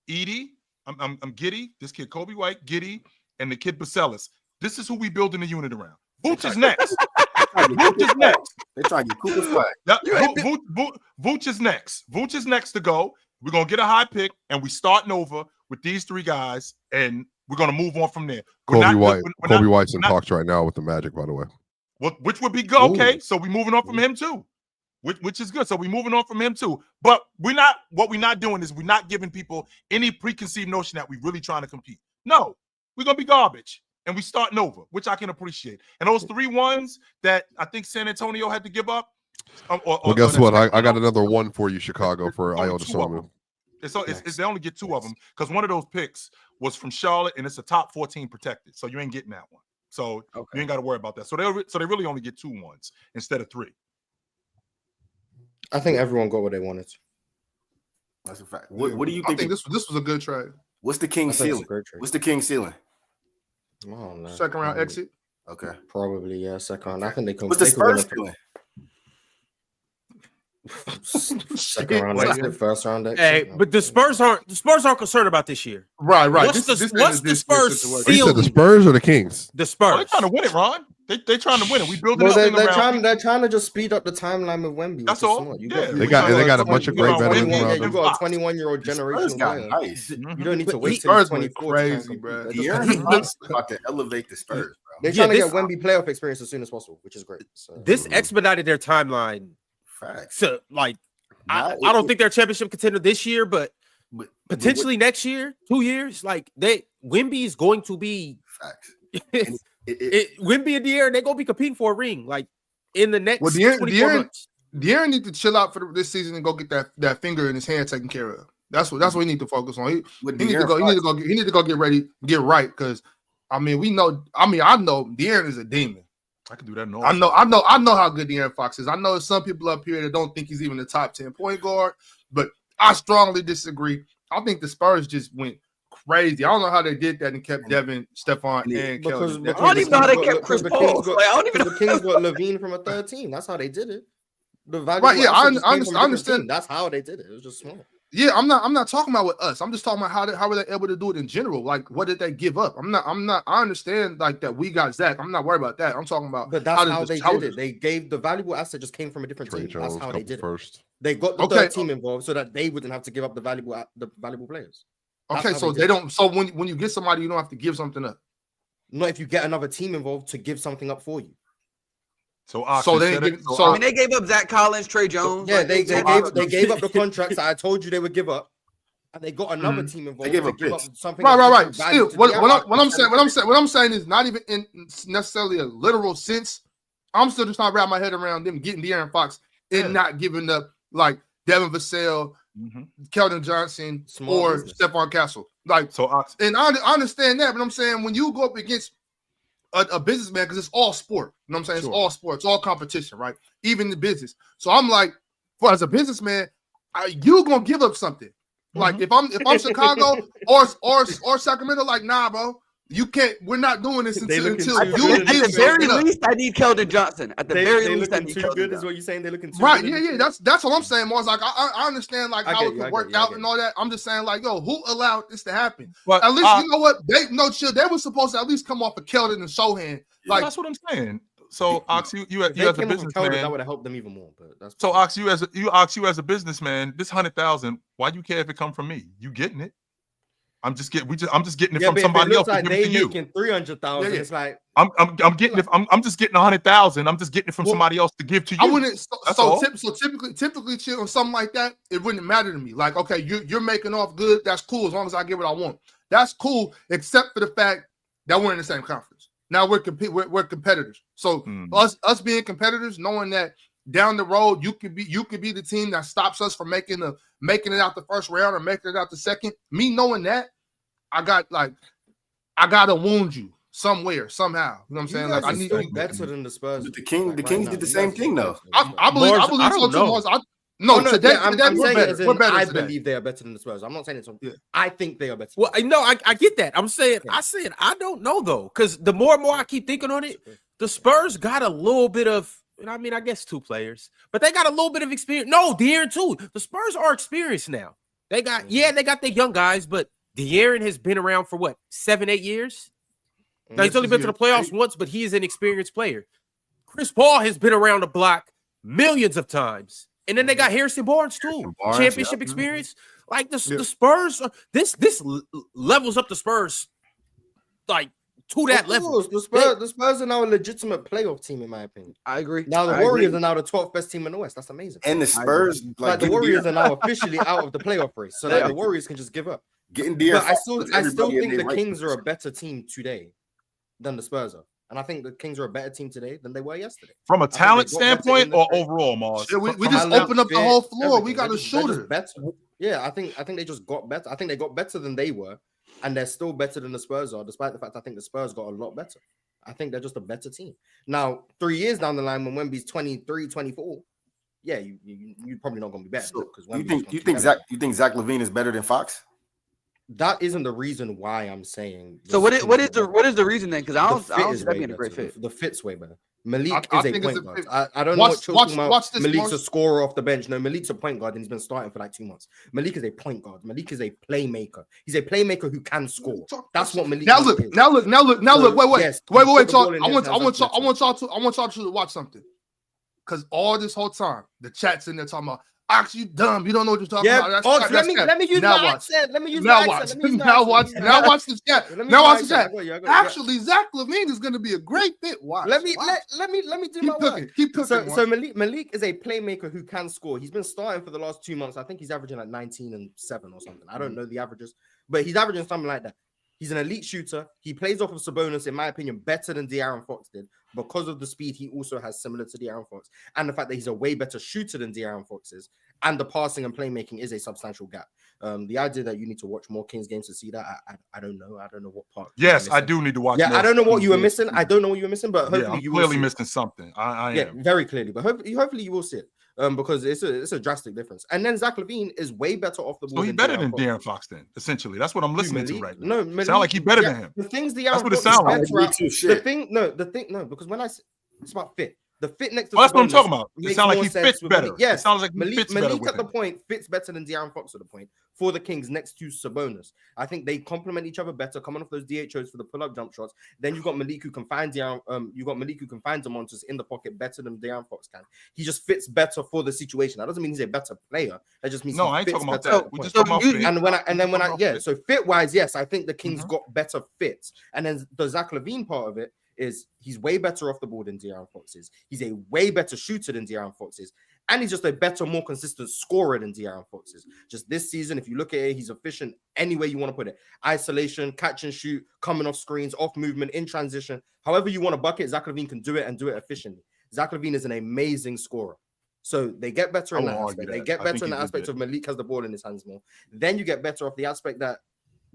Edie, I'm Giddy. This kid Kobe White, Giddy, and the kid Basellis. This is who we building the unit around. Vooch is next. Vooch is next. They're trying to get Cooper's flag. Vooch is next. Vooch is next to go. We're gonna get a high pick, and we starting over with these 3 guys, and we're gonna move on from there. Kobe White's in talks right now with the Magic, by the way. Which would be good. Okay, so we're moving on from him too. Which is good. So we're moving on from him too. But we're not doing is we're not giving people any preconceived notion that we're really trying to compete. No, we're gonna be garbage. And we starting over, which I can appreciate. And those 3 ones that I think San Antonio had to give up, Well, guess what? I got another one for you, Chicago, for Ayo Dosunmu. It's they only get 2 of them because one of those picks was from Charlotte and it's a top 14 protected, so you ain't getting that one. So you ain't got to worry about that. So they really only get 2 ones instead of 3. I think everyone got what they wanted. That's a fact. What do you think? I think this was a good trade. What's the King's ceiling? What's the King's ceiling? I don't know. Second round exit. Okay. Probably, yeah. Second round. I think they can. What's the Spurs ceiling? Second round exit, first round exit. Hey, but the Spurs aren't concerned about this year. Right. What's the Spurs You ceiling? said the Spurs or the Kings? The Spurs. They're trying to win it, Ron. They're trying to win it. We building Well, up. they're trying to just speed up the timeline with Wemby. That's all. They got a bunch of great veterans around You them. got a 21-year-old generation player. Nice. You don't need to wait till Spurs 24. crazy, bro. De'Aaron about to elevate the Spurs, bro. They're trying to get Wemby playoff experience as soon as possible, which is great. So, This expedited their timeline. Facts. So, like, I don't think they're a championship contender this year, but potentially next year, 2 years. Like, Wemby is going to be facts. Wemby and De'Aaron, they're gonna be competing for a ring, like in the next 24 months. De'Aaron need to chill out for this season and go get that finger in his hand taken care of. That's what he need to focus on. He need to go get ready, get right. Because I know De'Aaron is a demon. I can do that. I know how good De'Aaron Fox is. I know there's some people up here that don't think he's even the top 10 point guard, but I strongly disagree. I think the Spurs just went crazy. I don't know how they did that and kept Devin, Stephon, and Kelly. I don't even know how they kept Chris Paul. The Kings got Levine from a third team. That's how they did it. I understand. That's how they did it. It was just small. Yeah, I'm not talking about with us. I'm just talking about how were they able to do it in general? Like, what did they give up? I understand like that we got Zach. I'm not worried about that. I'm talking about but that's how they did it. They gave the valuable asset just came from a different team. That's how they did it. They got the third team involved so that they wouldn't have to give up the valuable players. Okay, so they don't. So when you get somebody, you don't have to give something up. Not if you get another team involved to give something up for you. They gave up Zach Collins, Trey Jones. Yeah, they gave up the contracts I told you they would give up, and they got another team involved. They gave up something. Right. Still, what I'm saying is not even in necessarily a literal sense. I'm still just trying to wrap my head around them getting De'Aaron Fox and not giving up like Devin Vassell, Keldon Johnson, or Stephon Castle. And I understand that, but I'm saying when you go up against a businessman, because it's all sport, you know what I'm saying? It's all sport, it's all competition, right? Even the business. So I'm like, as a businessman, you gonna give up something. Like if I'm Chicago or Sacramento, like nah, bro. You can't. We're not doing this until you give. At the very least, I need Keldon Johnson. At the very least, I need too good. Is what you're saying? They're looking too right. good. Yeah. That's what I'm saying, Marz. Like I understand like how it could work out and all that. I'm just saying like, yo, who allowed this to happen? But at least you know what? They were supposed to at least come off of Keldon and Sohan. Like that's what I'm saying. So Ox, you as a businessman, that would have helped them even more. But that's so Ox, you as a businessman, this 100,000. Why you care if it come from me? You getting it? I'm just getting it from somebody else. Like they making 300,000. It's like I'm getting it. I'm just getting 100,000. I'm just getting it from somebody else to give to you. I wouldn't. Typically, chill on something like that. It wouldn't matter to me. Like, okay, you're making off good. That's cool as long as I get what I want. That's cool, except for the fact that we're in the same conference. Now we're competitors. So us being competitors, knowing that down the road you could be the team that stops us from making it out the first round or making it out the second. Me knowing that, I gotta wound you somewhere, somehow. You know what I'm saying? Like I need you better than the Spurs. But the Kings did the same thing though. I believe so too. Today I believe they are better than the Spurs. I'm not saying it's I think they are better. Well, I get that. I'm saying I don't know though, because the more and more I keep thinking on it, the Spurs got a little bit of. I mean, I guess 2 players, but they got a little bit of experience. No, De'Aaron too. The Spurs are experienced now. They got their young guys, but De'Aaron has been around for what 7-8 years. Now he's only been to the playoffs once, but he is an experienced player. Chris Paul has been around the block millions of times, and then they got Harrison Barnes too, championship experience. Like the Spurs, this levels up the Spurs like to that level. The Spurs are now a legitimate playoff team, in my opinion. I agree. Now the Warriors are now the 12th best team in the West. That's amazing. And the Spurs, like the Warriors are now officially out of the playoff race, so the Warriors can just give up. Getting De'Aaron. But I still think the Kings are a better team today than the Spurs are. And I think the Kings are a better team today than they were yesterday. From a talent they got better standpoint in the or trade. overall, Marz? Yeah, we From just a- opened up the whole floor. We got a They're shooter. just better. Yeah, I think they just got better. I think they got better than they were, and they're still better than the Spurs are, despite the fact I think the Spurs got a lot better. I think they're just a better team. Now, 3 years down the line, when Wemby's 23, 24, yeah, you're probably not going to be better. So Because you think Zach LaVine is better than Fox? That isn't the reason why I'm saying. So what is the reason then? Because I don't see that being a great fit. The fit's way better. Malik I is a think point it's a guard. fit. I don't know what you're talking about. Watch this, Malik's Marz. a scorer off the bench. No, Malik's a point guard and he's been starting for like 2 months. Malik is a point guard. Malik is a playmaker. He's a playmaker who can score. That's what Malik Now is. look. Wait. Yes, Wait. put the ball Talk. in I his want hands, y'all to watch something. Because all this whole time, the chat's in there talking about, Ox, you dumb. You don't know what you're talking about. Let me use now my watch. accent. Let me use Now my watch. accent. Now watch the chat. Now watch the chat. Actually, Yeah. Zach LaVine is going to be a great fit. Watch. Let me Watch. do my work. Keep cooking. So Malik is a playmaker who can score. He's been starting for the last 2 months. I think he's averaging like 19 and 7 or something. I don't know the averages, but he's averaging something like that. He's an elite shooter. He plays off of Sabonis, in my opinion, better than De'Aaron Fox did because of the speed he also has similar to De'Aaron Fox and the fact that he's a way better shooter than De'Aaron Fox is. And the passing and playmaking is a substantial gap. The idea that you need to watch more Kings games to see that, I don't know. I don't know what part. Yes, I do need to watch. Yeah, I don't know what you were missing. I don't know what you were missing, but hopefully I'm you will clearly see it. missing something. I Yeah, am. very clearly. But hopefully you will see it. Because it's a drastic difference. And then Zach LaVine is way better off the ball. So he's better than De'Aaron Fox then, essentially. That's what I'm listening to right now. No, sound like he's better than him. The things That's what it sounds like. Because when it's about fit. The fit next to That's what I'm Sabonis talking about. It makes sounds like more he sense fits with better. Malik. Yes, It sounds like he fits better Malik with at the him. point fits better than De'Aaron Fox at the point for the Kings next to Sabonis. I think they complement each other better, coming off those DHOs for the pull-up jump shots. Then you got Malik who can find De'Montis in the pocket better than De'Aaron Fox can. He just fits better for the situation. That doesn't mean he's a better player. That just means I ain't talking about better. that. We just talking about fit. So fit-wise, yes, I think the Kings got better fits. And then the Zach LaVine part of it is he's way better off the ball than De'Aaron Fox is. He's a way better shooter than De'Aaron Fox is. And he's just a better, more consistent scorer than De'Aaron Fox is. Just this season, if you look at it, he's efficient any way you want to put it. Isolation, catch and shoot, coming off screens, off movement, in transition. However you want to bucket, Zach LaVine can do it and do it efficiently. Zach LaVine is an amazing scorer. So they get better in that aspect. They get better in the aspect of Malik has the ball in his hands more. Then you get better off the aspect that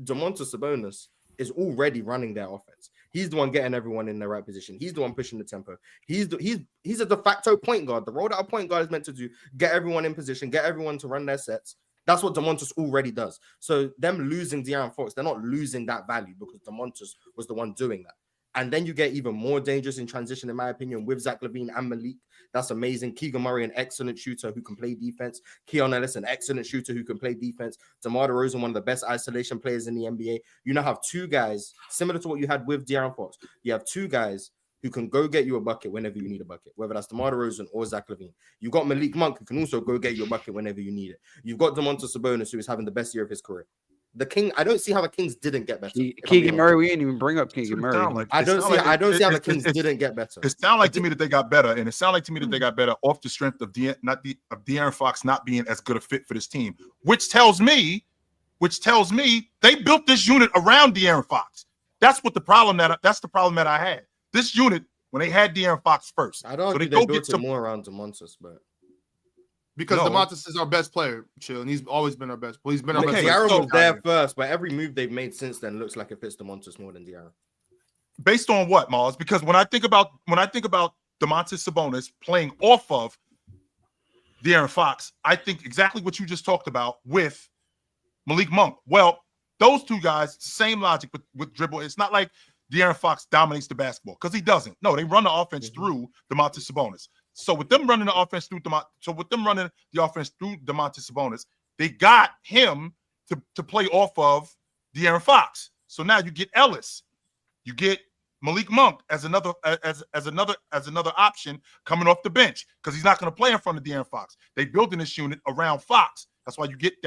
Domantas Sabonis is already running their offense. He's the one getting everyone in the right position. He's the one pushing the tempo. He's a de facto point guard. The role that a point guard is meant to do, get everyone in position, get everyone to run their sets. That's what Domantas already does. So them losing De'Aaron Fox, they're not losing that value because Domantas was the one doing that. And then you get even more dangerous in transition, in my opinion, with Zach LaVine and Malik. That's amazing. Keegan Murray, an excellent shooter who can play defense. Keon Ellis, an excellent shooter who can play defense. DeMar DeRozan, one of the best isolation players in the NBA. You now have two guys, similar to what you had with De'Aaron Fox. You have two guys who can go get you a bucket whenever you need a bucket, whether that's DeMar DeRozan or Zach LaVine. You've got Malik Monk, who can also go get you a bucket whenever you need it. You've got Domantas Sabonis, who is having the best year of his career. The King, I don't see how the Kings didn't get better. Keegan Murray, we didn't even bring up Keegan Murray. I don't see how the Kings didn't get better. It sounds like to me that they got better, and it sounds like to me that they got better off the strength of De'Aaron Fox not being as good a fit for this team, which tells me they built this unit around De'Aaron Fox. That's the problem that I had. This unit when they had De'Aaron Fox first, I don't think they built it more around Domantas, but. Because Domantas is our best player, chill, and he's always been our best. Well, he's been our best player. De'Aaron was there first, but every move they've made since then looks like it fits Domantas more than De'Aaron. Based on what, Marz? Because when I think about Domantas Sabonis playing off of De'Aaron Fox, I think exactly what you just talked about with Malik Monk. Well, those two guys, same logic with dribble. It's not like De'Aaron Fox dominates the basketball because he doesn't. No, they run the offense through Domantas Sabonis. So with them running the offense through Domantas Sabonis, they got him to play off of De'Aaron Fox. So now you get Ellis, you get Malik Monk as another option coming off the bench because he's not going to play in front of De'Aaron Fox. They building this unit around Fox. That's why you get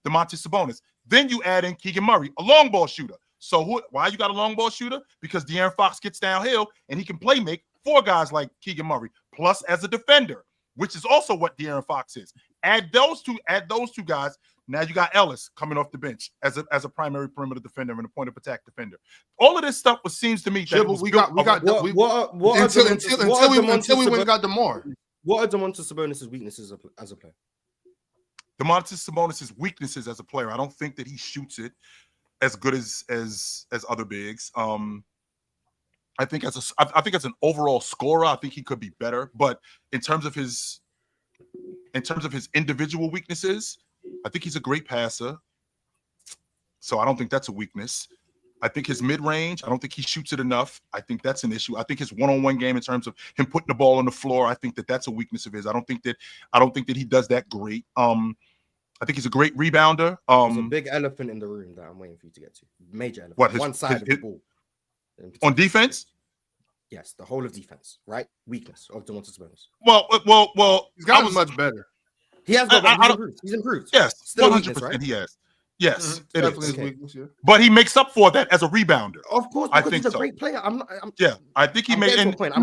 Domantas Sabonis. Then you add in Keegan Murray, a long ball shooter. So why you got a long ball shooter? Because De'Aaron Fox gets downhill and he can play make for guys like Keegan Murray, plus as a defender, which is also what De'Aaron Fox is. Add those two guys. Now you got Ellis coming off the bench as a primary perimeter defender and a point of attack defender. All of this stuff seems to me that until we went and got DeMar. What are Domantas Sabonis' weaknesses as a player? Domantas Sabonis' weaknesses as a player. I don't think that he shoots it as good as other bigs. I think as an overall scorer, I think he could be better. But in terms of his individual weaknesses, I think he's a great passer. So I don't think that's a weakness. I think his mid-range, I don't think he shoots it enough. I think that's an issue. I think his one-on-one game in terms of him putting the ball on the floor, I think that that's a weakness of his. I don't think that he does that great. I think he's a great rebounder. There's a big elephant in the room that I'm waiting for you to get to. Major elephant. What, one side of the ball. On defense? Yes, the whole of defense, right? Weakness of Domantas Sabonis. Well, he's gotten much better. He has got he's improved. Yes, still 100%, weakness, right? he has. Yes, it definitely is. his weakness, yeah. But he makes up for that as a rebounder. Of course, I because think he's a so. great player. I think he made. And I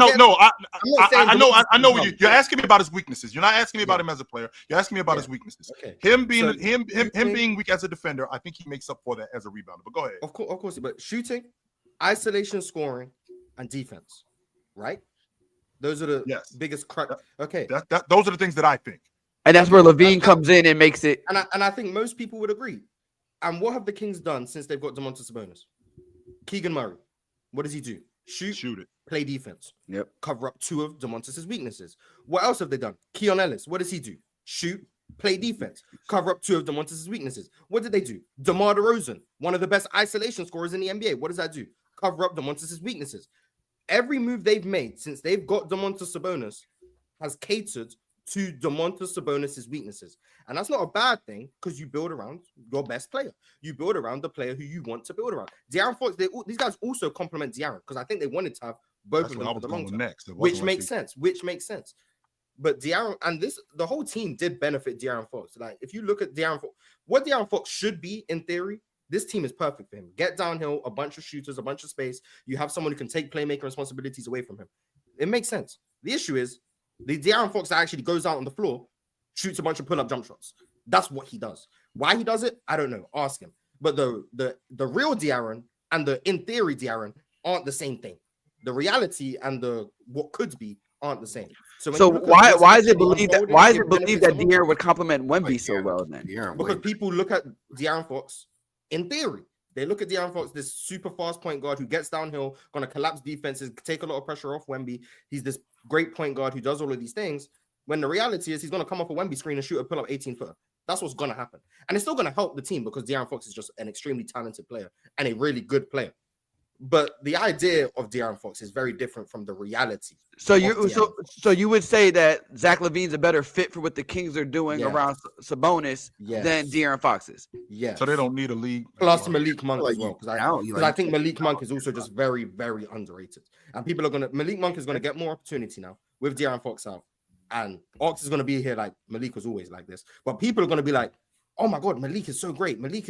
know what you're asking me about his weaknesses. You're not asking me about him as a player. You're asking me about his weaknesses. Okay. Him being weak as a defender, I think he makes up for that as a rebounder. But go ahead. Of course, but shooting, isolation, scoring, and defense, right? Those are the biggest crutch. Okay, those are the things that I think. And that's where Levine comes in and makes it. And I think most people would agree. And what have the Kings done since they've got Domantas Sabonis? Keegan Murray, what does he do? Shoot it, play defense. Yep. Cover up two of Domantas' weaknesses. What else have they done? Keon Ellis, what does he do? Shoot, play defense. Cover up two of Domantas' weaknesses. What did they do? DeMar DeRozan, one of the best isolation scorers in the NBA. What does that do? Cover up Domantas' weaknesses. Every move they've made since they've got Domantas Sabonis has catered to Domantas Sabonis' weaknesses. And that's not a bad thing because you build around your best player. You build around the player who you want to build around. De'Aaron Fox, these guys also complement De'Aaron because I think they wanted to have both of them for the long term. Which makes sense. But De'Aaron, and the whole team did benefit De'Aaron Fox. Like, if you look at De'Aaron Fox, what De'Aaron Fox should be in theory, this team is perfect for him. Get downhill, a bunch of shooters, a bunch of space. You have someone who can take playmaker responsibilities away from him. It makes sense. The issue is the De'Aaron Fox that actually goes out on the floor, shoots a bunch of pull-up jump shots. That's what he does. Why he does it, I don't know. Ask him. But the real De'Aaron and the in theory De'Aaron aren't the same thing. The reality and the what could be aren't the same. So why is it believed that De'Aaron would complement Wemby so well then? Because people look at De'Aaron Fox in theory. They look at De'Aaron Fox, this super fast point guard who gets downhill, going to collapse defenses, take a lot of pressure off Wemby. He's this great point guard who does all of these things. When the reality is he's going to come off a Wemby screen and shoot a pull-up 18-footer. That's what's going to happen. And it's still going to help the team because De'Aaron Fox is just an extremely talented player and a really good player. But the idea of De'Aaron Fox is very different from the reality. So you would say that Zach LaVine's a better fit for what the Kings are doing around Sabonis than De'Aaron Fox is. Yeah. So they don't need a league. Plus Malik Monk as well. Because I think Malik Monk is also just very, very underrated. And people are Malik Monk is going to get more opportunity now with De'Aaron Fox out. And Ox is going to be here like Malik was always like this. But people are going to be like, oh my God, Malik is so great. Malik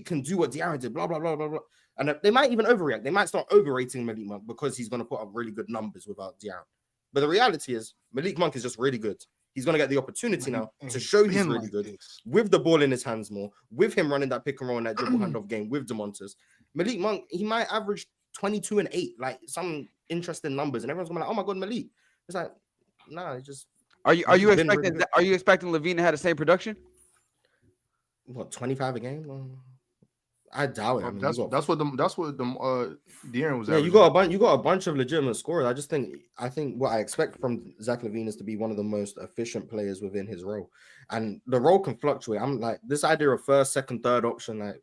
can do what De'Aaron did, blah, blah, blah, blah, blah. And they might even overreact. They might start overrating Malik Monk because he's going to put up really good numbers without De'Aaron. But the reality is Malik Monk is just really good. He's going to get the opportunity now to show he's really good with the ball in his hands more, with him running that pick and roll and that dribble handoff game with Domantas. Malik Monk, he might average 22 and 8, like some interesting numbers. And everyone's going to be like, oh my God, Malik. It's like, nah, it's just. Are you expecting Levine to have the same production? What, 25 a game? I doubt it. I mean, that's what De'Aaron was. Yeah, you got a bunch of legitimate scorers. I think what I expect from Zach LaVine is to be one of the most efficient players within his role, and the role can fluctuate. I'm like this idea of first, second, third option, like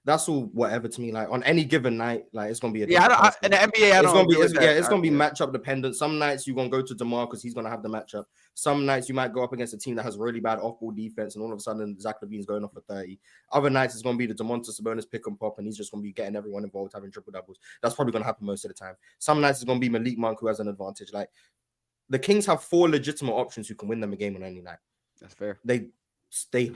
that's all whatever to me. Like on any given night, like it's gonna be a in the NBA. It's gonna be matchup dependent. Some nights you're gonna go to DeMar because he's gonna have the matchup. Some nights you might go up against a team that has really bad off-ball defense, and all of a sudden Zach LaVine's going off for 30. Other nights it's gonna be the Domantas Sabonis pick and pop, and he's just gonna be getting everyone involved, having triple doubles. That's probably gonna happen most of the time. Some nights it's gonna be Malik Monk who has an advantage. Like the Kings have 4 legitimate options who can win them a game on any night. That's fair. They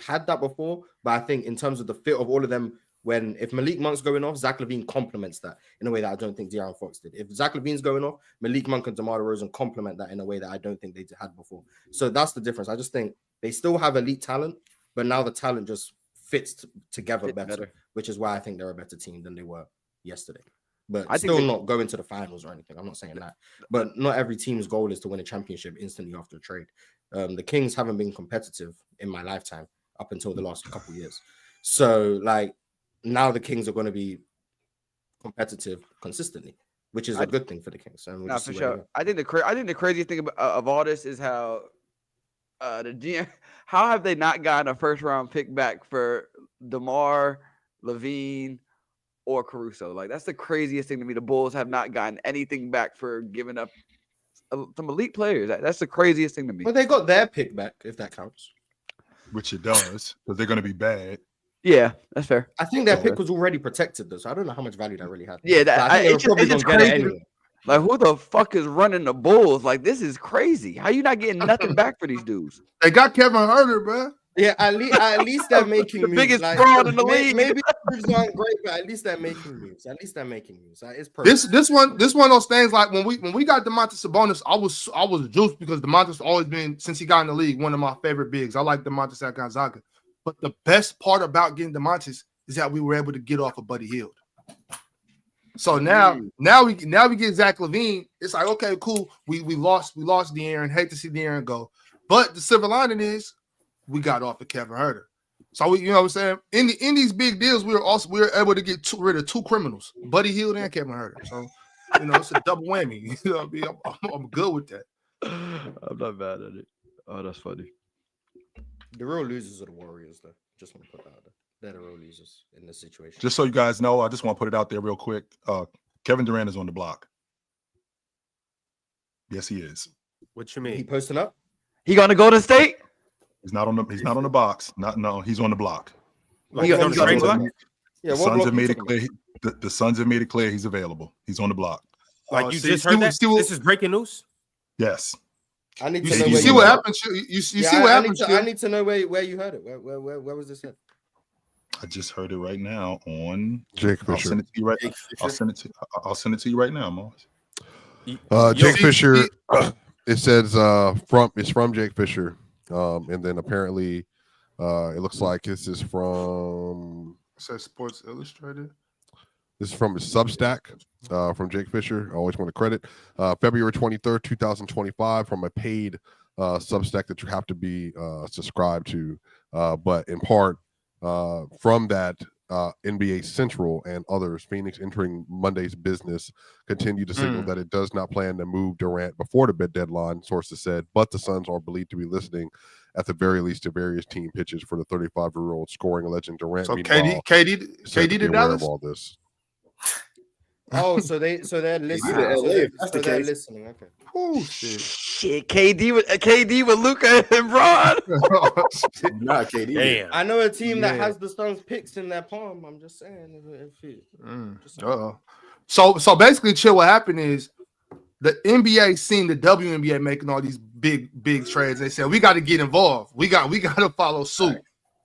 had that before, but I think in terms of the fit of all of them. If Malik Monk's going off, Zach LaVine complements that in a way that I don't think De'Aaron Fox did. If Zach LaVine's going off, Malik Monk and DeMar DeRozan complement that in a way that I don't think they had before. So that's the difference. I just think they still have elite talent, but now the talent just fits together better, which is why I think they're a better team than they were yesterday. But I still not going to the finals or anything. I'm not saying that. But not every team's goal is to win a championship instantly after a trade. The Kings haven't been competitive in my lifetime up until the last couple of years. So, like, now the Kings are going to be competitive consistently, which is a good thing for the Kings. And for sure. I think the craziest thing of all this is how the GM, how have they not gotten a first round pick back for DeMar, Levine, or Caruso? Like, that's the craziest thing to me. The Bulls have not gotten anything back for giving up some elite players. That's the craziest thing to me. Well, they got their pick back, if that counts. Which it does, because they're going to be bad. Yeah, that's fair. I think their pick was already protected, though, so I don't know how much value that really had. Yeah, it's just crazy. Anyway. Like, who the fuck is running the Bulls? Like, this is crazy. How you not getting nothing back for these dudes? They got Kevin Huerter, bro. Yeah, at least they're making moves. Biggest fraud in the league. Maybe the moves aren't great, but at least they're making moves. It's perfect. This one of those things. Like when we got Domantas Sabonis, I was juiced because Domantas always been, since he got in the league, one of my favorite bigs. I like Domantas at Gonzaga. But the best part about getting Domantas is that we were able to get off of Buddy Hield. So now we get Zach LaVine. It's like, okay, cool. We lost De'Aaron. Hate to see De'Aaron go, but the silver lining is we got off of Kevin Huerter. So you know what I'm saying? In these big deals, we were able to get rid of two criminals, Buddy Hield and Kevin Huerter. So it's a double whammy. You know what I mean? I'm good with that. I'm not mad at it. Oh, that's funny. The real losers are the Warriors, though. Just want to put that out there. They're the real losers in this situation. Just so you guys know, I just want to put it out there real quick. Kevin Durant is on the block. Yes, he is. What you mean? He posting up? He gonna go to state? He's not on the box. He's on the block. Like he's on the trade block? Yeah, the Suns have made it clear. The Suns have made it clear he's available. He's on the block. Like you just heard that? This is breaking news? Yes. I need to know. You see what happened? You see what happened? I need to know where you heard it. Where was this at? I just heard it right now on Jake Fisher. I'll send it to you right. I'll send it to you right now, Marz. Jake Fisher. It says it's from Jake Fisher, and then apparently it looks like this is from. It says Sports Illustrated. This is from his Substack, from Jake Fisher. I always want to credit. February 23rd, 2025, from a paid Substack that you have to be subscribed to. But in part, from that, NBA Central and others, Phoenix entering Monday's business, continue to signal that it does not plan to move Durant before the bid deadline, sources said, but the Suns are believed to be listening at the very least to various team pitches for the 35-year-old scoring legend Durant. So KD to Dallas? All this. Oh, so they're listening. They're listening. Okay. Oh shit. KD with Luka and Bron. Nah, KD. Damn. I know a team that has the Suns picks in their palm. I'm just saying. So basically, chill. What happened is the NBA seen the WNBA making all these big trades. They said we got to get involved. We got to follow suit. Right.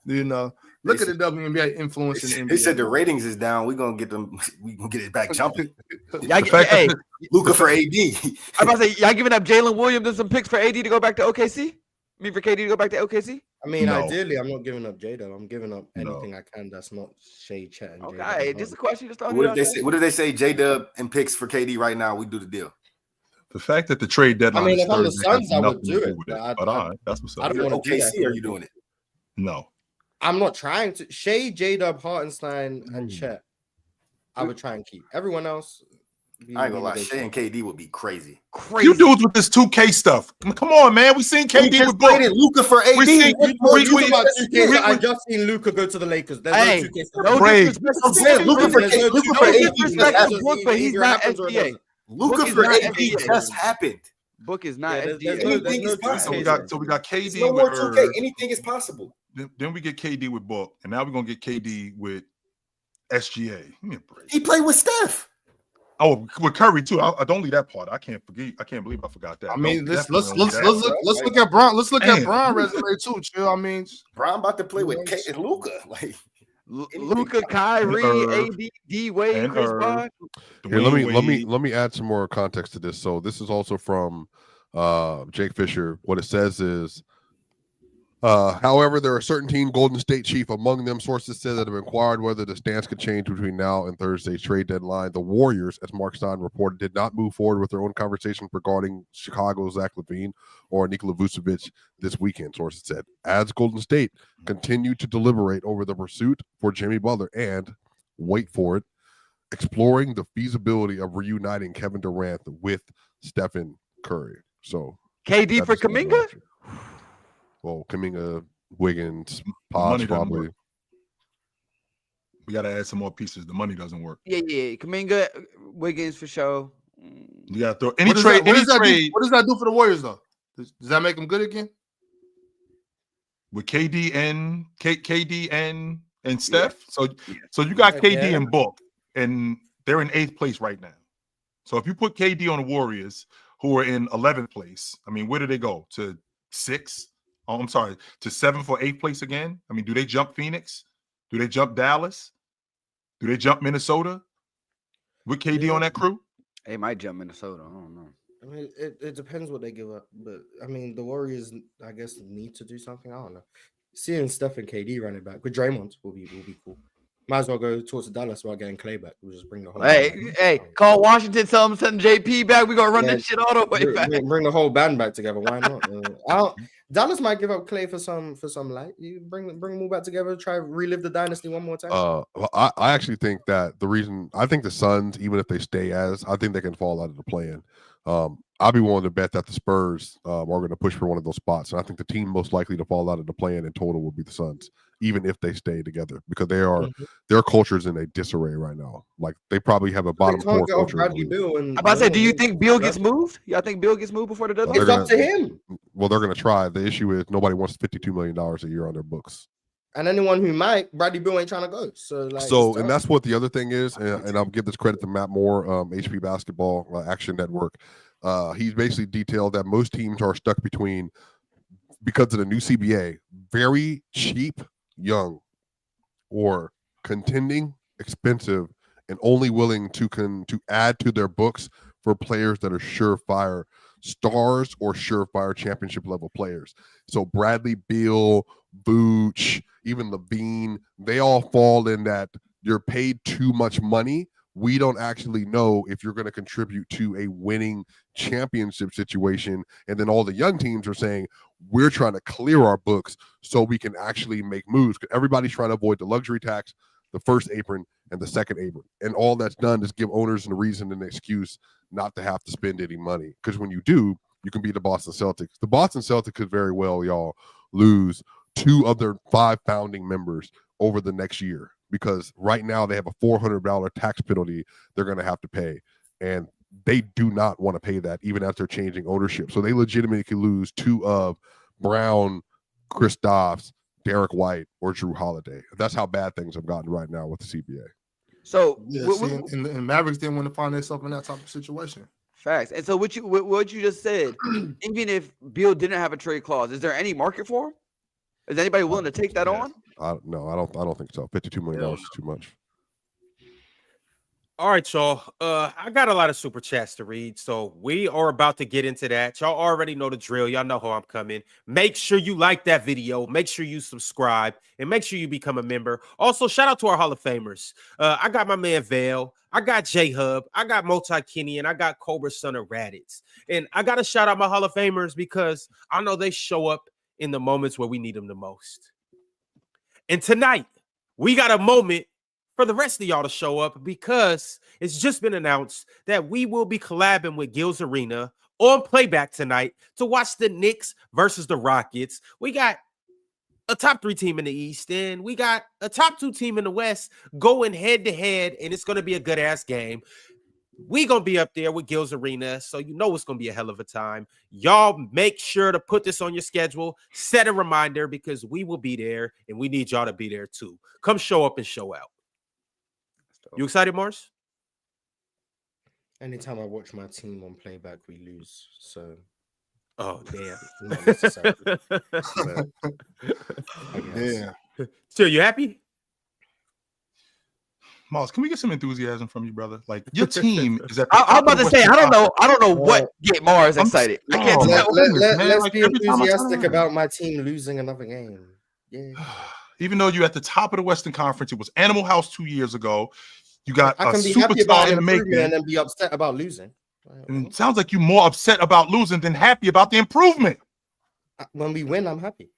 You know. Look at the WNBA influence in the NBA. They said the ratings is down. We're gonna get them. We gonna get it back jumping. Hey, Luka for AD. I'm about to say, y'all giving up Jalen Williams and some picks for AD to go back to OKC? I mean, for KD to go back to OKC? I mean, ideally, I'm not giving up J-Dub. I'm giving up anything I can that's not Shea Chat. And okay, just a question. What if they say J-Dub and picks for KD right now? We do the deal. The fact that the trade deadline. I mean, is if I'm the Thursday Suns, I would do to it. But all right, that's what's up. I don't want to do that. Are you doing it? No. I'm not trying to. Shea, J-Dub, Hartenstein, and Chet, I would try and keep. Everyone else, I ain't gonna lie. Shea and KD would be crazy. You dudes with this 2K stuff. Come on, man. We seen KD with Book. Luka for AD. I just seen Luka go to the Lakers. There's no 2K. Luka for AD. But he's not SBA. Luka for AD just happened. Book is not anything is possible. So we got KD no with 2K. Anything is possible. Then we get KD with Book, and now we're gonna get KD with SGA. He played with Steph. Oh, with Curry too. I don't leave that part. I can't believe I forgot that. I mean, let's look at Bron. Let's look at Bron resume too, chill. I mean, Bron about to play with Luka. Like Luka, Kyrie, AD, D Wade, Chris Paul. Here, let me add some more context to this. So this is also from Jake Fisher. What it says is However, there are certain team Golden State chief among them. Sources said that have inquired whether the stance could change between now and Thursday's trade deadline. The Warriors, as Mark Stein reported, did not move forward with their own conversation regarding Chicago's Zach LaVine or Nikola Vucevic this weekend, sources said. As Golden State continued to deliberate over the pursuit for Jimmy Butler and, wait for it, exploring the feasibility of reuniting Kevin Durant with Stephen Curry. So KD for Kuminga? Well, Kuminga, Wiggins, Pods probably. We got to add some more pieces. The money doesn't work. Yeah. Kuminga, Wiggins for sure. You got to throw any trade. What does that do for the Warriors though? Does that make them good again? With KD and Steph. So you got KD and Book, and they're in 8th place right now. So if you put KD on the Warriors, who are in 11th place, I mean, where do they go? To 6? Oh, I'm sorry, to 7 for 8th place again? I mean, do they jump Phoenix? Do they jump Dallas? Do they jump Minnesota with KD on that crew? They might jump Minnesota. I don't know. I mean, it depends what they give up. But, I mean, the Warriors, I guess, need to do something. I don't know. Seeing Steph and KD running back with Draymond will be cool. Might as well go towards Dallas while getting Clay back. We'll just bring the whole. Hey, call Washington, tell them send JP back. We're gonna run that shit all the way back. Bring the whole band back together. Why not? Dallas might give up Clay for some light. You bring them all back together. Try to relive the dynasty one more time. Well, I actually think that I think the Suns, even if they stay I think they can fall out of the play-in. I'll be willing to bet that the Spurs are going to push for one of those spots, and I think the team most likely to fall out of the play-in in total will be the Suns, even if they stay together, because their culture's in a disarray right now. Like they probably have a bottom 4 culture. I'm about to say, do you think Beal gets moved? Y'all think Beal gets moved before the deadline? It's up to him. Well, they're going to try. The issue is nobody wants $52 million a year on their books. And anyone who might, Bradley Beal ain't trying to go. And that's what the other thing is, and I'll give this credit to Matt Moore, HP Basketball Action Network. He's basically detailed that most teams are stuck between, because of the new CBA, very cheap, young, or contending, expensive, and only willing to add to their books for players that are surefire stars or surefire championship level players. So Bradley Beal, Vooch, even LaVine, they all fall in that you're paid too much money. We don't actually know if you're going to contribute to a winning championship situation. And then all the young teams are saying, we're trying to clear our books so we can actually make moves. Everybody's trying to avoid the luxury tax, the first apron, and the second apron. And all that's done is give owners a reason and an excuse not to have to spend any money. Because when you do, you can be the Boston Celtics. The Boston Celtics could very well, y'all, lose 2 of their 5 founding members over the next year, because right now they have a $400 tax penalty they're going to have to pay. And they do not want to pay that even after changing ownership. So they legitimately could lose 2 of Brown, Kristaps, Derek White, or Drew Holiday. That's how bad things have gotten right now with the CBA. So and Mavericks didn't want to find themselves in that type of situation. Facts. And so what you just said, even if Beal didn't have a trade clause, is there any market for him? Is anybody willing to take that on? No, I don't think so. $52 million is too much. All right, y'all. I got a lot of super chats to read, so we are about to get into that. Y'all already know the drill. Y'all know how I'm coming. Make sure you like that video. Make sure you subscribe, and make sure you become a member. Also, shout out to our Hall of Famers. I got my man Vale. I got J-Hub. I got Multi-Kenny, and I got Cobra Son of Raditz. And I got to shout out my Hall of Famers because I know they show up in the moments where we need them the most. And tonight, we got a moment for the rest of y'all to show up, because it's just been announced that we will be collabing with Gil's Arena on Playback tonight to watch the Knicks versus the Rockets. We got a top 3 team in the East, and we got a top 2 team in the West going head to head, and it's going to be a good ass game. We gonna be up there with Gil's Arena, so you know it's gonna be a hell of a time. Y'all make sure to put this on your schedule, set a reminder, because we will be there, and we need y'all to be there too. Come show up and show out. You excited, Marz? Anytime I watch my team on Playback, we lose. So, oh damn, not necessarily. Yeah. So you happy? Marz, can we get some enthusiasm from you, brother? Like your team is at. I'm about to say, I don't know what get Marz excited. I can't tell. Let's be enthusiastic about my team losing another game. Yeah. Even though you're at the top of the Western Conference, it was Animal House 2 years ago. You got I a can be happy superstar about in the making, improvement and then be upset about losing. and it sounds like you're more upset about losing than happy about the improvement. When we win, I'm happy.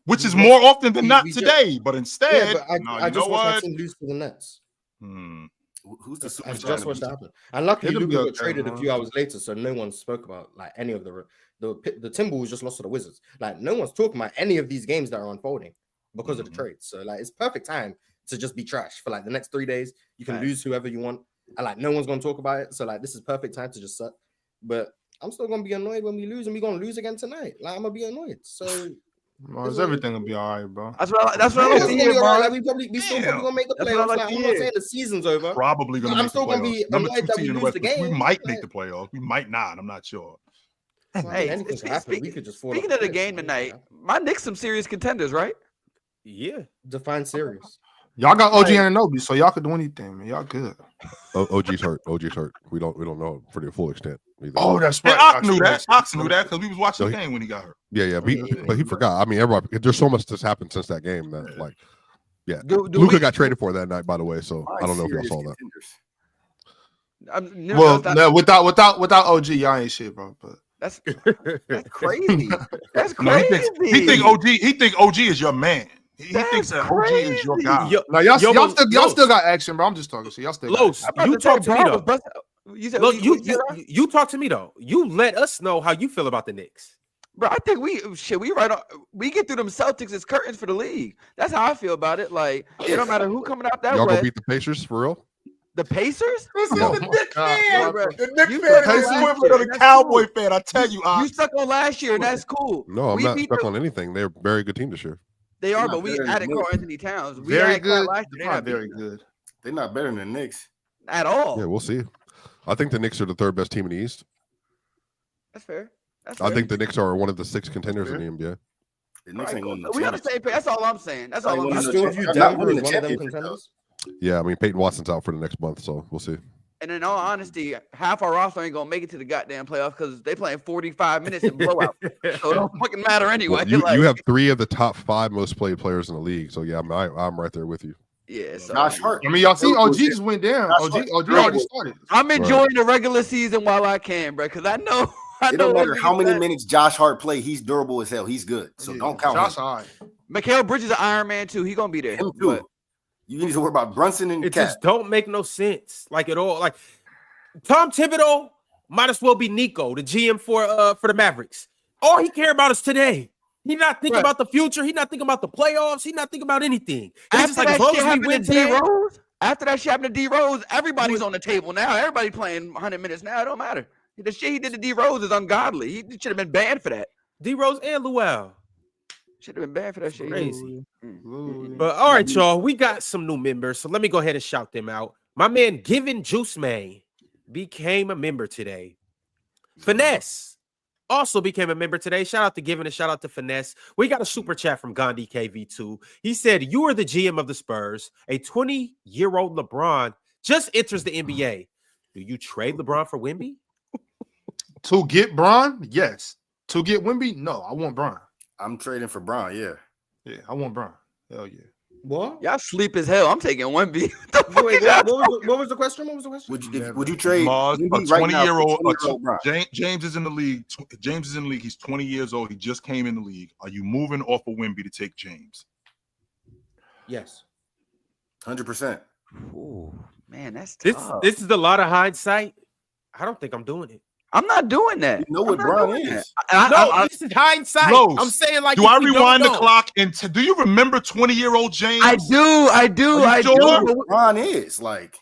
Which is more often than not today, but instead, I just watched my team lose to the Nets. Who's the I superstar? just watched that happen. And luckily, It'll be Luka got okay, traded man. a few hours later, so no one spoke about like any of the Timberwolves just lost to the Wizards. Like no one's talking about any of these games that are unfolding because of the trade. So like it's perfect time to just be trash for like the next 3 days. You can lose whoever you want, and like no one's gonna talk about it. So like this is perfect time to just suck. But I'm still gonna be annoyed when we lose, and we're gonna lose again tonight. Like I'm gonna be annoyed. So everything will be all right, bro. That's what I like to hear, bro. Like, we still probably gonna make the playoffs. Like, I'm not saying the season's over. Probably gonna. I'm still gonna be annoyed that we lose the game. We might make the playoffs. We might not. I'm not sure. Hey, speaking of the game tonight, my Knicks some serious contenders, right? Yeah. Define serious. Y'all got OG Anunoby, so y'all could do anything, man. Y'all good. OG's hurt. We don't know for the full extent either. Oh, that's right. Ox knew that. Ox knew that because we was watching the game when he got hurt. Yeah. But he forgot. I mean, everybody. There's so much that's happened since that game that like, yeah. Luka got traded for that night, by the way. So I don't know if y'all saw that. Well, without OG, y'all ain't shit, bro. But that's crazy. That's crazy. He think OG is your man. He thinks that OG is your guy. Y'all still got action, bro. I'm just talking. So y'all still Los, you talk to me though. You talk to me though. You let us know how you feel about the Knicks. Bro, I think we get through them Celtics as curtains for the league. That's how I feel about it. Like it don't matter who coming out that y'all way. Gonna beat the Pacers for real? The Pacers? This is the Knicks fan. The Knicks fan is the equivalent of the Cowboy fan. I tell you, you stuck on last year, and that's cool. No, I'm not stuck on anything. They're a very good team this year. They are, but we added Karl-Anthony Towns. Very good. They're not very good. They're not better than the Knicks at all. Yeah, we'll see. I think the Knicks are the third best team in the East. That's fair. I think the Knicks are one of the 6 contenders in the NBA. The Knicks ain't winning. We got to say, that's all I'm saying. That's all I'm saying. Still view Denver as one of them contenders. Yeah, I mean Peyton Watson's out for the next month, so we'll see. And in all honesty, half our roster ain't gonna make it to the goddamn playoffs because they playing 45 minutes in blowout. So it don't fucking matter anyway. Well, you have 3 of the top 5 most played players in the league, so yeah, I'm right there with you. Yeah, so Josh Hart. I mean, y'all see OG just went down. OG already started. I'm enjoying the regular season while I can, bro, because I know. It don't matter how many minutes Josh Hart play. He's durable as hell. He's good. So don't count Josh him. Hart. Mikal Bridges is an Iron Man too. He gonna be there. Him too. You need to worry about Brunson and it Cat. just don't make no sense, like at all. Like Tom Thibodeau might as well be Nico, the GM for the Mavericks. All he care about is today. He not thinking about the future. He not thinking about the playoffs. He not thinking about anything. It's like as long as we win today. After that shit happened to D Rose, everybody's on the table now. Everybody playing 100 minutes now. It don't matter. The shit he did to D Rose is ungodly. He should have been banned for that. D Rose and Luau. Should have been banned for that shit. Crazy. But all right, y'all, we got some new members, so let me go ahead and shout them out. My man, Given Juice Man, became a member today. Finesse also became a member today. Shout out to Given and shout out to Finesse. We got a super chat from Gandhi KV2. He said, "You are the GM of the Spurs. A 20-year-old LeBron just enters the NBA. Do you trade LeBron for Wemby?" To get Bron, yes. To get Wemby, no. I want Bron. I'm trading for Bron, yeah. Yeah, I want Bron. Hell yeah. What? Y'all sleep as hell. I'm taking Wemby. What was the question? Would you trade Marz, a right 20-year-old? James is in the league. James is in the league. He's 20 years old. He just came in the league. Are you moving off of Wemby to take James? Yes. 100%. Ooh, man, that's tough. This is a lot of hindsight. I don't think I'm doing it. I'm not doing that. You know what Bron is. This is hindsight. Los, I'm saying, like, do I rewind the clock and do you remember 20-year-old James? I do. I do. What Bron is like.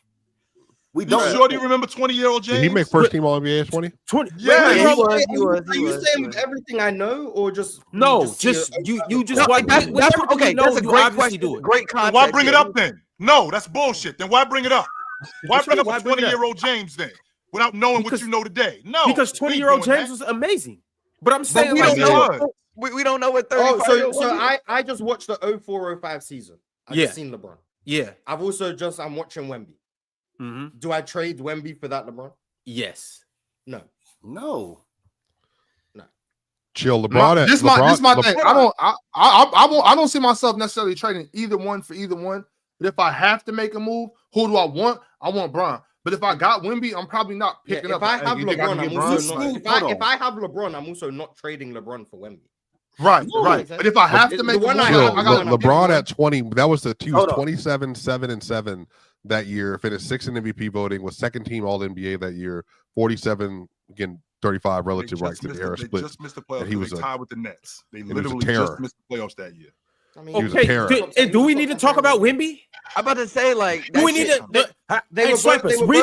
We don't. You sure do you remember 20-year-old James? Did he make first team All NBA 20? 20. Yeah, he was. Are you saying with everything I know, or just no? You just watch. Okay, that's a great question. Great context. Why bring it up then? No, that's bullshit. Then why bring it up? Why bring up a 20-year-old James then? Without knowing what you know today. No. Because 20-year-old James was amazing. But I'm saying we don't know. We don't know what 35. So I just watched the 04-05 season. I just seen LeBron. Yeah. I'm watching Wemby. Mm-hmm. Do I trade Wemby for that LeBron? Yes. No. Chill, LeBron. This my thing. I don't see myself necessarily trading either one for either one. But if I have to make a move, who do I want? I want Bron. But if I got Wemby, I'm probably not picking up. If I have LeBron, If I have LeBron, I'm also not trading LeBron for Wemby. Right. But if I have to make a move, LeBron at 20, that was he was 27, 7-7 that year, finished 6th in MVP voting, was second team All NBA that year, 47, again, 35 relative rights to the era split. They just missed the playoffs. He was tied with the Nets. They literally just missed the playoffs that year. I mean, he was a terror. Do we need to talk about Wemby? I'm about to say, like, Do we need to? Read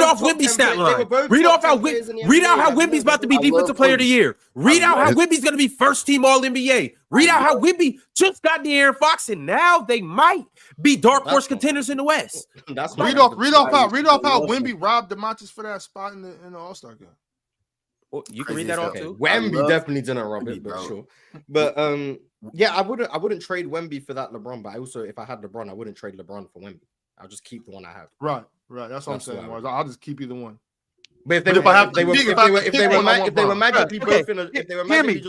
off Wemby's stat line. Read out how Wemby's about to be defensive player of the year. Read out how Wemby's going to be first team All NBA. Read out how Wemby just got De'Aaron Fox, and now they might be dark horse contenders in the West. Read off how Wemby robbed DeMontis for that spot in the All-Star game. Well, you can read that off too. Wemby definitely didn't rob it, but sure. But yeah, I wouldn't trade Wemby for that LeBron. But I also, if I had LeBron, I wouldn't trade LeBron for Wemby. I'll just keep the one I have. Right. That's what I'm saying, Marz. I'll just keep either one. But if they were magically both in a fantasy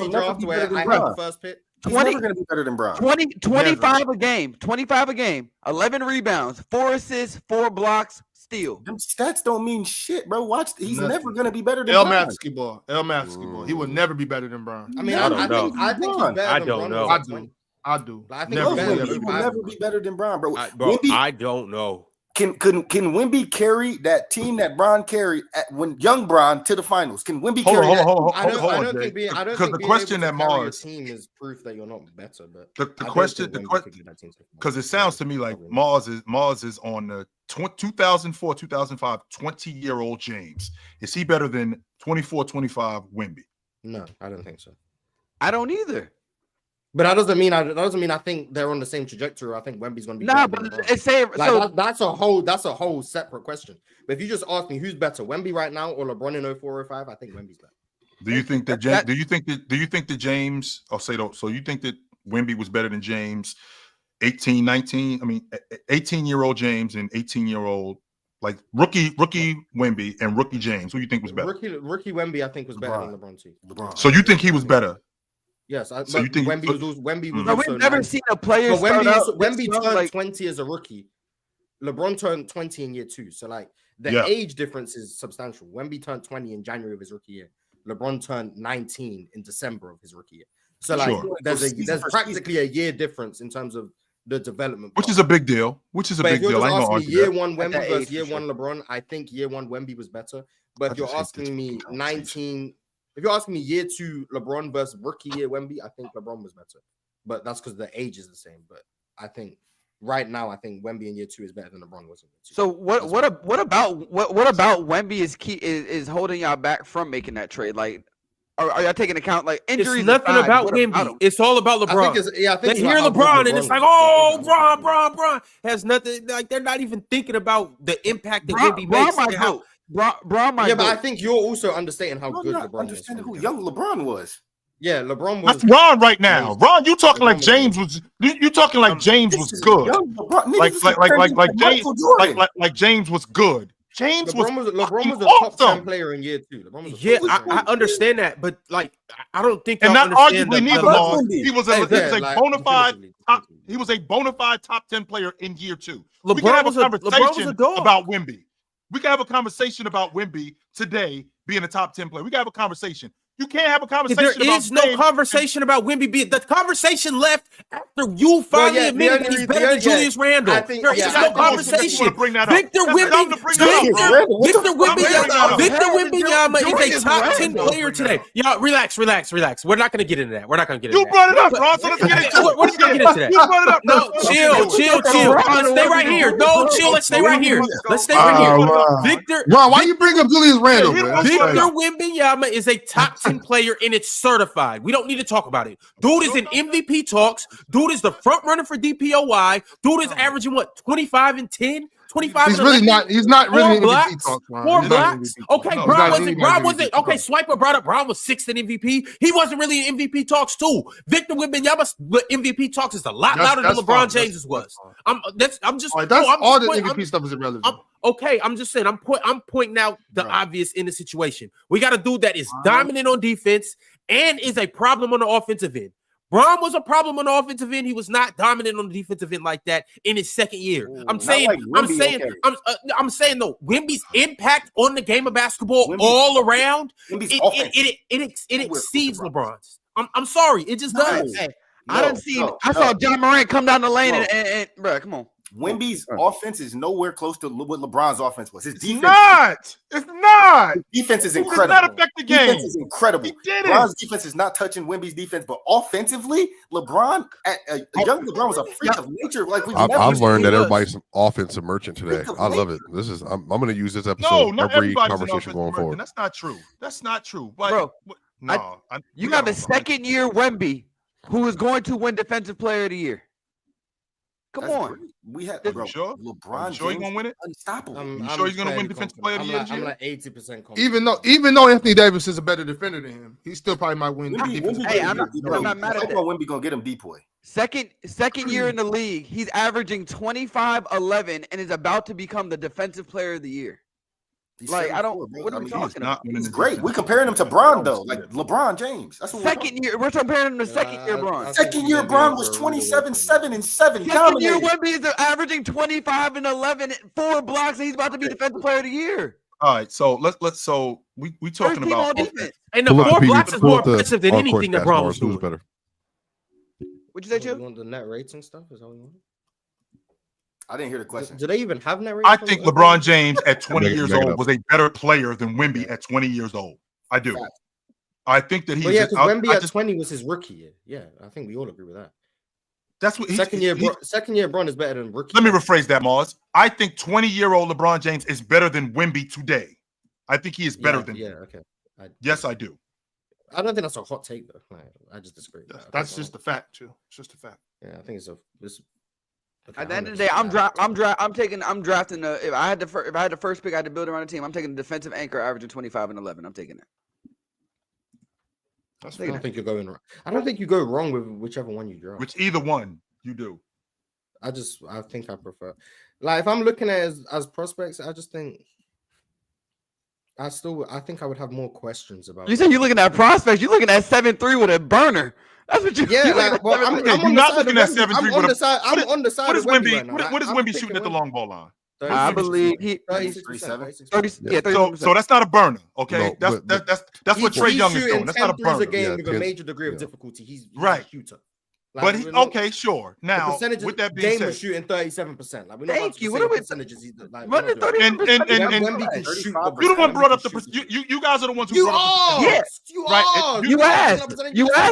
draft where I had the first pick, 20 going to be better than Bron. 25 a game. 25 a game. 11 rebounds, 4 assists, 4 blocks, steal. Them stats don't mean shit, bro. Watch, he's never going to be better than El Bron. Ball. He will never be better than Bron. I mean, I think he's better than Bron. I do. I think he will never be better than Bron, bro. I don't know. Can Wemby carry that team that Bron carried when young Bron to the finals? Can Wemby carry that? Hold I on, don't think because the question that Marz team is proof that you're not better. But the question, because it sounds to me like Marz is on the 2004, 2005, 20-year-old James. Is he better than 24, 25 Wemby? No, I don't think so. I don't either. But that doesn't mean I think they're on the same trajectory. I think Wemby's going to be. Nah, but it's saying like, that's a whole separate question. But if you just ask me who's better, Wemby right now or LeBron in 04 or 05, I think Wemby's better. Do you think that James? I'll say though. So you think that Wemby was better than James? 18, 19. I mean, 18-year-old James and 18-year-old like rookie Wemby and rookie James. Who do you think was better? Rookie Wemby, I think was better than LeBron too. So you think he was better? Yes, so you think Wemby was no, we've never seen a player. Wemby turned 20 as a rookie. LeBron turned 20 in year 2. So like the age difference is substantial. Wemby turned 20 in January of his rookie year. LeBron turned 19 in December of his rookie year. So like there's practically a year difference in terms of the development, which is a big deal. But if you're asking me year 1 Wemby versus year 1 LeBron, I think year 1 Wemby was better. But if you're asking me 19. If you're asking me year 2 LeBron versus rookie year Wemby, I think LeBron was better. But that's because the age is the same. But I think right now, I think Wemby in year 2 is better than LeBron was in year 2. So what about Wemby is holding y'all back from making that trade? Like, are y'all taking account like injuries? It's nothing about Wemby. It's all about LeBron. I think they hear LeBron and it's like, oh, Bron has nothing. Like they're not even thinking about the impact that Wemby makes. Bron might but I think you're also understating how good LeBron understanding who young LeBron was. Yeah, LeBron was. That's Ron right now. Ron, you talking like James was. You talking like James was good. Like James was good. LeBron was a top 10 player in year 2. I understand that, but like I don't think. And not arguably neither. He was a bona fide top 10 player in year 2. We can have a conversation about Wemby. We can have a conversation about Wemby today being a top 10 player. We can have a conversation. You can't have a conversation. There is no conversation about Wemby being. The conversation left after you finally admitted that he's better than Julius Randle. There is no conversation. Victor Wembanyama is a top 10 player today. Y'all, relax. We're not going to get into that. You brought it up, Ron. So let's get into it. We're not going to get into that. You brought it up. No, chill. Let's stay right here. Let's stay right here. Victor. Ron, why you bring up Julius Randle? Victor Wembanyama is a top 10 player and it's certified. We don't need to talk about it. Dude is in MVP talks. Dude is the front runner for DPOY. Dude is averaging 25 and 10, 25. He's really not. He's not really Four MVP blocks. talk. Ron. Four He's not blocks. MVP. Okay, No, Brown he's wasn't. not Brown MVP wasn't. Okay, talk. Swiper brought up Brown was 6th in MVP. He wasn't really in MVP talks too. Victor Wembanyama's MVP talks is a lot louder than LeBron James's was. I'm just. All right, that's I'm all the just MVP stuff is irrelevant. Okay, I'm just saying. I'm pointing out the obvious in the situation. We got a dude that is dominant on defense and is a problem on the offensive end. Braun was a problem on the offensive end. He was not dominant on the defensive end like that in his second year. I'm saying though, Wemby's impact on the game of basketball all around, it exceeds LeBron's. I'm sorry, it just does. Hey, I saw John Morant come down the lane and bro, come on. Wemby's offense is nowhere close to what LeBron's offense was. His defense, It's not. defense is It incredible. does not affect the game. Defense is incredible. He did it. LeBron's defense is not touching Wemby's defense, but offensively, LeBron, young LeBron was a freak of nature. Like I've learned that was. everybody's an offensive merchant today. I love it. I'm going to use this episode Not every everybody's conversation going forward. That's not true. That's not true. Like, Bro, you have a second-year Wemby who is going to win Defensive Player of the Year. Come on. We had sure? LeBron Sure, he's gonna win it. Unstoppable. You sure he's gonna win Defensive Player of the Year? I'm like 80% confident. Even though Anthony Davis is a better defender than him, he still probably might win. I'm not mad at that. Wemby gonna get him depoy. Second year in the league, he's averaging 25, 11, and is about to become the Defensive Player of the Year. Like, I don't. What are we talking about? He's great. We're comparing him to Bron though, like LeBron James. That's what second year. We're comparing him to second year Bron. Second year Bron was 27, 7, and 7. Second year Wemby is averaging 25 and 11, 4 blocks, and he's about to be Defensive Player of the Year. All right, so let's so we talking about defense. And the 4 blocks is more impressive than anything that Braun was doing. Better? What'd you say, Chill? You want the net rating stuff? Is that what you want? I didn't hear the question. Do they even have net rating? I think LeBron James at 20 years old was a better player than Wemby at 20 years old. I do. I think that he's. Well, yeah, because Wemby at 20 was his rookie year. Yeah, I think we all agree with that. That's what second year Bron is better than rookie. Let me rephrase that, Marz. I think 20-year-old LeBron James is better than Wemby today. I think he is better than. Yeah, okay. Yes, I do. I don't think that's a hot take though. Like, I just disagree. That's just the fact, too. It's just a fact. Yeah, I think it's At the end of the day, I'm drafting. If I had the first pick, I had to build around a team. I'm taking the defensive anchor, averaging 25 and 11. I'm taking that. I don't think you're going wrong. I don't think you go wrong with whichever one you draft. Which either one you do. I think I prefer. Like if I'm looking at it as prospects, I just think. I think I would have more questions about. You said you're looking at prospects. You're looking at 7-3 with a burner. That's what you. Yeah, like, well, I'm not looking at 7-3. I'm on the side. I'm on the side. What is Wemby? Right now. What is Wemby shooting at the long ball line? I believe he 36%. So that's not a burner, okay? No, that's what Trae Young is doing. That's not a burner. A game with a major degree of difficulty. He's right. A shooter. Like, but okay, sure. Now, with that being said, was shooting 37%. Like, thank you. What are we percentages? Like, and you the one brought up the you guys are the ones who brought up the yes, you are. You asked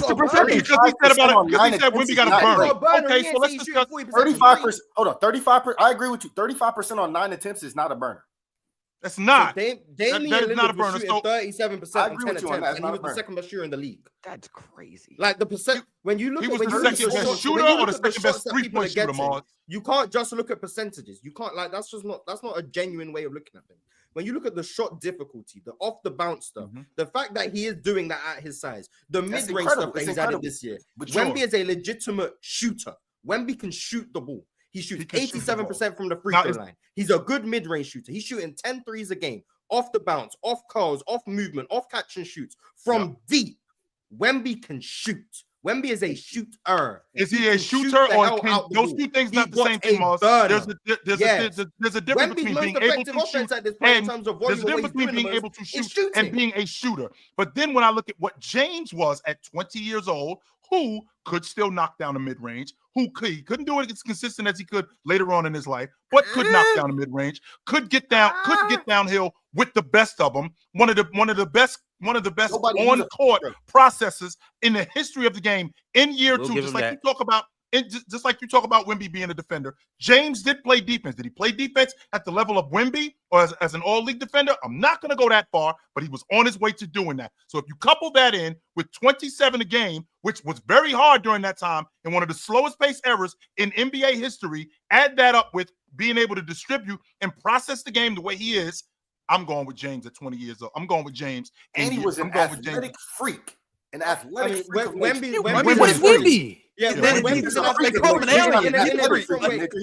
the percentage because we said about it. Because we said Wemby got a burn. Okay, so let's discuss 35%. Hold on, 35%. I agree with you. 35% on 9 attempts is not a burner. That's not. So that is not a burner. So 37% I on agree 10 with you on attempts, that. and he was the second best shooter in the league. That's crazy. Like the percent when you look he at was the second best shooter or the second best 3-point shooter, Marz. You can't just look at percentages. You can't that's not a genuine way of looking at things. When you look at the shot difficulty, the off the bounce stuff, the fact that he is doing that at his size, the mid range stuff that he's added this year. Wemby is a legitimate shooter. Wemby can shoot the ball. He shoots 87% from the free throw line. He's a good mid range shooter. He's shooting 10 threes a game. Off the bounce, off curls, off movement, off catch and shoots from deep. Wemby can shoot. Wemby is a shooter. Is he a shooter or can those two things not the same thing, Marz? There's a difference between being able to shoot and there's a difference between being able to shoot and being a shooter. But then when I look at what James was at 20 years old, who could still knock down a mid-range, he couldn't do it as consistent as he could later on in his life, but could knock down a mid-range, could get downhill with the best of them. One of the best on-court processes in the history of the game in year 2. Just like you talk about and just like you talk about Wemby being a defender, James did play defense. Did he play defense at the level of Wemby or as an all-league defender? I'm not going to go that far, but he was on his way to doing that. So if you couple that in with 27 a game, which was very hard during that time and one of the slowest pace eras in NBA history, add that up with being able to distribute and process the game the way he is, I'm going with James at 20 years old. I'm going with James. And he was an athletic freak. An athletic freak. Wemby was Wemby. Yeah, Wemby's an athletic freak.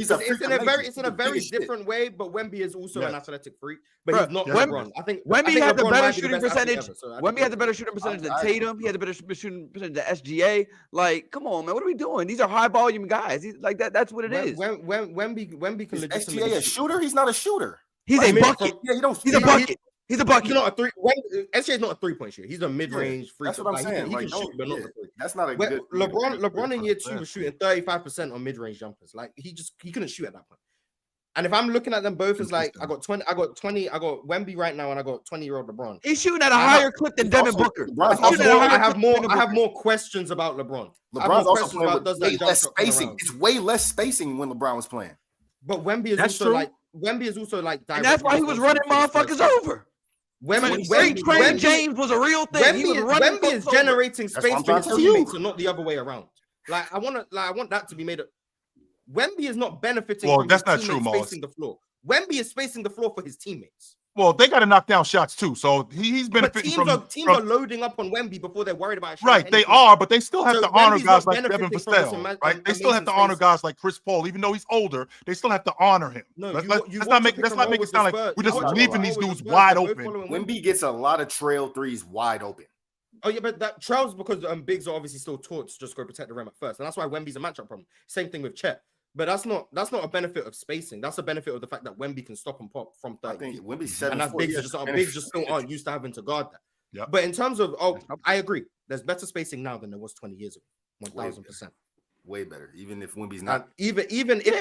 It's in a very different way, but Wemby is also an athletic freak. But he's not LeBron. I think Wemby had the LeBron better might be shooting best athlete percentage. ever, so Wemby had the better shooting percentage than Tatum. He had the better shooting percentage than SGA. Like, come on, man, what are we doing? These are high volume guys. Like that. That's what it is. Wemby can legitimately SGA a shooter? He's not a shooter. He's a bucket. Yeah, you don't. He's a bucket. He's a bucket. He's not a three. SGA is not a 3-point shooter. He's a mid-range freak. That's what I'm saying. He can shoot, but not the three. That's not a good. LeBron in year 2 was shooting 35% on mid-range jumpers. Like he couldn't shoot at that point. And if I'm looking at them both as like I got Wemby right now, and I got 20-year-old LeBron. He's shooting at a higher clip than Devin Booker. I have more questions about LeBron. LeBron's also playing with way less spacing. It's way less spacing when LeBron was playing. But Wemby is also like, and that's why he was running motherfuckers over. Trey James was a real thing. Wemby is generating space for his teammates and not the other way around. Like I want that to be made up. Wemby is not benefiting from his teammates spacing the floor. Wemby is spacing the floor for his teammates. Well, they got to knock down shots too, so he's benefiting from teams are loading up on Wemby before they're worried about right. They are, but they still have to honor guys like Devin Vassell, right? They still have to honor guys like Chris Paul, even though he's older. They still have to honor him. No, let's not make it sound like we're just leaving these dudes wide open. Wemby gets a lot of trail threes wide open. Oh yeah, but that trails because bigs are obviously still taught to just go protect the rim at first, and that's why Wemby's a matchup problem. Same thing with Chet. But that's not a benefit of spacing. That's a benefit of the fact that Wemby can stop and pop from 30 feet. Wemby's 7'4", and that's bigs just still aren't used to having to guard that. Yep. But in terms of I agree. There's better spacing now than there was 20 years ago. 1,000%. Way better. Even if Wemby's not even if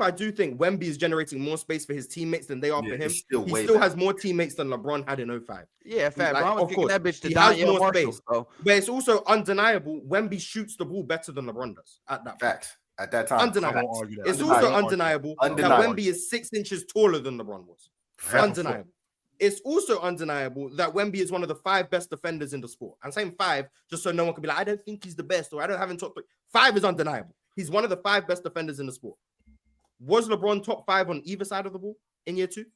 I do think Wemby is generating more space for his teammates than they are for him, he still has more teammates than LeBron had in 05. Yeah, fat. Like, of course, that bitch to he die has more space. But it's also undeniable Wemby shoots the ball better than LeBron does at that point. Facts. At that time, undeniable. It's also undeniable that Wemby is 6 inches taller than LeBron was. Undeniable. It's also undeniable that Wemby is one of the 5 best defenders in the sport. I'm saying 5 just so no one can be like, I don't think he's the best, or I don't have him top 3. 5 is undeniable. He's one of the 5 best defenders in the sport. Was LeBron top 5 on either side of the ball in year 2?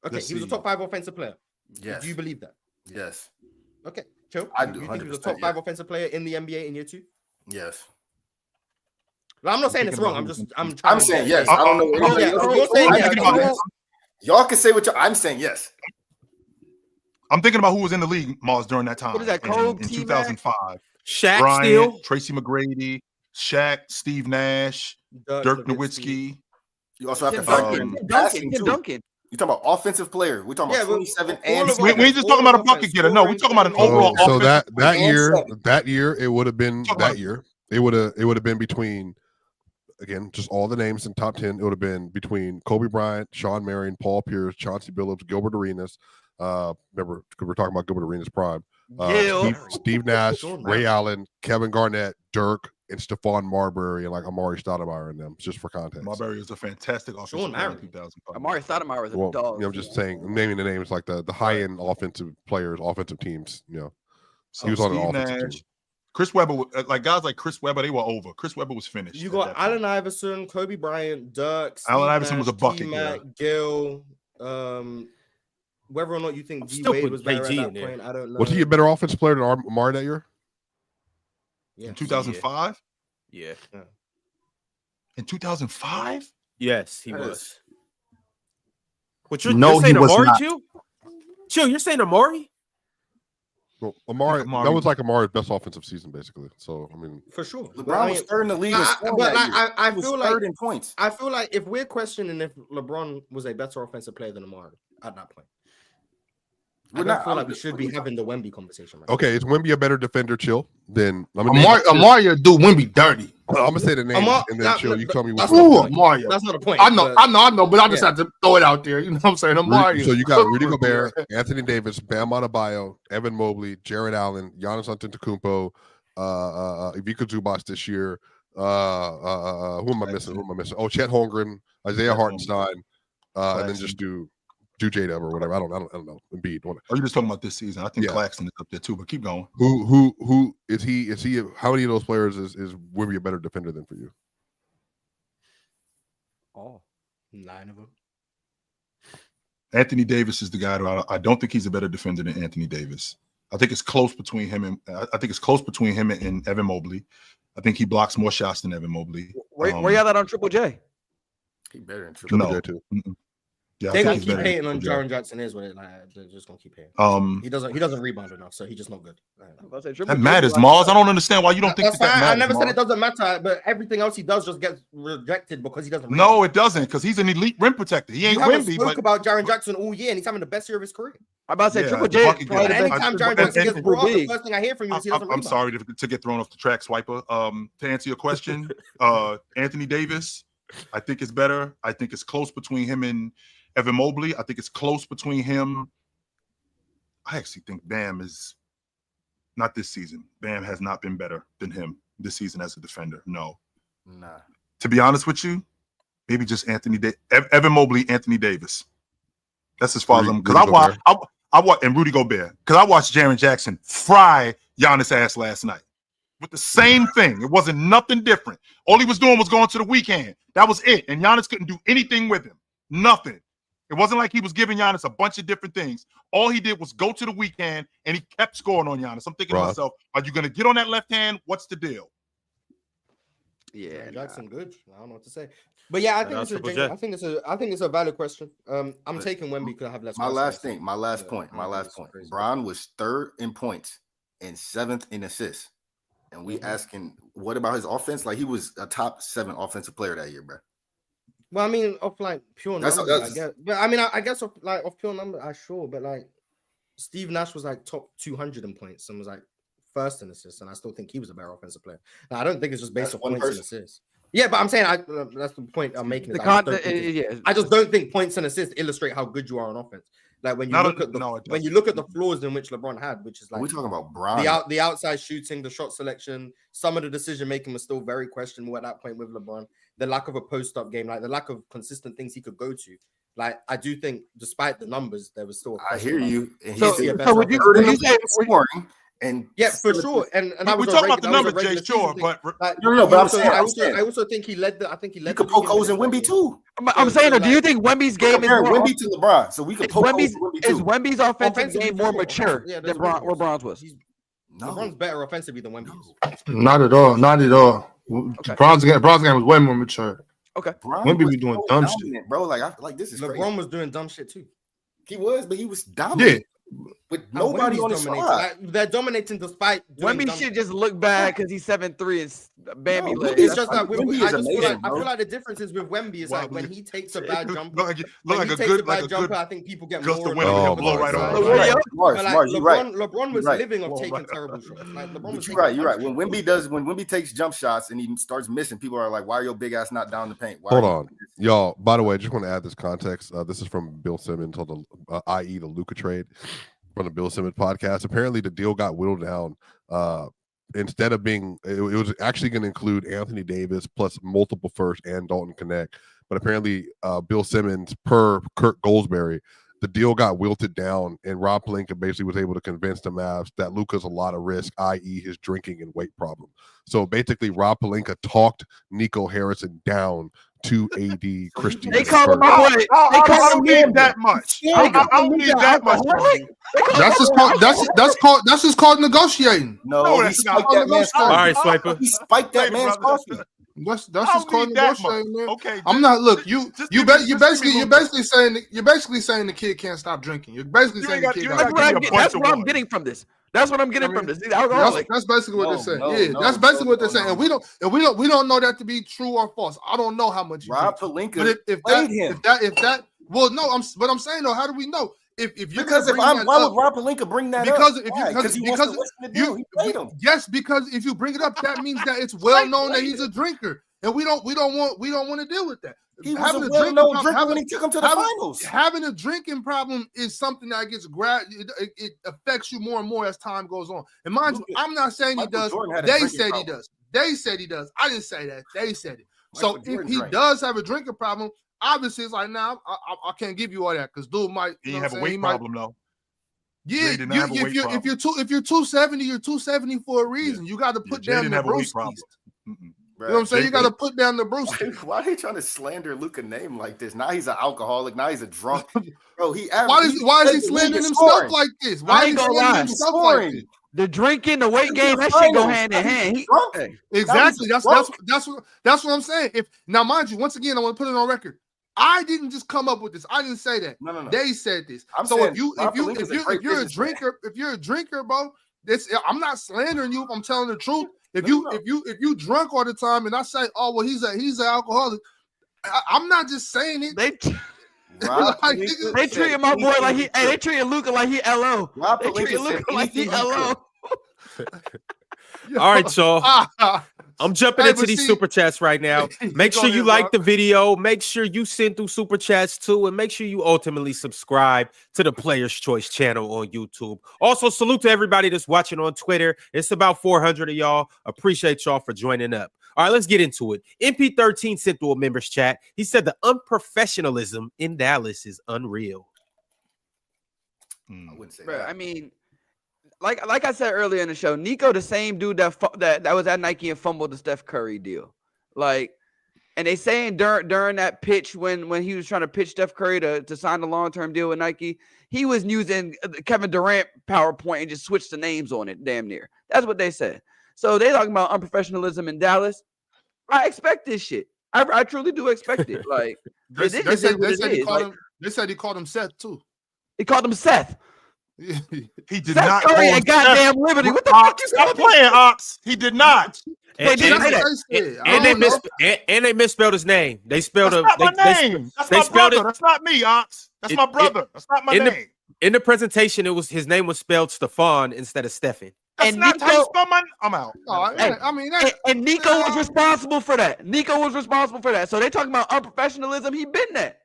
Okay, he was a top 5 offensive player. Yes. Do you believe that? Yes. Okay, chill. I do. You think he was a top 5 offensive player in the NBA in year 2? Yes. Well, I'm not saying it's wrong. I'm saying yes. I don't know. You're saying yes. Y'all can say what I'm saying. Yes. I'm thinking about who was in the league, Marz, during that time. What is that? In 2005. Shaq, Bryant, still Tracy McGrady, Shaq, Steve Nash, Dirk Nowitzki. You also have to factor in passing too. Duncan. You talking about offensive player? We're talking about 27 and we ain't just talking about a bucket getter. No, we're talking about an overall. So that year it would have been that year. It would have been between. Again, just all the names in top 10. It would have been between Kobe Bryant, Sean Marion, Paul Pierce, Chauncey Billups, Gilbert Arenas. Remember, we're talking about Gilbert Arenas' prime. Steve Nash, Ray Allen, Kevin Garnett, Dirk, and Stephon Marbury, and like Amari Stoudemire in them, just for context. Marbury is a fantastic offensive player in 2005. Amari Stoudemire is a dog. I'm just saying, naming the names like the high-end offensive players, offensive teams. He was on an offensive team. Chris Webber, like guys like Chris Webber, they were over. Chris Webber was finished. You got Allen Iverson, Kobe Bryant, Dirk. Allen Iverson was a bucket. Gil. Whether or not you think D Wade was better at that point, I don't know. Was he a better offensive player than Amari that year? Yeah. In 2005? Yeah. In 2005? Yes, he was. But you're saying Amari, Chill? Chill, you're saying Amari? Well, Amari, that was like Amari's best offensive season, basically. So, I mean, for sure, LeBron was third in the league. I feel like third in points. I feel like if we're questioning if LeBron was a better offensive player than Amari at that point, I don't feel like we should be having the Wemby conversation. Right okay, is Wemby a better defender, Chill? Then Amari do Wemby dirty. I'm gonna say the name and then Chill. You tell me what. Amari. That's not a point. I know, but I just have to throw it out there. You know what I'm saying? Amari. So you got Rudy Gobert, Anthony Davis, Bam Adebayo, Evan Mobley, Jared Allen, Giannis Antetokounmpo, Ivica Zubac this year. Who am I missing? Oh, Chet Holmgren, Isaiah Hartenstein, and then just do J-Dub or whatever. I don't know. Embiid. Are you just talking about this season? I think Claxton is up there too, but keep going. Who is he? How many of those players is Wemby a better defender than for you? Oh, 9 of them. Anthony Davis is the guy who I don't think he's a better defender than Anthony Davis. I think it's close between him and Evan Mobley. I think he blocks more shots than Evan Mobley. Where you at that on Triple J? He better than Triple J too. Yeah, they're gonna keep hating on Jaren Jackson. Is what it like. They're just gonna keep hating. He doesn't rebound enough, so he's just not good. That matters, Marz. I don't understand why you don't think that matters. I never said it doesn't matter, but everything else he does just gets rejected because he doesn't. No, it doesn't, because he's an elite rim protector. He ain't Wemby. Spoke about Jaren Jackson all year, and he's having the best year of his career. I'm about to say Triple J. Anytime Jaren Jackson gets brought up, the first thing I hear from you is he doesn't rebound. I'm sorry to get thrown off the track, Swiper. To answer your question, Anthony Davis, I think is better. I think it's close between him and Evan Mobley. I think it's close between him. I actually think Bam is not this season. Bam has not been better than him this season as a defender. No. Nah. To be honest with you, maybe just Evan Mobley, Anthony Davis. That's as far as I'm, because I watched and Rudy Gobert, because I watched Jaren Jackson fry Giannis' ass last night with the same thing. It wasn't nothing different. All he was doing was going to the weekend. That was it. And Giannis couldn't do anything with him. Nothing. It wasn't like he was giving Giannis a bunch of different things. All he did was go to the weekend, and he kept scoring on Giannis. I'm thinking to myself, are you going to get on that left hand? What's the deal? Yeah, Jackson, good. I don't know what to say, but yeah, I think it's a valid question. I'm taking Wemby because I have less. My last point. Bron was 3rd in points and 7th in assists, and we asking what about his offense? Like, he was a top 7 offensive player that year, bro. Well, I mean, off like pure numbers, I guess. But I mean, I guess off pure numbers, sure. But like, Steve Nash was like top 200 in points and was like 1st in assists, and I still think he was a better offensive player. Now, I don't think it's just based on points and assists. Yeah, but I'm saying that's the point I'm making. I just don't think points and assists illustrate how good you are on offense. Like when you look at the flaws in which LeBron had, which is like we're talking about Bron. The outside shooting, the shot selection, some of the decision making was still very questionable at that point with LeBron. The lack of a post-up game, like the lack of consistent things he could go to. Like, I do think, despite the numbers, there was still. I hear you. And so would you say scoring? And yeah, for sure. And we talk about the numbers, Jay. Sure, but no. But I also think he led the. I think he led. You could poke holes in Wemby too. I'm saying, do you think Wemby's game is more Wemby to LeBron? So we could poke holes in Wemby too. Is Wemby's offensive game more mature than where Bron's was? No, LeBron's better offensively than Wemby is. Not at all. Not at all. Okay. Bron's game was way more mature. Okay. Wemby be doing dumb shit, bro. Like this is LeBron crazy. was doing dumb shit too. He was, but he was dominant. Yeah. With nobody on his side. They're dominating despite. Wemby should just look bad because he's 7'3" and Bambi. It's just that I feel like the difference is with Wemby is like when he takes a bad jumper. I think people get more. LeBron was living off taking terrible shots. You're right. When Wemby takes jump shots and he starts missing, people are like, "Why are your big ass not down the paint?" Hold on, y'all. By the way, I just want to add this context. This is from Bill Simmons on the i.e. the Luka trade. From the Bill Simmons podcast. Apparently the deal got whittled down. Instead of being, it was actually going to include Anthony Davis plus multiple first and Dalton Connect. But apparently Bill Simmons, per Kurt Goldsberry, the deal got wilted down, and Rob Pelinka basically was able to convince the Mavs that Luka's a lot of risk, i.e. his drinking and weight problem. So basically Rob Pelinka talked Nico Harrison down to AD Christie. They call him a boy. I don't need that much. I don't need that much. That's just called negotiating. No, that's not. All right, Swiper. He spiked that man's coffee. That's just called negotiating, man. Okay, I'm not. Look, you're basically saying the kid can't stop drinking. You're basically saying the kid. That's what I'm getting from this. That's what I'm getting from this. That's basically what they're saying. That's basically what they're saying. And we don't know that to be true or false. I don't know how much. Rob Pelinka played him. If that. Well, no. I'm saying though. How do we know? Why would Rob Pelinka bring that up? Because he played him. Yes, because if you bring it up, that means that it's well known that he's a drinker. and we don't want to deal with that. He was a well-known drinker when he took him to the finals. Having a drinking problem is something that gets it affects you more and more as time goes on. And mind you, I'm not saying he does. They said he does. They said he does. I didn't say that. They said it. So if he does have a drinking problem, obviously it's like, nah, I can't give you all that because dude might. He have a weight problem though. Yeah, if you're 270, you're 270 for a reason. You got to put down the brewskis. You know what I'm saying? You got to put down the brewskis. Why are they trying to slander Luka name like this? Now he's an alcoholic. Now he's a drunk. Bro, why is he slandering himself like this? Why is he slandering himself like this? The drinking, the weight gain, that shit go hand in hand. Exactly. That's what I'm saying. Now, mind you, once again, I want to put it on record. I didn't just come up with this. I didn't say that. No. They said this. If you're a drinker, bro, I'm not slandering you if I'm telling the truth. If you drunk all the time and I say, oh well, he's an alcoholic, I'm not just saying it. They treated my boy like he. They treated Luka like he LO. They treated Luka like he LO. All right, y'all. I'm jumping into these super chats right now. Make sure you like the video. Make sure you send through super chats too, and make sure you ultimately subscribe to the Players Choice channel on YouTube. Also, salute to everybody that's watching on Twitter. It's about 400 of y'all. Appreciate y'all for joining up. All right, let's get into it. MP13 sent through a members chat. He said the unprofessionalism in Dallas is unreal. I wouldn't say Bro, that. I mean, like I said earlier in the show, Nico, the same dude that was at Nike and fumbled the Steph Curry deal. Like, and they saying during that pitch when he was trying to pitch Steph Curry to sign the long-term deal with Nike, he was using Kevin Durant PowerPoint and just switched the names on it damn near. That's what they said. So they talking about unprofessionalism in Dallas. I expect this shit. I truly do expect it. Like they said he called him Seth too. He called him Seth. He did Seth not. Curry and goddamn Liberty. What the fuck you stop playing, Ox? He did not. And they misspelled his name. They spelled That's not my name. That's my brother. That's not me, Ox. That's my brother. That's not my name. In the presentation, his name was spelled Stefan instead of Stefan. That's not how you spell my. I'm out. And Nico was responsible for that. So they talking about unprofessionalism. He been that.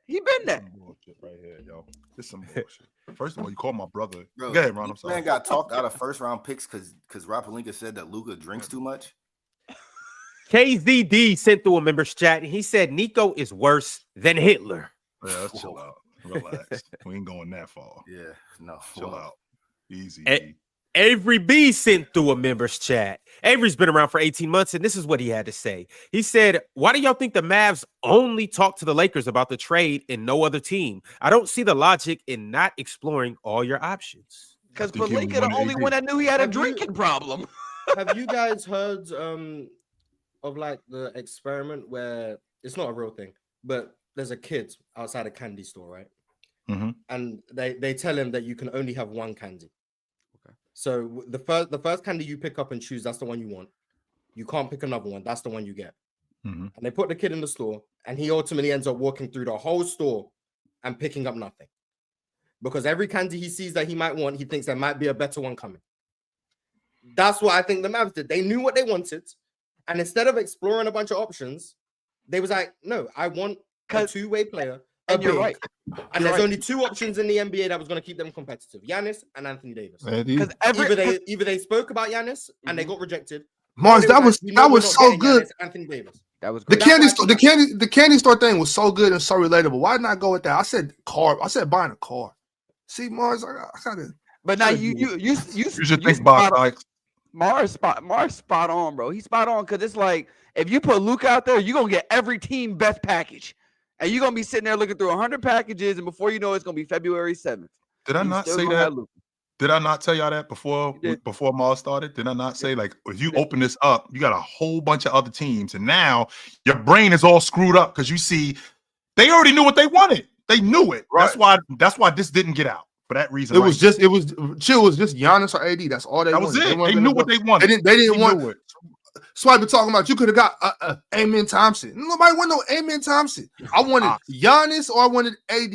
Bullshit right here, yo. This some bullshit. First of all, you call my brother. Bro, go ahead, Ron. I'm sorry. Man got talked out of first round picks because Rob Pelinka said that Luka drinks too much. KZD sent through a members chat and he said Nico is worse than Hitler. Yeah, let's chill out. Relax. We ain't going that far. Yeah, no. Chill out. Easy. Avery B sent through a members chat. Avery's been around for 18 months, and this is what he had to say. He said, why do y'all think the Mavs only talk to the Lakers about the trade and no other team? I don't see the logic in not exploring all your options. Because Pelinka the only one that knew he had a drinking problem. Have you guys heard of like the experiment where it's not a real thing, but there's a kid outside a candy store, right? Mm-hmm. And they tell him that you can only have one candy. So the first candy you pick up and choose, that's the one you want. You can't pick another one. That's the one you get. Mm-hmm. And they put the kid in the store, and he ultimately ends up walking through the whole store and picking up nothing. Because every candy he sees that he might want, he thinks there might be a better one coming. That's what I think the Mavs did. They knew what they wanted. And instead of exploring a bunch of options, they was like, no, I want a two-way player. And you're right. And there's only two options in the NBA that was going to keep them competitive: Giannis and Anthony Davis. Because either they spoke about Giannis and they got rejected. Marz, that was so good. Anthony Davis. That was great. The candy store thing was so good and so relatable. Why not go with that? I said car. I said buying a car. See, Marz, I gotta. But now you should think about like Marz spot on, bro. He's spot on because it's like if you put Luka out there, you're gonna get every team best package. And you're going to be sitting there looking through 100 packages, and before you know it's going to be February 7th. Did I not say that? Did I not tell y'all that before Marz started? Did I not say, like, if you open this up, you got a whole bunch of other teams, and now your brain is all screwed up because you see they already knew what they wanted. They knew it. Right. That's why this didn't get out. For that reason. It was just Giannis or AD. That's all they wanted. That was it. They knew what they wanted. They didn't want it. Swipe talking about you could have got Amen Thompson. Nobody wanted no Amen Thompson. I wanted Giannis or I wanted AD.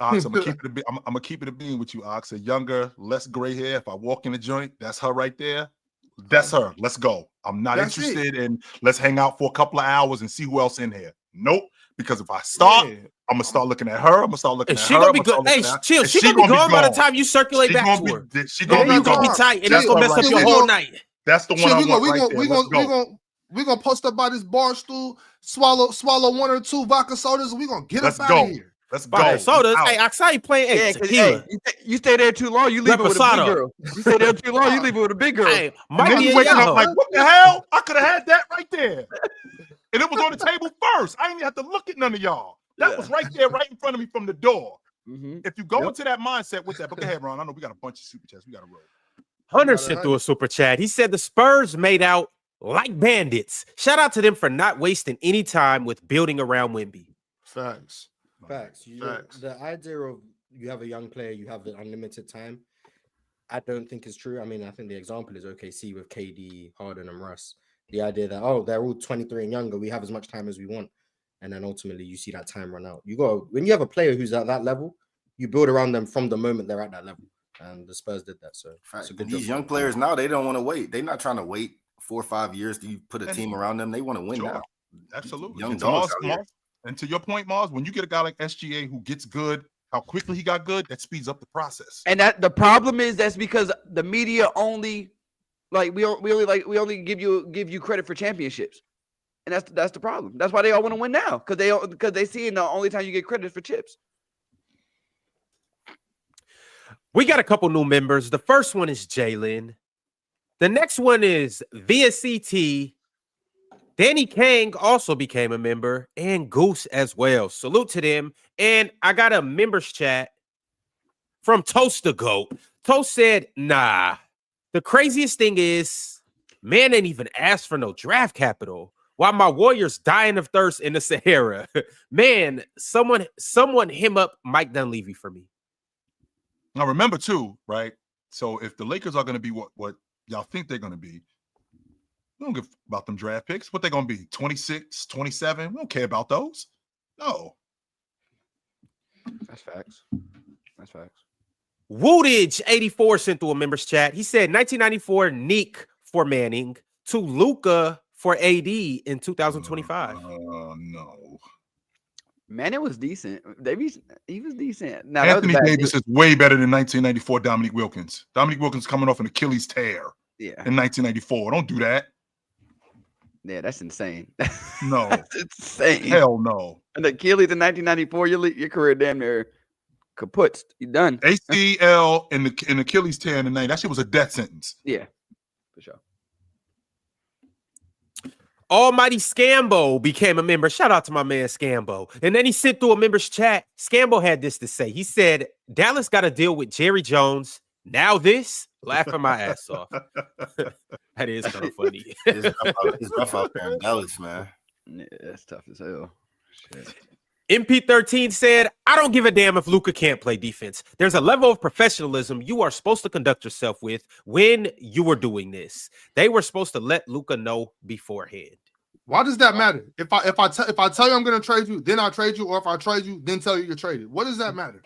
Ox, I'm gonna keep it a bean with you, Ox. A younger, less gray hair. If I walk in the joint, that's her right there. That's her. Let's go. I'm not interested in let's hang out for a couple of hours and see who else in here. Nope. Because if I start, I'm gonna start looking at her. I'm gonna start looking at her. She gonna be good. Hey, chill. She gonna be gone by the time you circulate back to her. She gonna be tight, and that's gonna mess up your whole night. That's the one I want. We're gonna post up by this bar stool, swallow 1 or 2 vodka sodas, and we're gonna get us out of here. Let's go. Sodas. Hey, I saw you playing. Hey, you stay there too long, you leave it with a big girl. You stay there too long, you leave it with a big girl. Hey, and then you waking up like, what the hell? I could have had that right there. And it was on the table first. I didn't have to look at none of y'all. That was right there, right in front of me from the door. If you go into that mindset with that, but go ahead, Ron. I know we got a bunch of super chats. We got to roll. Hunter sent through a super chat. He said the Spurs made out like bandits. Shout out to them for not wasting any time with building around Wemby. Facts. The idea of you have a young player, you have the unlimited time, I don't think is true. I mean, I think the example is OKC with KD, Harden, and Russ. The idea that, they're all 23 and younger, we have as much time as we want. And then ultimately you see that time run out. When you have a player who's at that level, you build around them from the moment they're at that level. And the Spurs did that. So it's a good job. These young players now, they don't want to wait. They're not trying to wait 4 or 5 years to put a team around them. They want to win now. Absolutely. Young dogs. And to your point, Marz, when you get a guy like SGA who gets good, how quickly he got good, that speeds up the process. And that the problem is that's because the media only we only give you credit for championships. And that's the problem. That's why they all want to win now, because they see the only time you get credit for chips. We got a couple new members. The first one is Jalen. The next one is Via CT. Danny Kang also became a member, and Goose as well. Salute to them. And I got a members chat from Toast the Goat. Toast said, nah. The craziest thing is, man ain't even asked for no draft capital. While my Warriors dying of thirst in the Sahara. Man, someone him up Mike Dunleavy for me. Now remember too, right? So if the Lakers are going to be what y'all think they're going to be, we don't give about them draft picks. What they're going to be, 26, 27? We don't care about those. No. That's facts. Woodage 84 sent through a members chat. He said 1994 Nick for Manning to Luka for AD in 2025. No. Manning was decent. He was decent. Now, Anthony Davis is way better than 1994 Dominique Wilkins. Dominique Wilkins coming off an Achilles tear in 1994. Don't do that. Yeah, that's insane. No. That's insane. Hell no. And Achilles in 1994, your career damn near kaput. You done. ACL and Achilles tear in the night. That shit was a death sentence. Yeah, for sure. Almighty Scambo became a member. Shout out to my man Scambo. And then he sent through a members chat. Scambo had this to say. He said, Dallas got to deal with Jerry Jones. Now this, laughing my ass off. That is kind of funny. It's rough out there in Dallas, man. Yeah, that's tough as hell. Shit. MP13 said, I don't give a damn if Luka can't play defense. There's a level of professionalism you are supposed to conduct yourself with when you were doing this. They were supposed to let Luka know beforehand. Why does that matter? If I tell you I'm going to trade you, then I'll trade you, or if I trade you, then tell you you're traded. What does that matter?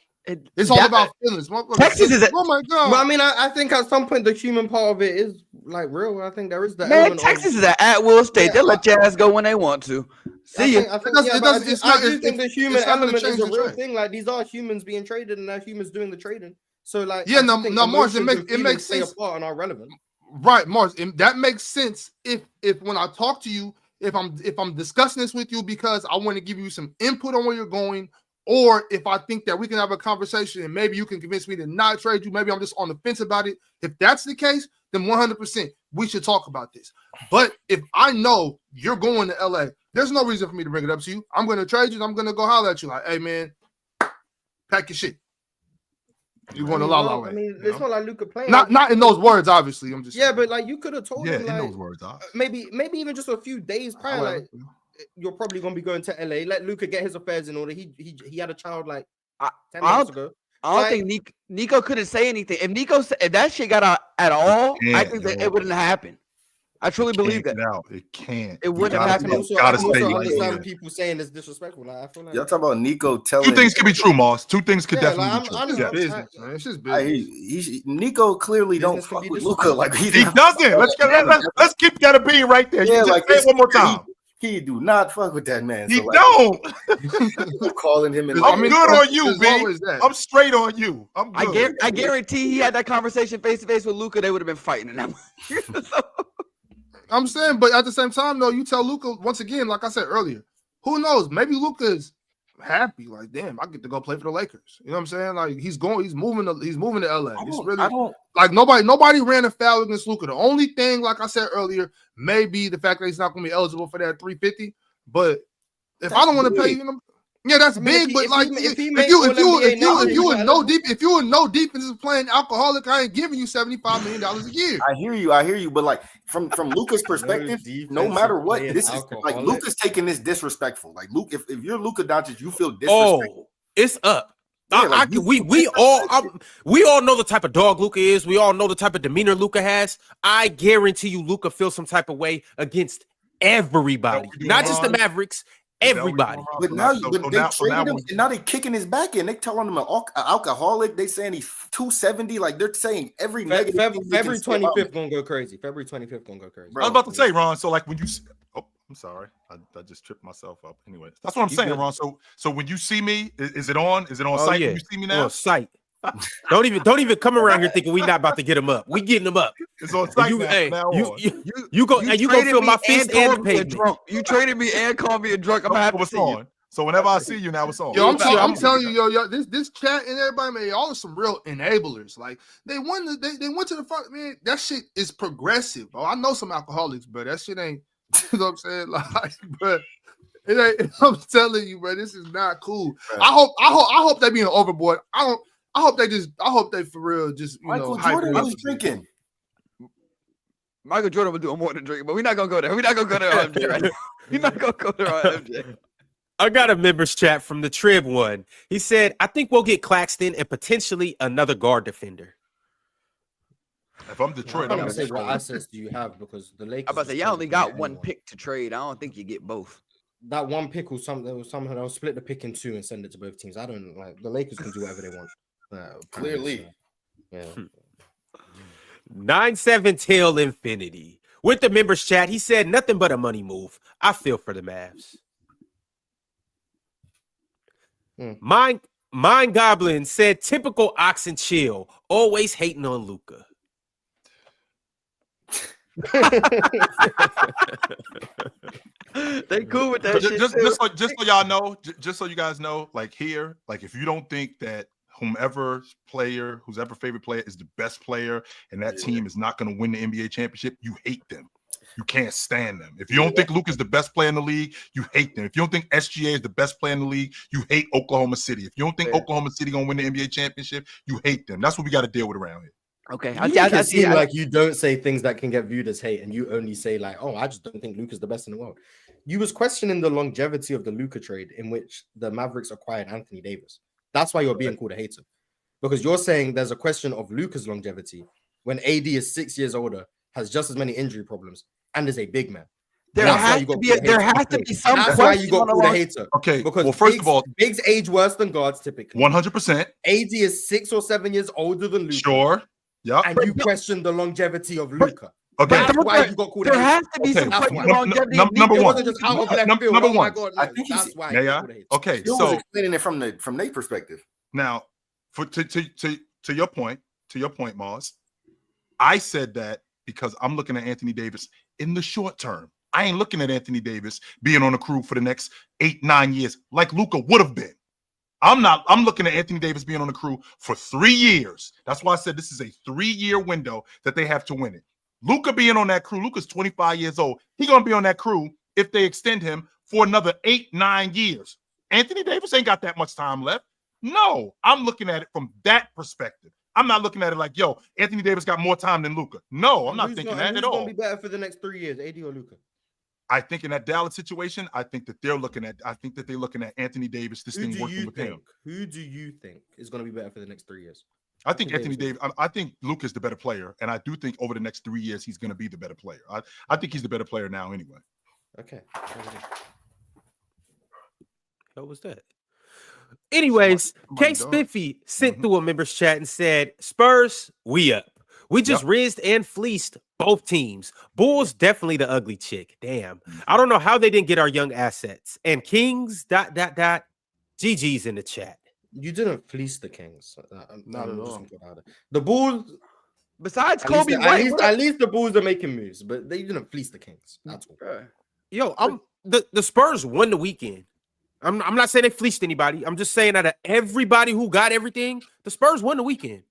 It's all about feelings. Texas is oh my god! Well, I mean, I think at some point the human part of it is like real. I think there is that. Man, Texas is an at-will state. Yeah, they'll let your ass go when they want to. See you. I do think the human element is a real thing. Like these are humans being traded, and they're humans doing the trading. So like, yeah, no, Marz, it makes sense. Apart and are relevant. Right, Marz, that makes sense. If when I talk to you, if I'm discussing this with you because I want to give you some input on where you're going. Or if I think that we can have a conversation and maybe you can convince me to not trade you, maybe I'm just on the fence about it. If that's the case, then 100% we should talk about this. But if I know you're going to LA, there's no reason for me to bring it up to you. I'm going to trade you and I'm going to go holler at you like, hey, man, pack your shit. You're going to La way. I mean, it's not like Luka playing. Not in those words, obviously. I'm just saying. But like you could have told him, in like, those words, maybe even just a few days prior, like. You're probably gonna be going to LA. Let Luka get his affairs in order. He had a child like 10 months ago. I don't think Nico couldn't say anything. If that shit got out at all, I think that it wouldn't happen. I truly believe that. It can't. It wouldn't have I happened. can also, gotta I can stay also right understand here. people saying it's disrespectful. Like, I feel like Y'all talking about Nico telling. Two things could be true, Marz. Two things could Yeah, definitely like, be true. I'm It's Yeah. business, man. It's just I business. Nico clearly Business don't can fuck be with disrespectful. Luka. Like He doesn't. Let's keep that a being right there. Yeah, Just like say it one more time. He do not fuck with that man. He So, like, don't. calling him. And I'm good on you, there's B. always that. I'm straight on you. I'm good. I guarantee he had that conversation face to face with Luka. They would have been fighting in that. I'm saying, but at the same time, though, you tell Luka once again, like I said earlier, who knows? Maybe Luka's happy. Like, damn, I get to go play for the Lakers. You know what I'm saying? Like, he's moving to LA. It's really like nobody ran a foul against Luka. The only thing, like I said earlier, may be the fact that he's not going to be eligible for that 350. But if I don't want to pay you, yeah, that's big. But like, if you were no defense playing alcoholic, I ain't giving you $75 million a year. I hear you. But like from Luka's perspective, no matter what, this is like Luka's taking this disrespectful. Like Luka, if you're Luka Doncic, you feel disrespectful. Oh, it's up. Yeah, we all know the type of dog Luka is. We all know the type of demeanor Luka has. I guarantee you, Luka feels some type of way against everybody, not just the Mavericks. Everybody. But now they traded him, and now they kicking his back in. They telling him an alcoholic. They saying he's 270. Like they're saying every negative. February 25th gonna go crazy. February 25th gonna go crazy. I was about to say, Ron. So like when you, I'm sorry, I just tripped myself up. Anyway, that's what I'm saying, Ron. So when you see me, is it on? Is it on site? Yeah. When you see me now? On site. Don't even come around here thinking we not about to get him up. We getting him up. It's on site now. You go feel my fist and the pavement. You traded me and called me a drunk. I'm happy to see you. So whenever I see you now, it's on. Yo, I'm telling you, yo, this chat and everybody, man, y'all are some real enablers. Like they went to the front, man. That shit is progressive. Oh, I know some alcoholics, but that shit ain't. You know what I'm saying? Like, but it ain't. I'm telling you, bro, this is not cool. Right. I hope they being overboard. I hope they for real just Michael Jordan was drinking. Michael Jordan was doing more than drinking, but we're not gonna go there. We're not gonna go there on MJ right now. We're not gonna go there on MJ. I got a members chat from the Trib one. He said, I think we'll get Claxton and potentially another guard defender. If I'm Detroit, I'm gonna say what assets do you have because the Lakers. I'm about to say y'all only got one pick to trade. I don't think you get both. That one pick was somehow they'll split the pick in two and send it to both teams. I don't like the Lakers can do whatever they want. Clearly. Yeah. 9-7 till infinity. With the members chat, he said nothing but a money move. I feel for the Mavs. Mind Goblin said typical oxen chill, always hating on Luka. They cool with that shit. Just so y'all know, just so you guys know, like here, like if you don't think that who's ever favorite player is the best player and that team is not going to win the NBA championship, you hate them. You can't stand them. If you don't think Luke is the best player in the league, you hate them. If you don't think SGA is the best player in the league, you hate Oklahoma City. If you don't think Oklahoma City going to win the NBA championship, you hate them. That's what we got to deal with around here. Okay. I see like you don't say things that can get viewed as hate and you only say like, oh, I just don't think Luka's the best in the world. You was questioning the longevity of the Luka trade in which the Mavericks acquired Anthony Davis. That's why you're being called a hater. Because you're saying there's a question of Luka's longevity when AD is 6 years older, has just as many injury problems, and is a big man. There has to be some. That's why you got called a hater. Okay, because well, first of all, bigs age worse than guards typically. 100%. AD is 6 or 7 years older than Luka. Sure. Yeah. And you question the longevity of Luka. Okay. That's why you got called a hater. There has to be some longevity. Number one. Number one. I think that's why. Okay. So was explaining it from their perspective. Now, to your point, Marz, I said that because I'm looking at Anthony Davis in the short term. I ain't looking at Anthony Davis being on the crew for the next 8-9 years like Luka would have been. I'm looking at Anthony Davis being on the crew for 3 years. That's why I said this is a 3-year window that they have to win it. Luka being on that crew, Luka's 25 years old. He's going to be on that crew if they extend him for another 8-9 years. Anthony Davis ain't got that much time left. No, I'm looking at it from that perspective. I'm not looking at it like, yo, Anthony Davis got more time than Luka. No, I'm not thinking that at all. Who's going to be better for the next 3 years, AD or Luka? I think in that Dallas situation, I think that they're looking at Anthony Davis, this thing working with him. Who do you think is going to be better for the next 3 years? I think Anthony Davis. I think Luka is the better player, and I do think over the next 3 years he's going to be the better player. I think he's the better player now, anyway. Okay. What was that? Anyways, K Spiffy sent through a members chat and said, Spurs, we up. We just rizzed and fleeced both teams. Bulls, definitely the ugly chick. Damn. I don't know how they didn't get our young assets. And Kings, ... GG's in the chat. You didn't fleece the Kings. Not at all. The Bulls, Besides Kobe White, at least the Bulls are making moves, but they didn't fleece the Kings. That's all. Yo, the Spurs won the weekend. I'm not saying they fleeced anybody. I'm just saying out of everybody who got everything, the Spurs won the weekend.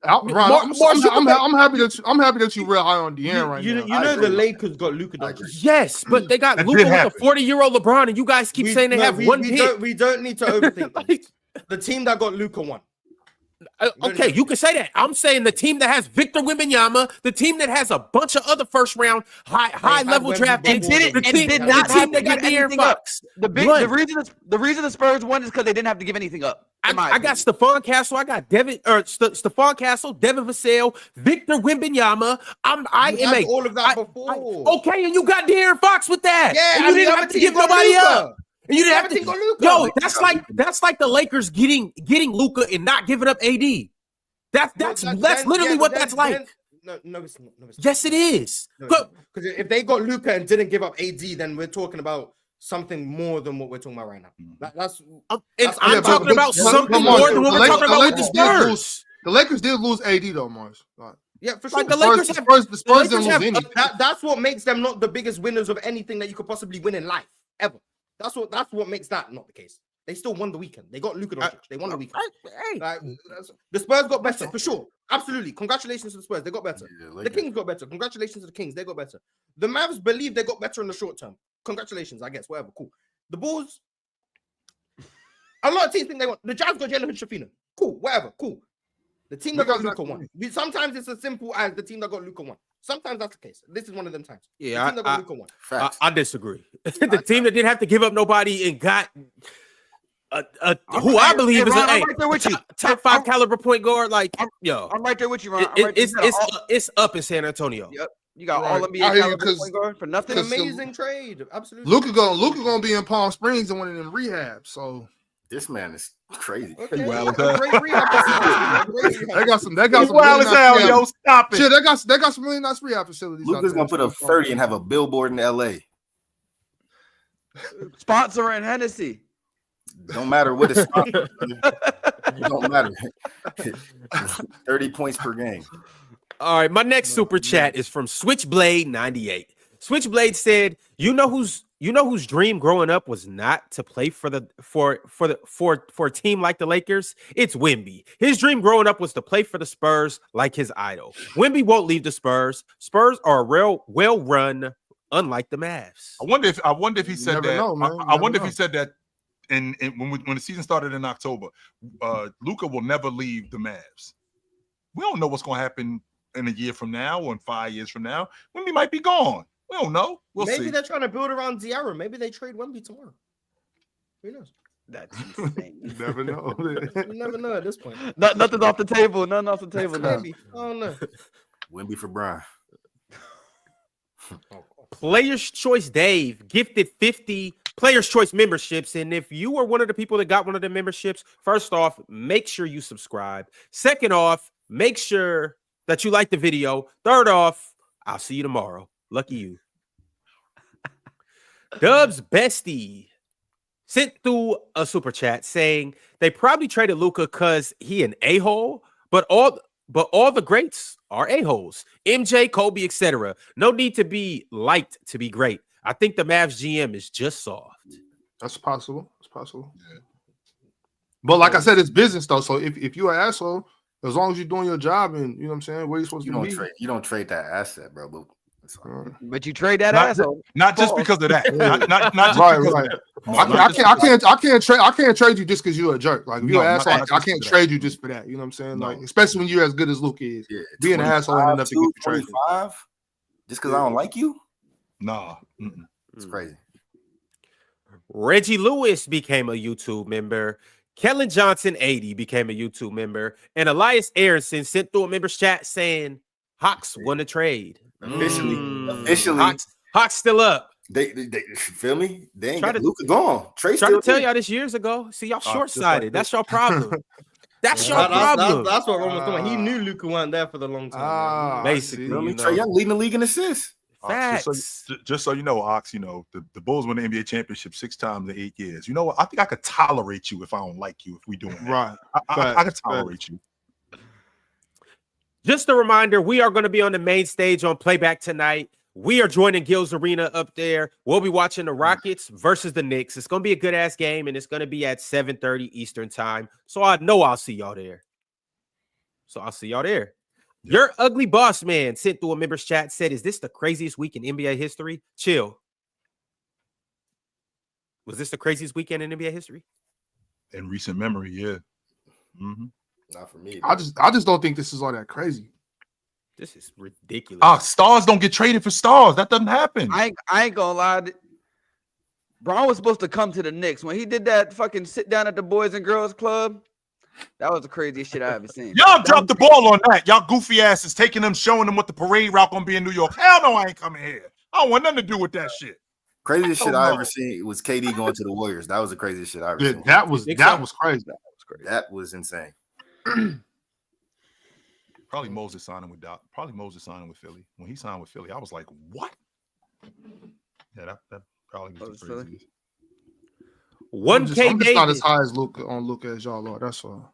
I'm happy that you're real high on De'Aaron right now. You know the Lakers got Luka Doncic. Yes, but they got Luka with a 40-year-old LeBron, and you guys keep saying they have one pick. We don't need to overthink that. The team that got Luka won. Okay, you can say that. I'm saying the team that has Victor Wembanyama, the team that has a bunch of other first round high level draft picks, the team that got De'Aaron Fox. The reason the Spurs won is because they didn't have to give anything up. I got Stephon Castle, I got Stephon Castle, Devin Vassell, Victor Wembanyama. I am all of that before. Okay, and you got De'Aaron Fox with that. Yeah, and you didn't have to give nobody up. And you didn't have to Luka. Yo, that's like the Lakers getting Luka and not giving up AD. That's literally what that's like. No, it's not. Yes, it is. Because if they got Luka and didn't give up AD, then we're talking about something more than what we're talking about right now. I'm talking about something more than what we're talking about with the Spurs. The Lakers did lose AD though, Marz. Yeah, for sure. The Spurs didn't lose any. That's what makes them not the biggest winners of anything that you could possibly win in life ever. That's what makes that not the case. They still won the weekend. They got Luka Doncic. They won the weekend. The Spurs got better for sure. Absolutely. Congratulations to the Spurs. They got better. The Kings got better. Congratulations to the Kings. They got better. The Mavs believe they got better in the short term. Congratulations, I guess. Whatever. Cool. The Bulls. A lot of teams think they want. The Jazz got Jalen Shafina. Cool. Whatever. Cool. The team that got Luka won. Sometimes it's as simple as the team that got Luka won. Sometimes that's the case. This is one of them times. Yeah, I disagree. The team that didn't have to give up nobody and got who I believe is a top 5 caliber point guard. Like, yo, I'm right there with you, Ron. It's up in San Antonio. Yep. You got all NBA caliber point guard for nothing. Amazing trade. Absolutely. Luka gonna be in Palm Springs and one of them rehabs. So this man is crazy. Okay. Well, great rehab. They got some wild as hell, yo. Stop it. Shit, they got some really nice rehab facilities. Luka's gonna put up 30 and have a billboard in LA. Sponsoring Hennessy. Don't matter what it's sponsored. It don't matter. 30 points per game. All right, my next super chat is from Switchblade98. Switchblade said, "You know whose dream growing up was not to play for a team like the Lakers? It's Wemby. His dream growing up was to play for the Spurs like his idol. Wemby won't leave the Spurs. Spurs are well run, unlike the Mavs." I wonder if he said that. I wonder if he said that when the season started in October. Luka will never leave the Mavs. We don't know what's going to happen in a year from now or in 5 years from now. Wemby might be gone. We don't know. Maybe they're trying to build around Diarra. Maybe they trade Wemby tomorrow. Who knows? That's insane. You never know. You never know at this point. Nothing's off the table. Nothing off the table now. Maybe. I don't know. Wemby for Brian. Players Choice Dave gifted 50 Players Choice memberships. And if you are one of the people that got one of the memberships, first off, make sure you subscribe. Second off, make sure that you like the video. Third off, I'll see you tomorrow. Lucky you. Dubs Bestie sent through a super chat saying they probably traded Luka because he an a-hole, but all the greats are a-holes. MJ, Kobe, etc. No need to be liked to be great. I think the Mavs GM is just soft. That's possible. It's possible. Yeah. But like I said, it's business though. So if you're an asshole, as long as you're doing your job and you know what I'm saying, where you're supposed to be. You don't trade that asset, bro. But you trade that asshole. Not just because of that. Not just right. I can't trade you just because you're a jerk. Like if you're an asshole, I can't trade you just for that. You know what I'm saying? Like especially when you're as good as Luka is. Yeah, being an asshole ain't enough to get you traded. Just because I don't like you? Nah. It's crazy. Reggie Lewis became a YouTube member. Kellen Johnson 80 became a YouTube member, and Elias Aronson sent through a members chat saying Hawks won a trade. Officially, Hawks still up. They feel me? They ain't Try got to- Luka gone. Trey Tried still to tell there. y'all this years ago. See, y'all just like short-sighted. That's your problem. That's your That's problem. what Ron was talking about. He knew Luka weren't there for the long time. Basically, Feel me? you know. Trey Young leading the league in assists. Facts. Just so you know, Ox, you know, the Bulls won the NBA championship 6 times in 8 years. You know what? I think I could tolerate you if I don't like you if we doing that. Right. I could tolerate you. Just a reminder, we are going to be on the main stage on Playback tonight. We are joining Gil's Arena up there. We'll be watching the Rockets versus the Knicks. It's going to be a good-ass game, and it's going to be at 7:30 Eastern time. So I know I'll see y'all there. Your ugly boss man sent through a members chat, said, is this the craziest week in NBA history? Chill. Was this the craziest weekend in NBA history? In recent memory, yeah. Mm-hmm. Not for me. I just don't think this is all that crazy. This is ridiculous. Stars don't get traded for stars. That doesn't happen. I ain't gonna lie. Braun was supposed to come to the Knicks. When he did that fucking sit down at the Boys and Girls Club, that was the craziest shit I ever seen. Y'all dropped the ball on that. Y'all goofy asses taking them, showing them what the parade route gonna be in New York. Hell no, I ain't coming here. I don't want nothing to do with that shit. Craziest shit I ever seen was KD going to the Warriors. That was the craziest shit I ever seen. That was crazy. That was insane. Probably Moses signing with Philly. When he signed with Philly, I was like, what? Yeah, that probably was the craziest. 1K I'm just not as Davis. high as Luka as y'all are. That's all.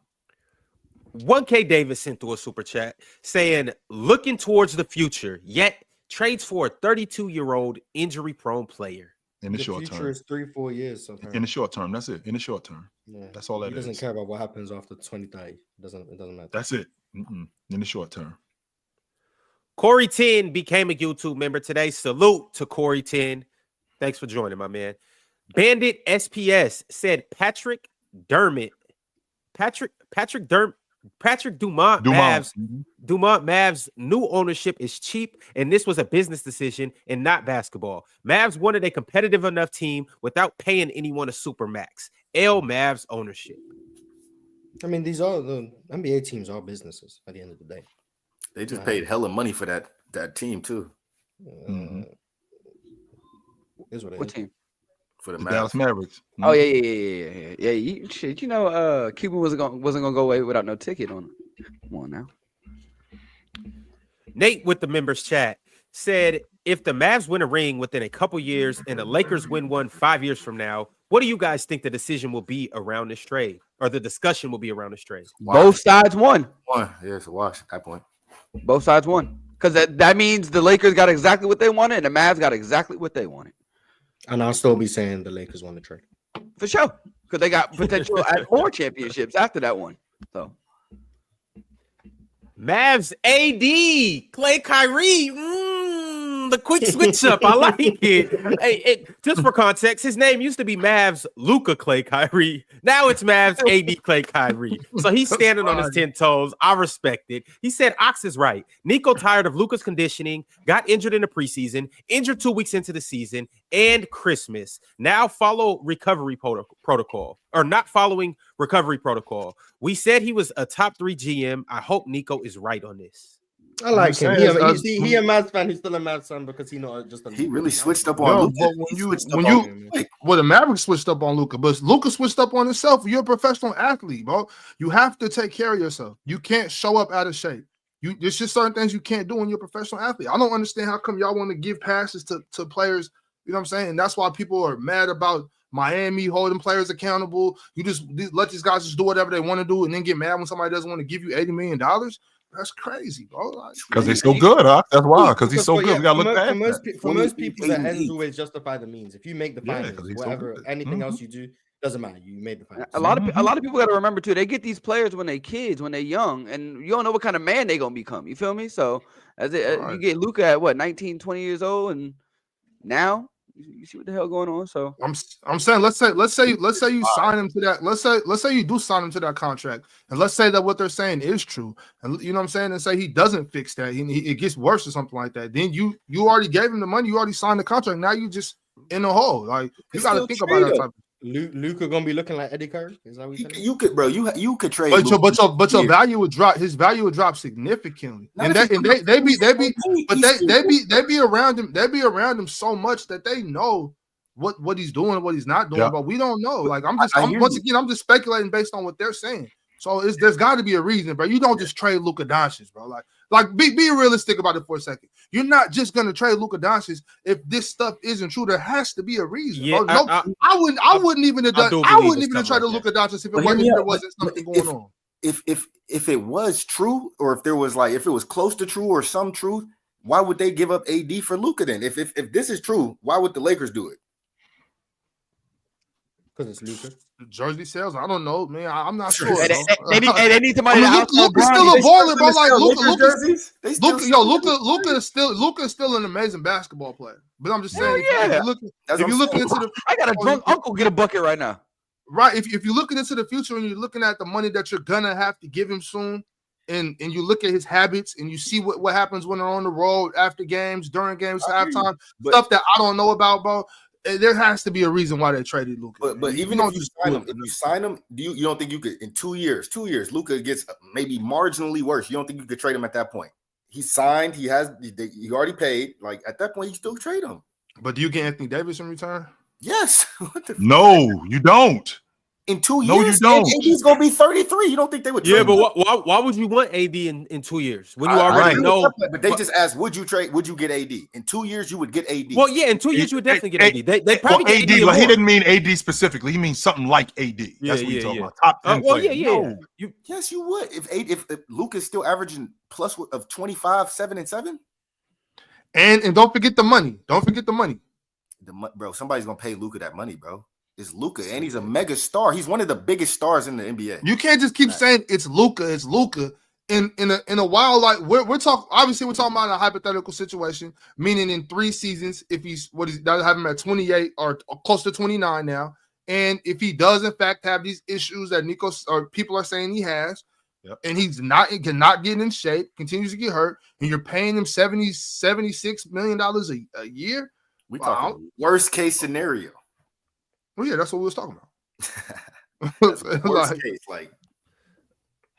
1K Davis sent through a super chat saying, looking towards the future, yet trades for a 32-year-old injury-prone player. In the The short future term. is 3-4 years. So In the short term, that's it. In the short term. yeah. That's all that He doesn't is. care about what happens after 2030. It doesn't matter. That's it. In the short term. Corey 10 became a YouTube member today. Salute to Corey 10. Thanks for joining, my man. Bandit SPS said Patrick Dumont Mavs new ownership is cheap, and this was a business decision and not basketball. Mavs wanted a competitive enough team without paying anyone a super max. Mavs ownership. I mean, these are the NBA teams are businesses at the end of the day. They just paid hella money for that team too. Is what it What is. team? For the Dallas Mavericks. Oh yeah. You know, Cuban wasn't gonna go away without no ticket on him. Come on now. Nate with the members chat said, if the Mavs win a ring within a couple years and the Lakers win one 5 years from now, what do you guys think the decision will be around this trade, or the discussion will be around this trade? Both sides won. Yeah, it's a wash at that point. Both sides won. Because that means the Lakers got exactly what they wanted and the Mavs got exactly what they wanted. And I'll still be saying the Lakers won the trade. For sure. Because they got potential at more championships after that one. So Mavs AD, Clay Kyrie, the quick switch up. I like it. Hey, just for context, his name used to be Mavs Luka Clay Kyrie. Now it's Mavs AD Clay Kyrie. So he's standing on his 10 toes. I respect it. He said Ox is right. Nico tired of Luka's conditioning, got injured in the preseason, injured 2 weeks into the season, and Christmas. Now follow recovery protocol, or not following recovery protocol. We said he was a top 3 GM. I hope Nico is right on this. I like him. saying, He a Mavs fan. He's still a Mavs fan because he not just a He really switched up No, on but Luka. the Mavericks switched up on Luka, but Luka switched up on himself. You're a professional athlete, bro. You have to take care of yourself. You can't show up out of shape. There's just certain things you can't do when you're a professional athlete. I don't understand how come y'all want to give passes to players. You know what I'm saying? And that's why people are mad about Miami holding players accountable. You just let these guys just do whatever they want to do and then get mad when somebody doesn't want to give you $80 million. That's crazy, bro. Because they're so good, huh? That's why. Because he's so good. We gotta look past for most people, the ends always justify the means. If you make the Yeah, finals, 'cause he's so whatever, good. anything else you do doesn't matter. You made the finals. a lot of people got to remember too. They get these players when they kids, when they're young, and you don't know what kind of man they gonna become. You feel me? So you get Luka at what 19, 20 years old, and now you see what the hell going on. So I'm saying let's say you sign him to that. Let's say you do sign him to that contract, and let's say that what they're saying is true, and you know what I'm saying, and say he doesn't fix that, it gets worse or something like that. Then you already gave him the money, you already signed the contract. Now you just in the hole. Like you got to think about that type. Luka gonna be looking like Eddie Curry. Is that what you could, bro? You could trade. But your value would drop. His value would drop significantly. They be around him. They be around him so much that they know what he's doing, what he's not doing. But we don't know. Like I'm just speculating based on what they're saying. So there's got to be a reason, bro. You don't just trade Luka Doncic, bro. Like be realistic about it for a second. You're not just gonna trade Luka Doncic if this stuff isn't true. There has to be a reason. Yeah, I wouldn't even have done. I wouldn't even have tried to Luka Doncic if there wasn't something going on. If it was true, or if there was if it was close to true or some truth, why would they give up AD for Luka then? If this is true, why would the Lakers do it? Because it's Luka. Jersey sales, I don't know, man. I'm not sure. They need somebody. Luka's still a baller, bro. Like Luka is still an amazing basketball player. But I'm just saying, if you're looking into the, I got a drunk uncle get a bucket right now. Right. If you're looking into the future and you're looking at the money that you're gonna have to give him soon, and you look at his habits and you see what happens when they're on the road after games, during games, halftime, stuff that I don't know about, bro. There has to be a reason why they traded Luka. But even if you sign him, you don't think you could in 2 years? Luka gets maybe marginally worse. You don't think you could trade him at that point? He's signed. He already paid. Like at that point, you still trade him. But do you get Anthony Davis in return? Yes. No, you don't. In 2 years, no, you don't. AD's gonna be 33. You don't think they would? Yeah, but why would you want AD in 2 years when you already know? But they just asked, would you trade? Would you get AD in 2 years? You would get AD. Well, yeah, in 2 years you would definitely get AD. They probably get AD. Like, he didn't mean AD specifically. He means something like AD. That's what he's talking about. Top 10 player. Yes, you would. If Luka's still averaging plus of 25, 7 and 7. And don't forget the money. Don't forget the money. Bro, somebody's gonna pay Luka that money, bro. It's Luka, and he's a mega star. He's one of the biggest stars in the NBA. You can't just keep saying it's Luka. It's Luka. In a while, like we're talking. Obviously, we're talking about a hypothetical situation, meaning in 3 seasons, if that'll have him at 28 or close to 29 now, and if he does in fact have these issues that Nico or people are saying he has, and he's not getting in shape, continues to get hurt, and you're paying him $76 million a year. We talking worst case scenario. Well, yeah, that's what we was talking about. Worst case, like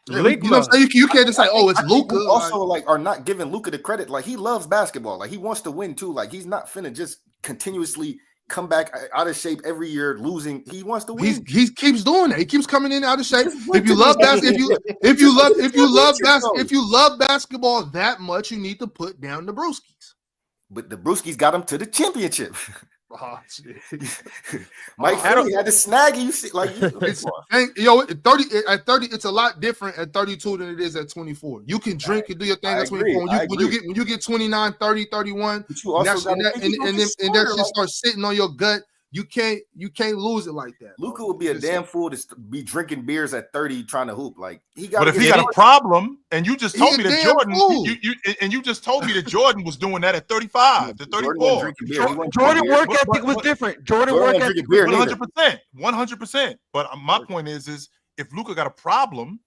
you know what I'm saying? You can't just say, "Oh, it's Luka." Also, are not giving Luka the credit. Like he loves basketball. Like he wants to win too. Like he's not finna just continuously come back out of shape every year, losing. He wants to win. He keeps doing that. He keeps coming in out of shape. If you love basketball that much, you need to put down the brewskis. But the brewskis got him to the championship. Oh, Mike Philly had to snag you. See, like at 30, it's a lot different at 32 than it is at 24. You can drink and do your thing at 24. When you get 29, 30, 31, and that shit starts sitting on your gut. You can't lose it like that. Luka would be a damn fool to be drinking beers at 30 trying to hoop. Like but if he got a problem, and you just told me that Jordan, you just told me that Jordan was doing that at 35 to 34. Jordan work ethic was different. Jordan work ethic 100%. But my point is if Luka got a problem,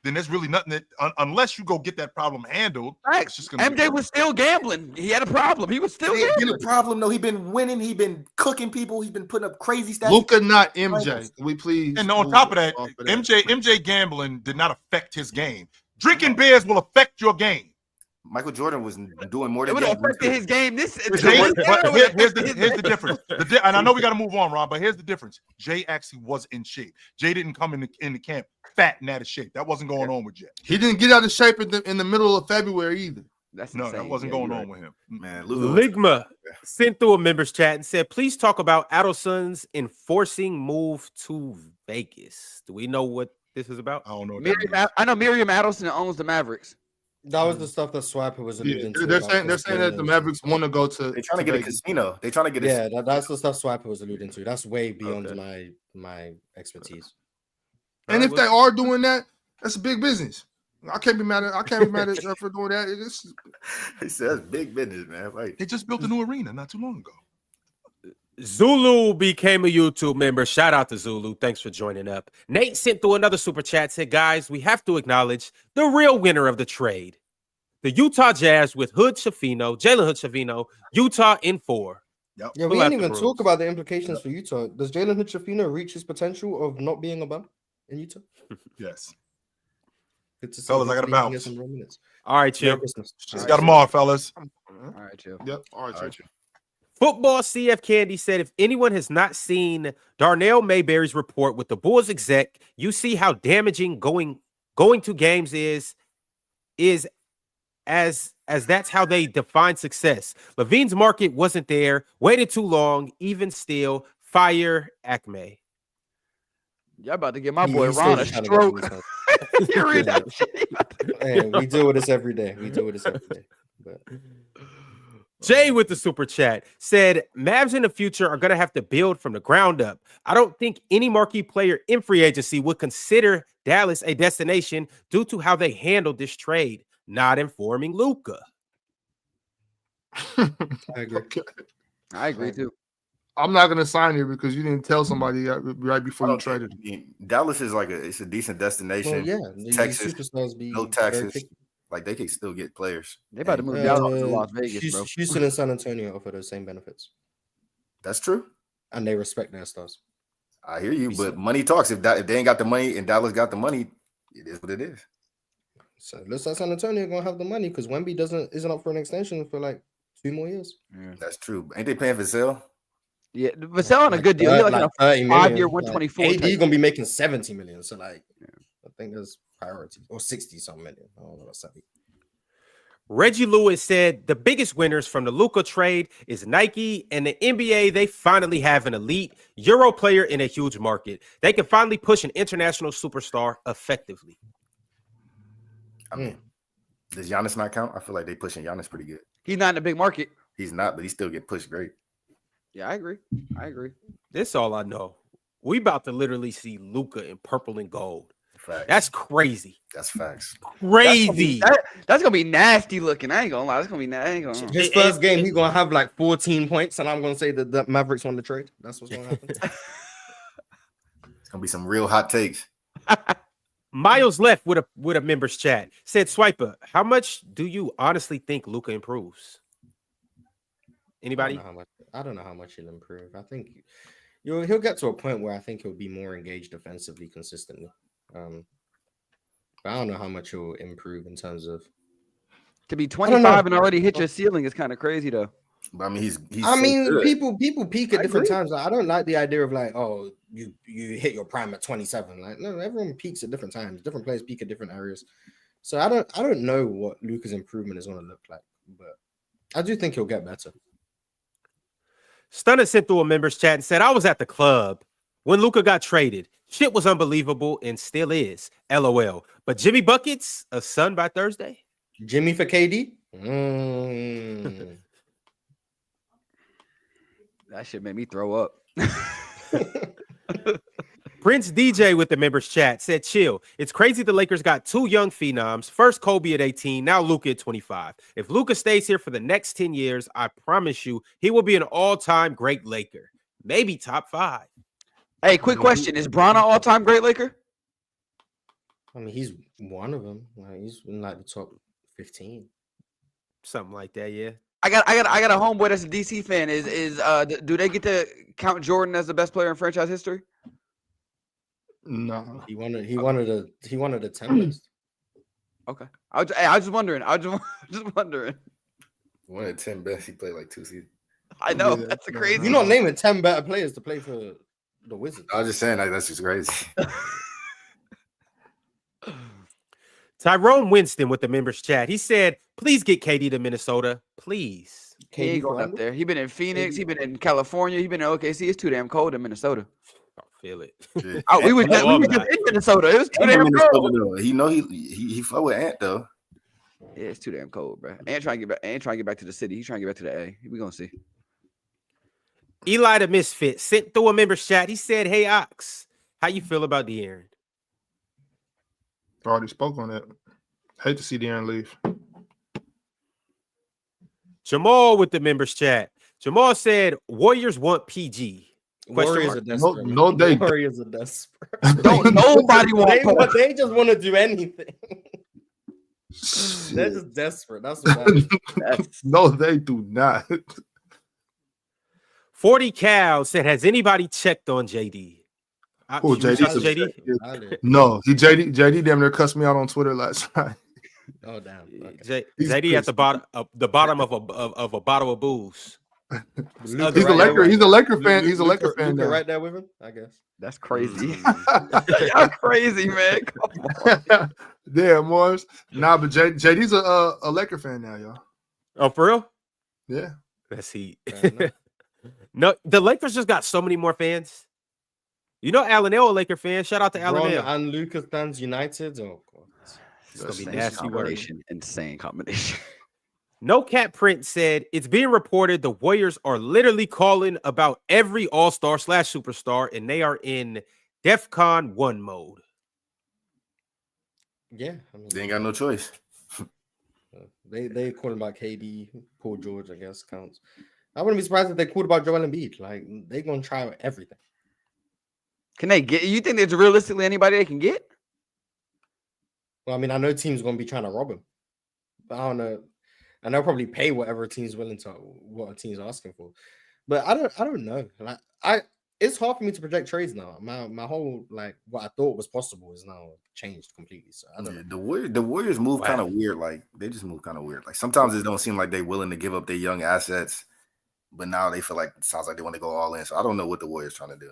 then there's really nothing that unless you go get that problem handled. It's just gonna MJ was still gambling. He had a problem. He was still gambling. A problem though. He been winning. He been cooking people. He's been putting up crazy stats. Luka, not MJ. We please. And on top of that, MJ gambling did not affect his game. Drinking beers will affect your game. Michael Jordan was doing more than it would have affected his game. Here's the difference. And I know we got to move on, Ron, but here's the difference. Jay actually was in shape. Jay didn't come in the camp fat and out of shape. That wasn't going on with Jay. He didn't get out of shape in the middle of February either. That wasn't going on with him. Man, Ligma sent through a members chat and said, please talk about Adelson's enforcing move to Vegas. Do we know what this is about? I don't know. I know Miriam Adelson owns the Mavericks. That was the stuff that Swiper was alluding to. They're saying that the Mavericks want to go to. They're trying to get a casino. They're trying to get. That's the stuff Swiper was alluding to. That's way beyond my expertise. And if they are doing that, that's a big business. I can't be mad at them for doing that. He says big business, man. Right? They just built a new arena not too long ago. Zulu became a YouTube member. Shout out to Zulu. Thanks for joining up. Nate sent through another super chat. Said, guys, we have to acknowledge the real winner of the trade. The Utah Jazz with Jalen Hood Schifino, Utah in 4. Yep. Yeah, we didn't even talk about the implications for Utah. Does Jalen Hood-Schifino reach his potential of not being a bum in Utah? Yes. Good to see. Fellas, I got to Hopefully he can bounce. get some real minutes. All right, chill. Merry Christmas. Just got them all, fellas. All right, chill. Yep. All right, chill. Football CF Candy said, if anyone has not seen Darnell Mayberry's report with the Bulls exec, you see how damaging going to games is as that's how they define success. Levine's market wasn't there, waited too long, even still, fire Acme. Y'all about to get my boy He's Ron still a trying to stroke. get You read that shit? Hey, we deal with this every day. But Jay with the super chat said, Mavs in the future are going to have to build from the ground up. I don't think any marquee player in free agency would consider Dallas a destination due to how they handled this trade, not informing Luka. I agree. I agree too. I'm not gonna sign here because you didn't tell somebody right before you traded. Dallas is it's a decent destination. Well, yeah, Texas, superstars be no very taxes. picky. Like they can still get players. They about to move Dallas to Las Vegas, bro. Houston and San Antonio offer those same benefits, That's true. and they respect their stars. I hear you, but money talks. If they ain't got the money and Dallas got the money, it is what it is. So looks like San Antonio gonna have the money because Wemby isn't up for an extension for like 2 more years. Yeah. That's true. Ain't they paying Vassell? Yeah, Vassell on a good deal. He like a 5-year, 124. AD gonna be making 70 million. So like, I think there's priority or 60 something million. I don't know what's that. Reggie Lewis said the biggest winners from the Luka trade is Nike and the NBA. They finally have an elite Euro player in a huge market. They can finally push an international superstar effectively. I mean, does Giannis not count? I feel like they pushing Giannis pretty good. He's not in a big market. He's not, but he still get pushed great. Yeah, I agree. This is all I know. We about to literally see Luka in purple and gold. Facts. That's crazy. That's facts. Crazy. That's gonna be nasty looking. I ain't gonna lie. That's gonna be nasty. His first game, he's gonna have like 14 points, and I'm gonna say that the Mavericks won the trade. That's what's gonna happen. It's gonna be some real hot takes. Miles left with a members chat. Said, Swiper, how much do you honestly think Luka improves? Anybody? I don't know how much he'll improve. I think he'll get to a point where I think he'll be more engaged defensively consistently. But I don't know how much he'll improve in terms of to be 25 and already hit your ceiling is kind of crazy though. But I mean, he's people peak at different times. I don't like the idea of like, oh, you hit your prime at 27. Like, no, everyone peaks at different times. Different players peak at different areas. So I don't know what Luka's improvement is going to look like, but I do think he'll get better. Stunner sent through a members chat and said, I was at the club when Luka got traded. Shit was unbelievable and still is. LOL. But Jimmy Buckets, a son by Thursday? Jimmy for KD? That shit made me throw up. Prince DJ with the members chat said, chill. It's crazy the Lakers got 2 young phenoms. First Kobe at 18, now Luka at 25. If Luka stays here for the next 10 years, I promise you he will be an all-time great Laker. Maybe top 5. Hey, quick question. Is Bron an all-time great Laker? I mean, he's one of them. Like, he's in like the top 15. Something like that, yeah. I got a homeboy that's a DC fan. Do they get to count Jordan as the best player in franchise history? No. He wanted a 10 list. Okay. I was just wondering. Just wondering. One of the 10 best. He played like 2 seasons. I know. That's a crazy. You're not naming 10 better players to play for the Wizards. I was just saying, like, that's just crazy. Tyrone Winston with the members chat. He said, please get KD to Minnesota. Please. He ain't going up there. He been in Phoenix. He been in California. He been in OKC. It's too damn cold in Minnesota. I feel it. We was just in Minnesota. It was too damn cold. Though. He know he fought with Ant though. Yeah, it's too damn cold, bro. Ant trying to get back to the city. He's trying to get back to the A. We gonna see. Eli the Misfit sent through a members chat. He said, hey, Ox, how you feel about De'Aaron? Already spoke on that. Hate to see De'Aaron leave. Jamal with the members chat. Jamal said, Warriors want PG. Warriors are desperate. No, they Warriors are desperate. Don't nobody want. They just want to do anything. They're just desperate. That's what that is. No, they do not. 40 Cal said, has anybody checked on JD? Cool, You reached out to JD. No, JD damn near cussed me out on Twitter last night. Oh damn. Okay. JD at the bottom of a bottle of booze. He's a Laker. He's a Laker fan. He's a Laker fan. Luka right there with him, I guess. That's crazy. Y'all crazy, man. Come on. Damn, Marz. Nah, but JD's a Laker fan now, y'all. Oh, for real? Yeah. That's heat. No, the Lakers just got so many more fans. You know, Allen L, a Laker fan. Shout out to Allen L. And Luka stands united. Oh god, it's gonna be nasty word. Insane combination. No Cat Print said it's being reported the Warriors are literally calling about every all-star / superstar, and they are in DEFCON 1 mode. Yeah, I mean, They ain't got no choice. they calling about KD, Paul George, I guess counts. I wouldn't be surprised if they called about Joel Embiid. Like they're gonna try everything. Can they get? You think there's realistically anybody they can get? Well, I mean, I know teams gonna be trying to rob him, but I don't know. And they'll probably pay whatever a team's willing to, what a team's asking for. But I don't know. Like it's hard for me to project trades now. My whole like what I thought was possible is now changed completely. So I don't know. The Warriors move kind of weird. Like they just move kind of weird. Like sometimes it don't seem like they're willing to give up their young assets, but now they feel like it sounds like they want to go all in. So I don't know what the Warriors trying to do.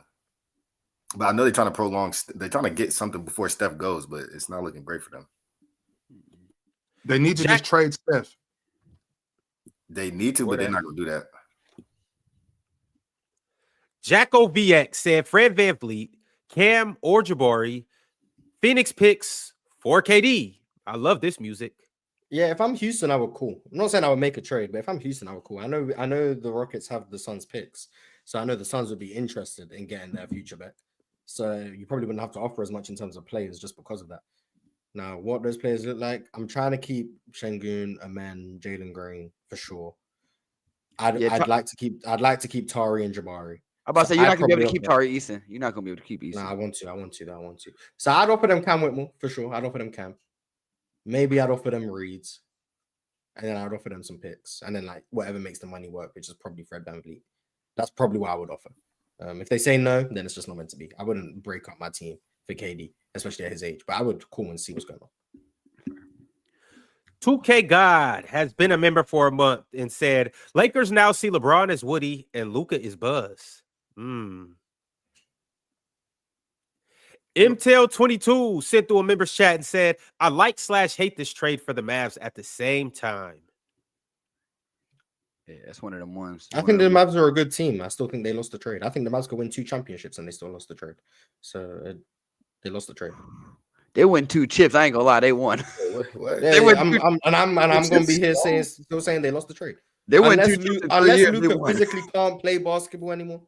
But I know they're trying to prolong. They're trying to get something before Steph goes, but it's not looking great for them. They need to just trade Steph. They need to, but they're not going to do that. Jacko VX said Fred VanVleet, Cam or Jabari, Phoenix picks for KD. I love this music. Yeah, if I'm Houston, I would call. I'm not saying I would make a trade, but if I'm Houston, I would call. I know the Rockets have the Suns picks, so I know the Suns would be interested in getting their future back. So you probably wouldn't have to offer as much in terms of players just because of that. Now, what those players look like, I'm trying to keep Şengün, Amen, Jalen Green for sure. I'd like to keep Tari and Jabari. I'm about to say you're not gonna be able to keep Tari Eason. You're not gonna be able to keep Eason. No, I want to. So I'd offer them Cam Whitmore for sure. I'd offer them Cam. Maybe I'd offer them Reeds, and then I'd offer them some picks, and then like whatever makes the money work, which is probably Fred VanVleet. That's probably what I would offer. If they say no, then it's just not meant to be. I wouldn't break up my team for KD, especially at his age, but I would call and see what's going on. 2K God has been a member for a month and said Lakers now see LeBron as Woody and Luka is Buzz. MTEL22 sent through a members chat and said, I like / hate this trade for the Mavs at the same time. Yeah, that's one of them ones. I think the Mavs are a good team. I still think they lost the trade. I think the Mavs could win 2 championships and they still lost the trade. So they lost the trade. They win 2 chips. I ain't gonna lie, they won. What? Yeah, I'm gonna be here still saying they lost the trade. They win 2 chips. Unless Luka physically can't play basketball anymore,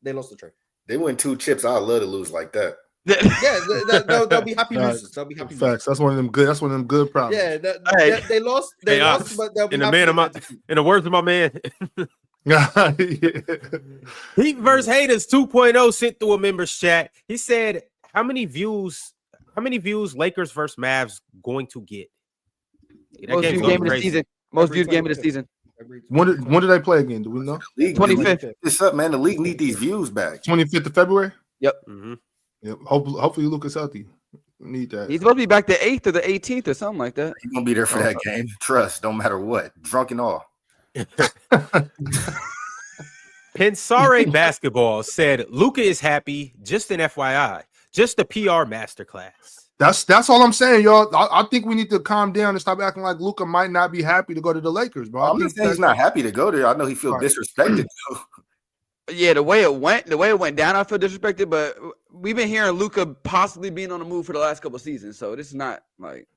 they lost the trade. They win 2 chips. I'd love to lose like that. Yeah, they'll be happy losers. They'll be happy. Facts. That's one of them good. That's one of them good problems. Yeah, they lost. They lost, but they'll be happy. In the words of my man, Yeah. Heat vs. Haters 2.0 sent through a members chat. He said, "How many views Lakers versus Mavs going to get?" Most viewed game of the season. Most viewed game of the season. When do they play again? Do we know? 25th. What's up, man? The league need these views back. 25th of February. Yep. Mm-hmm. Yep. Hopefully Luka's healthy. We need that. He's supposed to be back the 8th or the 18th or something like that. He's gonna be there for that game. Trust, don't matter what. Drunk and all. Pensare Basketball said Luka is happy. Just an FYI, just a PR masterclass. That's all I'm saying, y'all. I think we need to calm down and stop acting like Luka might not be happy to go to the Lakers, bro. I'm just saying he's not happy to go there. I know he feels disrespected. Yeah, the way it went down, I feel disrespected. But we've been hearing Luka possibly being on the move for the last couple of seasons, so this is not like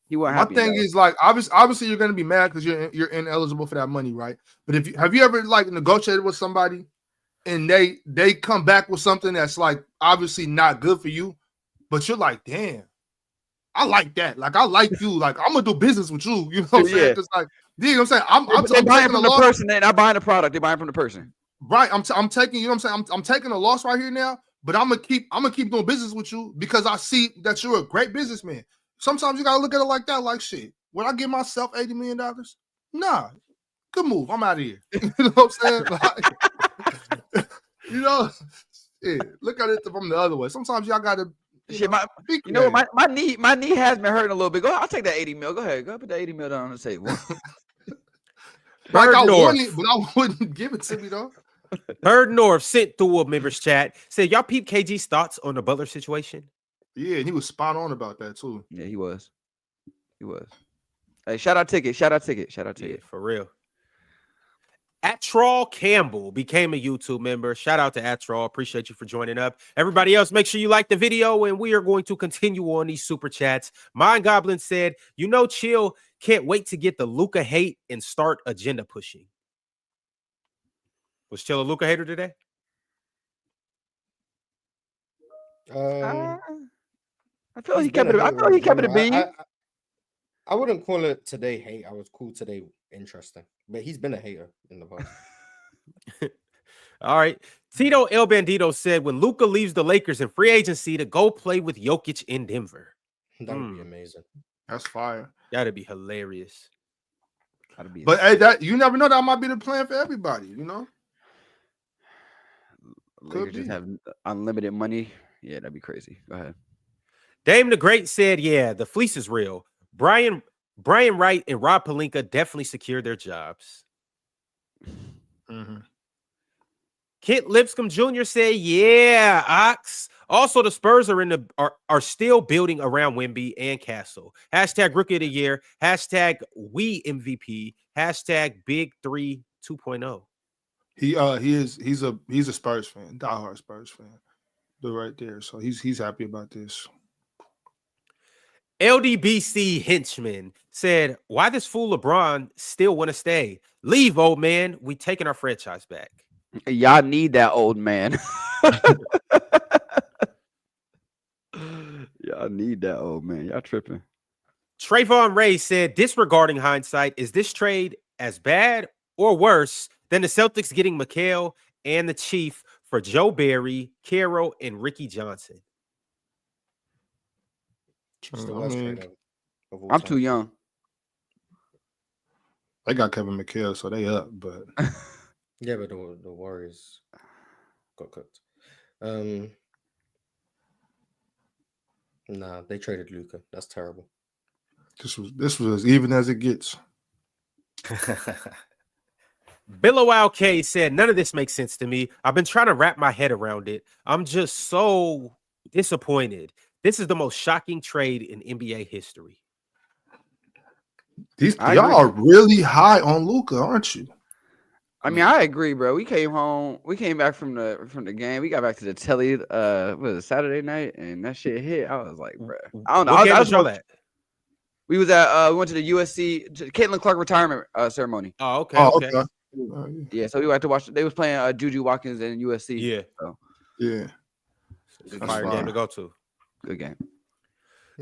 he wasn't happy. My thing is like obviously you're gonna be mad because you're ineligible for that money, right? But have you ever like negotiated with somebody and they come back with something that's like obviously not good for you, but you're like, damn, I like that. Like I like you. Like I'm gonna do business with you. You know what I'm saying? Because like, you know what I'm saying? I'm buying from the person. They're not buying the product. They're buying from the person. Right, I'm taking, you know what I'm saying? I'm taking a loss right here now, but I'm gonna keep doing business with you because I see that you're a great businessman. Sometimes you gotta look at it like that, like shit. Would I give myself $80 million? Nah, good move. I'm out of here. You know what I'm saying? Like, You know, look at it from the other way. Sometimes y'all gotta. Shit, my knee has been hurting a little bit. Go, I'll take that 80 mil. Go ahead, go put that 80 mil down on the table. Like I North. want it, but I wouldn't give it to me though. Bird North sent through a members chat. Said y'all peep KG's thoughts on the Butler situation. Yeah, and he was spot on about that too. Yeah, he was. Hey, shout out ticket. Yeah, for real. Atrol Campbell became a YouTube member. Shout out to Atrol. Appreciate you for joining up. Everybody else, make sure you like the video, and we are going to continue on these super chats. Mind Goblin said, Chill can't wait to get the Luka hate and start agenda pushing. Was Chill a Luka hater today? I feel like he kept it. I feel like he kept it a bean. I wouldn't call it today hate. I was cool today interesting, but he's been a hater in the past. All right. Tito El Bandito said when Luka leaves the Lakers in free agency to go play with Jokic in Denver. That would be amazing. That's fire. That'd be hilarious. But hey, that you never know. That might be the plan for everybody. You know, Lakers just have unlimited money. Yeah, that'd be crazy. Go ahead. Dame the Great said, "Yeah, the fleece is real. Brian Wright and Rob Pelinka definitely secured their jobs." Mm-hmm. Kent Lipscomb Jr. said, "Yeah, Ox." Also, the Spurs are still building around Wemby and Castle. Hashtag Rookie of the Year. Hashtag We MVP. Hashtag Big 3 2.0. He's a Spurs fan, diehard Spurs fan. They're right there, so he's happy about this. LDBC Henchman said, "Why this fool LeBron still want to stay? Leave, old man. We taking our franchise back." Y'all need that old man. Y'all need that old man. Y'all tripping. Trayvon Ray said, disregarding hindsight, is this trade as bad or worse than the Celtics getting McHale and the Chief for Joe Barry, Carroll, and Ricky Johnson? I'm too young. They got Kevin McHale, so they up, but yeah, but the Warriors got cooked. Nah, they traded Luka. That's terrible. This was as even as it gets. Billow K said, none of this makes sense to me. I've been trying to wrap my head around it. I'm just so disappointed. This is the most shocking trade in NBA history. Y'all are really high on Luka, aren't you? I mean, I agree, bro. We came home. We came back from the game. We got back to the telly. Was it Saturday night? And that shit hit. I was like, bro. I don't know. What game was y'all at? We was at. We went to the USC Caitlin Clark retirement ceremony. Oh, okay. Yeah, so we went to watch. They was playing Juju Watkins and USC. Yeah. So. Yeah. It's a fire game to go to. Good game.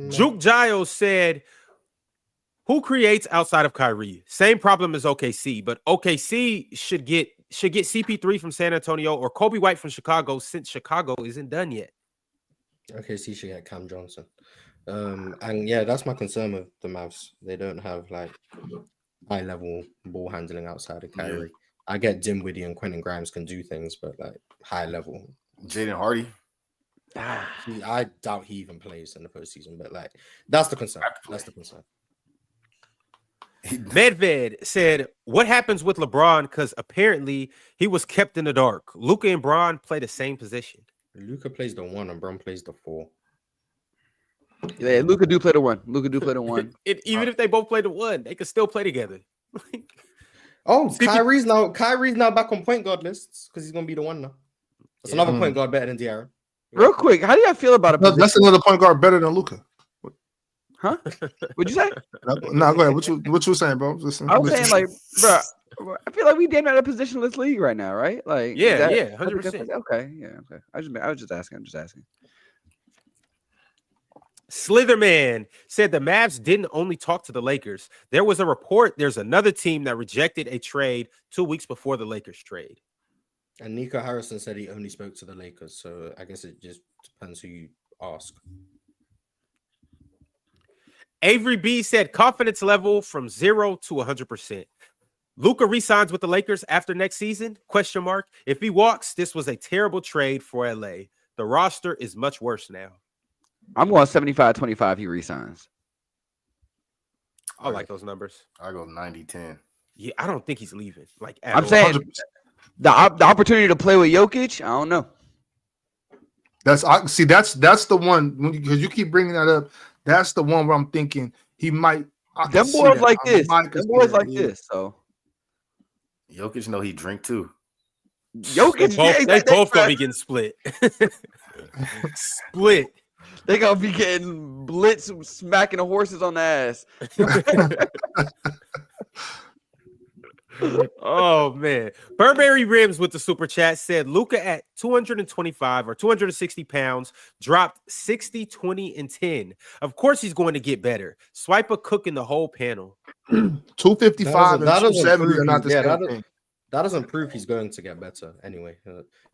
Juke Giles said, who creates outside of Kyrie? Same problem as OKC, but OKC should get CP3 from San Antonio or Kobe White from Chicago since Chicago isn't done yet. OKC should get Cam Johnson. And yeah, that's my concern with the Mavs. They don't have like high level ball handling outside of Kyrie. Yeah. I get Dinwiddie and Quentin Grimes can do things, but like high level. Jaden Hardy. I doubt he even plays in the postseason, but like that's the concern. That's the concern. Medved said, what happens with LeBron? Because apparently he was kept in the dark. Luka and Bron play the same position. Luka plays the 1 and Bron plays the 4. Yeah, Luka do play the 1. Even if they both play the 1, they could still play together. Kyrie's now back on point guard lists because he's gonna be the 1 now. That's another point guard better than De'Aaron. Real quick, how do y'all feel about it? That's another point guard better than Luka. Huh? What'd you say? No, go ahead. What you saying, bro? Listen, I was saying, like, bro, I feel like we damn at a positionless league right now, right? Like, 100%. Okay, yeah, okay. I was just asking. I'm just asking. Slitherman said the Mavs didn't only talk to the Lakers. There was a report there's another team that rejected a trade 2 weeks before the Lakers trade. And Nico Harrison said he only spoke to the Lakers, so I guess it just depends who you ask. Avery B said confidence level from 0 to 100%. Luka resigns with the Lakers after next season? Question mark. If he walks, this was a terrible trade for LA. The roster is much worse now. I'm going 75-25. He resigns. I like those numbers. I go 90-10. Yeah, I don't think he's leaving. Like, I'm saying the opportunity to play with Jokic. I don't know. That's the one because you keep bringing that up. That's the one where I'm thinking he might. Them boys like this. Them boys like this. So Jokic know he drink too. Jokic, they both gonna be getting split. Split. They gonna be getting blitz, smacking the horses on the ass. Oh man, Burberry Rims with the super chat said Luka at 225 or 260 pounds dropped 60, 20, and 10. Of course he's going to get better. Swipe a cook in the whole panel. 255 and 270 are not the same thing. That doesn't prove he's going to get better anyway.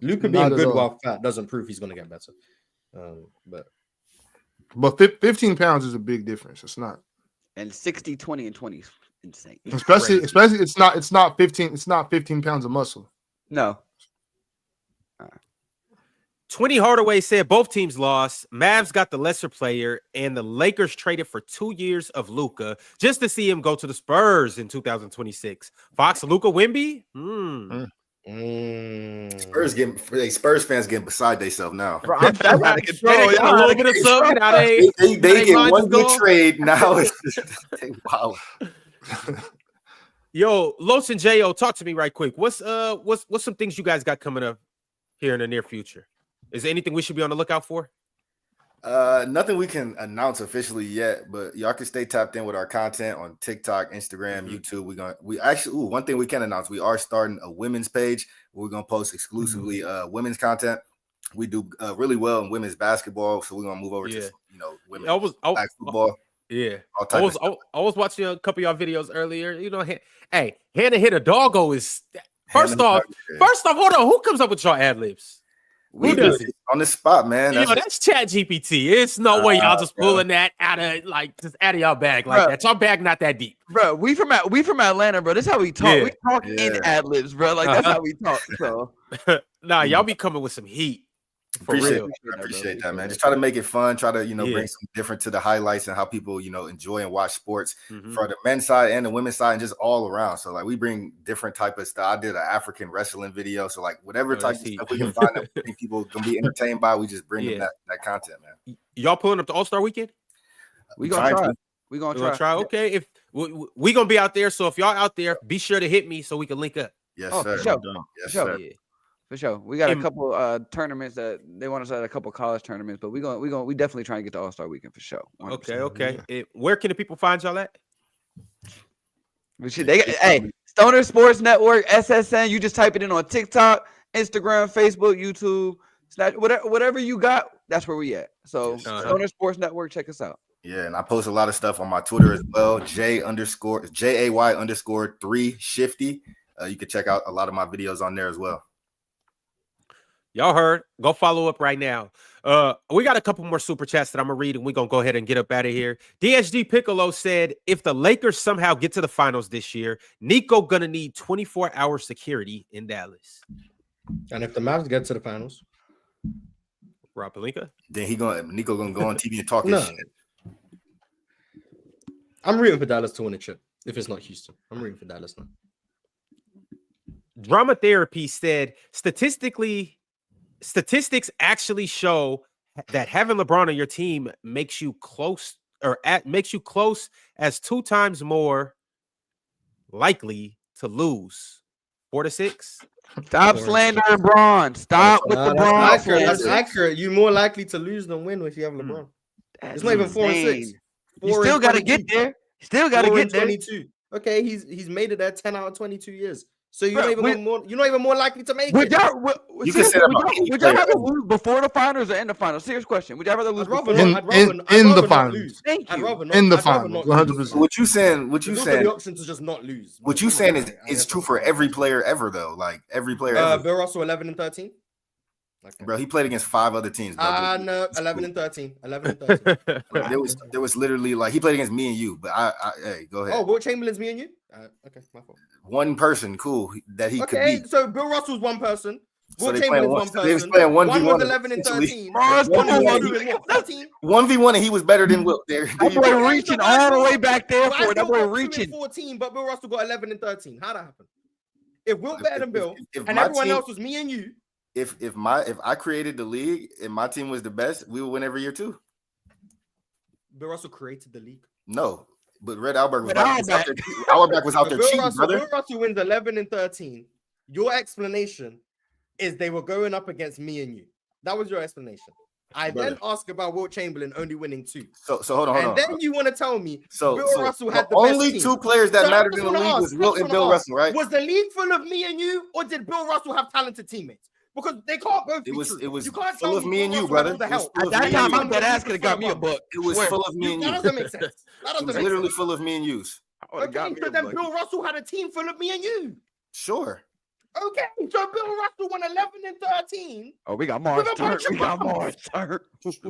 Luka being good while fat doesn't prove he's going to get better. But 15 pounds is a big difference. It's not. And 60, 20, and 20 is insane. Especially it's not 15 pounds of muscle. No. 20 Hardaway said both teams lost. Mavs got the lesser player, and the Lakers traded for 2 years of Luka just to see him go to the Spurs in 2026. Fox, Luka, Wemby? Spurs fans getting beside themselves now. Bro, I'm out of control. A little bit of something. Now they get one good trade. Now it's wow. Yo, Los and Jo, talk to me right quick. What's some things you guys got coming up here in the near future? Is there anything we should be on the lookout for? Nothing we can announce officially yet, but y'all can stay tapped in with our content on TikTok, Instagram, YouTube. One thing we can announce, we are starting a women's page where we're gonna post exclusively women's content. We do really well in women's basketball, so we're gonna move over to women's basketball. Yeah, I was watching a couple of y'all videos earlier. You know, hey, Hannah hit a doggo is first off. Hold on, who comes up with your ad libs? We do it on the spot, man. That's Chat GPT. It's no way y'all just pulling that out of y'all bag like that. Y'all bag not that deep, bro. We from Atlanta, bro. This is how we talk. Yeah. We talk in ad libs, bro. Like that's how we talk. So nah, y'all be coming with some heat. Appreciate that, man. Just try to make it fun. Try to, bring some different to the highlights and how people, enjoy and watch sports for the men's side and the women's side and just all around. So like we bring different type of stuff. I did an African wrestling video. So like whatever type of stuff we can find that we think people can be entertained by, we just bring them that content, man. Y'all pulling up the All-Star weekend? We gonna try. We gonna try. Okay. If we gonna be out there, so if y'all out there, be sure to hit me so we can link up. Yes, sir. For sure. Yes, sir. Yeah. For sure, we got a couple tournaments that they want us at a couple college tournaments, but we definitely trying to get to All-Star Weekend for sure. 100%. Okay. Where can the people find y'all at? Stoner Sports Network, SSN. You just type it in on TikTok, Instagram, Facebook, YouTube, Snapchat, whatever you got. That's where we at. So Stoner Sports Network, check us out. Yeah, and I post a lot of stuff on my Twitter as well. JAY_3 Shifty. You can check out a lot of my videos on there as well. Y'all heard. Go follow up right now. We got a couple more super chats that I'm gonna read, and we're gonna go ahead and get up out of here. DSG Piccolo said, if the Lakers somehow get to the finals this year, Nico gonna need 24-hour security in Dallas. And if the Mavs get to the finals, Rob Pelinka, then Nico gonna go on TV and talk his shit. I'm rooting for Dallas to win a chip. If it's not Houston, I'm rooting for Dallas now. Drama Therapy said, statistics actually show that having LeBron on your team makes you close as 2 times more likely to lose. 4 to 6. Stop slandering Braun. Stop with the Braun. That's accurate. You're more likely to lose than win if you have LeBron. It's not even 4 and 6. You still got to get there. Still got to get there. 22. Okay, he's made it there 10 out of 22 years. So you're not even more likely to make it. Would y'all rather lose before the finals or in the finals? Serious question. Would y'all rather lose before in the finals? Thank you. In the finals, 100%. What you saying? The option to just not lose. What you saying is true for every player ever, though. Like every player ever. Bill Russell 11 and 13. Okay. Bro, he played against 5 other teams. Bro. No, 11 and 13. 11 and 13. There was literally like he played against me and you, but hey, go ahead. Oh, Wilt Chamberlain's me and you? Okay, my fault. One person, cool, that he could beat. So Bill Russell's one person. So Wilt they Chamberlain's one one person. They was playing 1v1. One was 11 and 13. Marz, come on, 1v1 and he was better than Wilt. That boy reaching all the way back there for it. That boy reaching. 14, but Bill Russell got 11 and 13. How'd that happen? If Wilt better than Bill, if and everyone else was me and you. If I created the league and my team was the best, we would win every year too. Bill Russell created the league. No, but Red Auerbach was out there. Auerbach was out there cheating, brother. Bill Russell wins 11 and 13. Your explanation is they were going up against me and you. That was your explanation. I then ask about Wilt Chamberlain only winning 2. So hold on. And then you want to tell me Bill Russell had the only best 2 team. players that mattered in the league was Wilt and Bill Russell, right? Was the league full of me and you, or did Bill Russell have talented teammates? Because they can't both be true. It was you can't full of me and you, brother. At that time, I'm dead ass could have got me a book. It was full of me and you. That doesn't make sense. It was literally full of me and yous. Okay, so then Bill Russell had a team full of me and you. Sure. Okay, so Bill Russell won 11 and 13. Oh, we got Marz turn. We got Marz turn.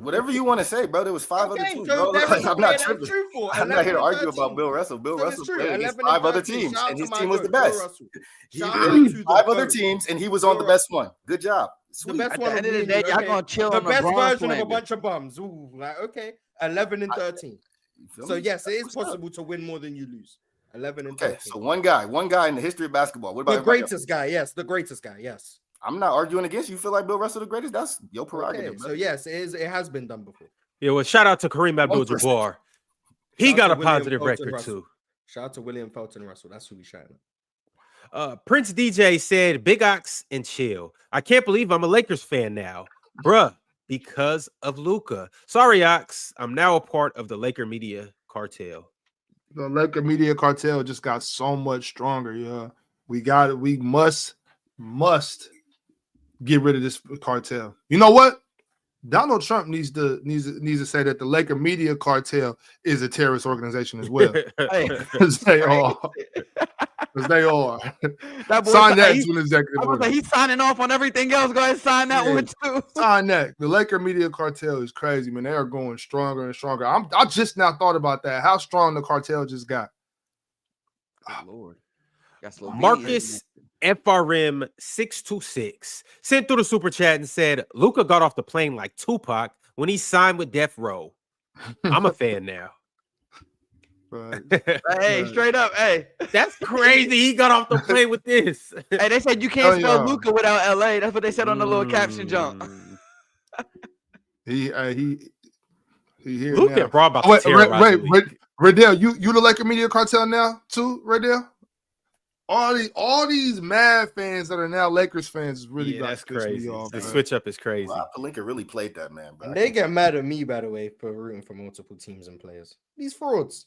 Whatever you want to say, bro. There was 5 other teams, so bro. I'm not tripping. I'm not here to argue 13. about Bill Russell. Bill Russell played against 5 other teams, and his team was the Bill best. Russell. He beat 5 other teams, and he was on the best one. Good job. The best At one. the end of the day, y'all gonna chill the on best LeBron version of a slander. bunch of bums. Ooh, like okay, 11 and 13. So yes, it is possible to win more than you lose. 11 and 13. Okay, so one guy in the history of basketball. What about the greatest guy? Yes, the greatest guy. Yes. I'm not arguing against you. Feel like Bill Russell the greatest? That's your prerogative. Okay, so yes, it is. It has been done before. Yeah, well, shout out to Kareem Abdul-Jabbar. He got a positive Felton record Russell. too. Shout out to William Felton Russell. That's who we shouting at. Prince DJ said, "Big Ox and chill. I can't believe I'm a Lakers fan now, bruh, because of Luka. Sorry, Ox. I'm now a part of the Laker media cartel." The Laker media cartel just got so much stronger. Yeah, we must get rid of this cartel. You know what? Donald Trump needs to say that the Laker media cartel is a terrorist organization as well. Because they are. They are. Sign that to an executive order. He's signing off on everything else. Go ahead and sign that one too. Sign that. The Laker media cartel is crazy, man. They are going stronger and stronger. I just now thought about that. How strong the cartel just got. Oh, Lord. Marcus FRM 626 sent through the super chat and said, "Luka got off the plane like Tupac when he signed with Death Row. I'm a fan now." Hey, straight up, hey, that's crazy. He got off the plane with this. Hey, they said you can't spell Luka without LA. That's what they said on the little caption jump. He here Luka now. brought about Radell, you the Laker media cartel now too, Radell? All these Mavs fans that are now Lakers fans is really that's crazy. Off, the switch up is crazy. Wow, Pelinka really played that, man, bro. And they get mad at me, by the way, for rooting for multiple teams and players. These frauds.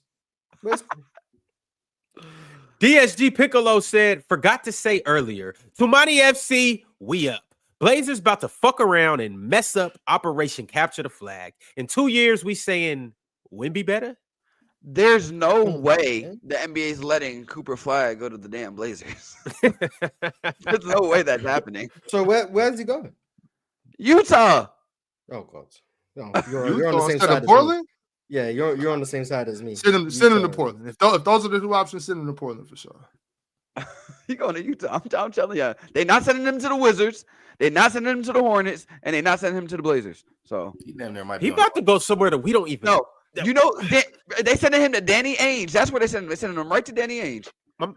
DSG Piccolo said, "Forgot to say earlier, Tumani FC, we up. Blazers about to fuck around and mess up Operation Capture the Flag. In 2 years, we saying Wemby better?" There's no way the NBA is letting Cooper Flag go to the damn Blazers. There's no way that's happening. So where's he going? Utah. Oh God. No, you're on the same instead side of as Portland? me. Yeah, you're on the same side as me. Send him to Portland. If those are the 2 options, send him to Portland for sure. He going to Utah. I'm telling you, they're not sending him to the Wizards. They're not sending him to the Hornets, and they're not sending him to the Blazers. So he damn near might he be about to go somewhere that we don't even know. You know, they sending him to Danny Ainge. That's where they sending him. They're sending him right to Danny Ainge.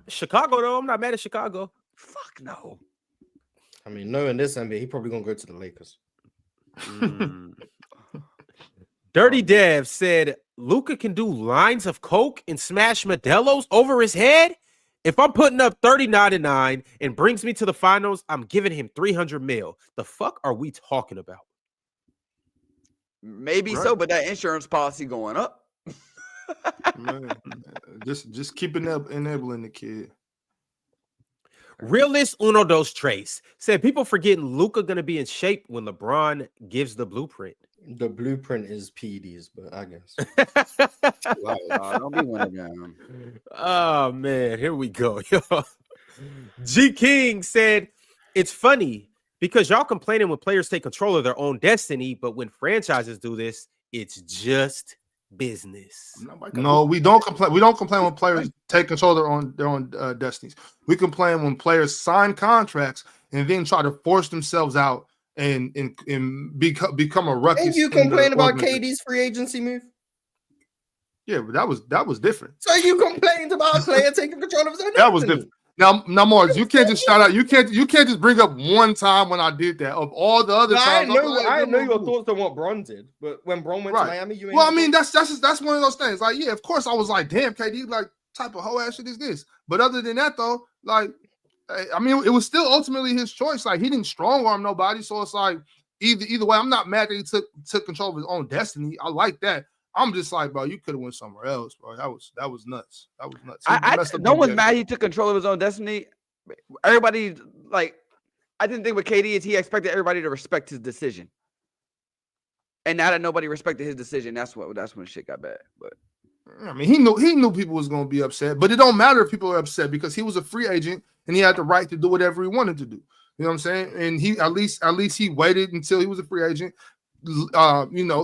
Chicago, though. I'm not mad at Chicago. Fuck no. I mean, knowing this NBA, he probably gonna go to the Lakers. Dirty Dev said, "Luka can do lines of coke and smash Modelo's over his head. If I'm putting up 30.99 and brings me to the finals, I'm giving him 300 mil. The fuck are we talking about?" Maybe so, but that insurance policy going up. Man, just keeping up, enabling the kid. Realist Uno Dos Tres said, "People forgetting Luka gonna be in shape when LeBron gives the blueprint." The blueprint is PEDs, but I guess. Don't be one of them. Oh man, here we go. G King said, "It's funny Because y'all complaining when players take control of their own destiny, but when franchises do this, it's just business. No, we don't complain. We don't complain when players take control of their own destinies. We complain when players sign contracts and then try to force themselves out and become a ruckus. And you complain about KD's free agency move? Yeah, but that was different. So you complained about a player taking control of his own destiny. That was different. Now, Marz, you can't just shout out. You can't just bring up one time when I did that. Of all the other times, I know your thoughts on what Bron did, but when Bron went to Miami, you. Well, I mean, that's one of those things. Like, yeah, of course, I was like, damn, KD, like, type of hoe ass shit is this? But other than that, though, like, I mean, it was still ultimately his choice. Like, he didn't strong arm nobody, so it's like either way. I'm not mad that he took control of his own destiny. I like that. I'm just like, bro, you could have went somewhere else, bro. That was nuts. That was nuts. No one's mad he took control of his own destiny. Everybody, like, I didn't think with KD is he expected everybody to respect his decision. And now that nobody respected his decision, that's when shit got bad. But I mean, he knew people was gonna be upset, but it don't matter if people are upset because he was a free agent and he had the right to do whatever he wanted to do. You know what I'm saying? And he at least he waited until he was a free agent,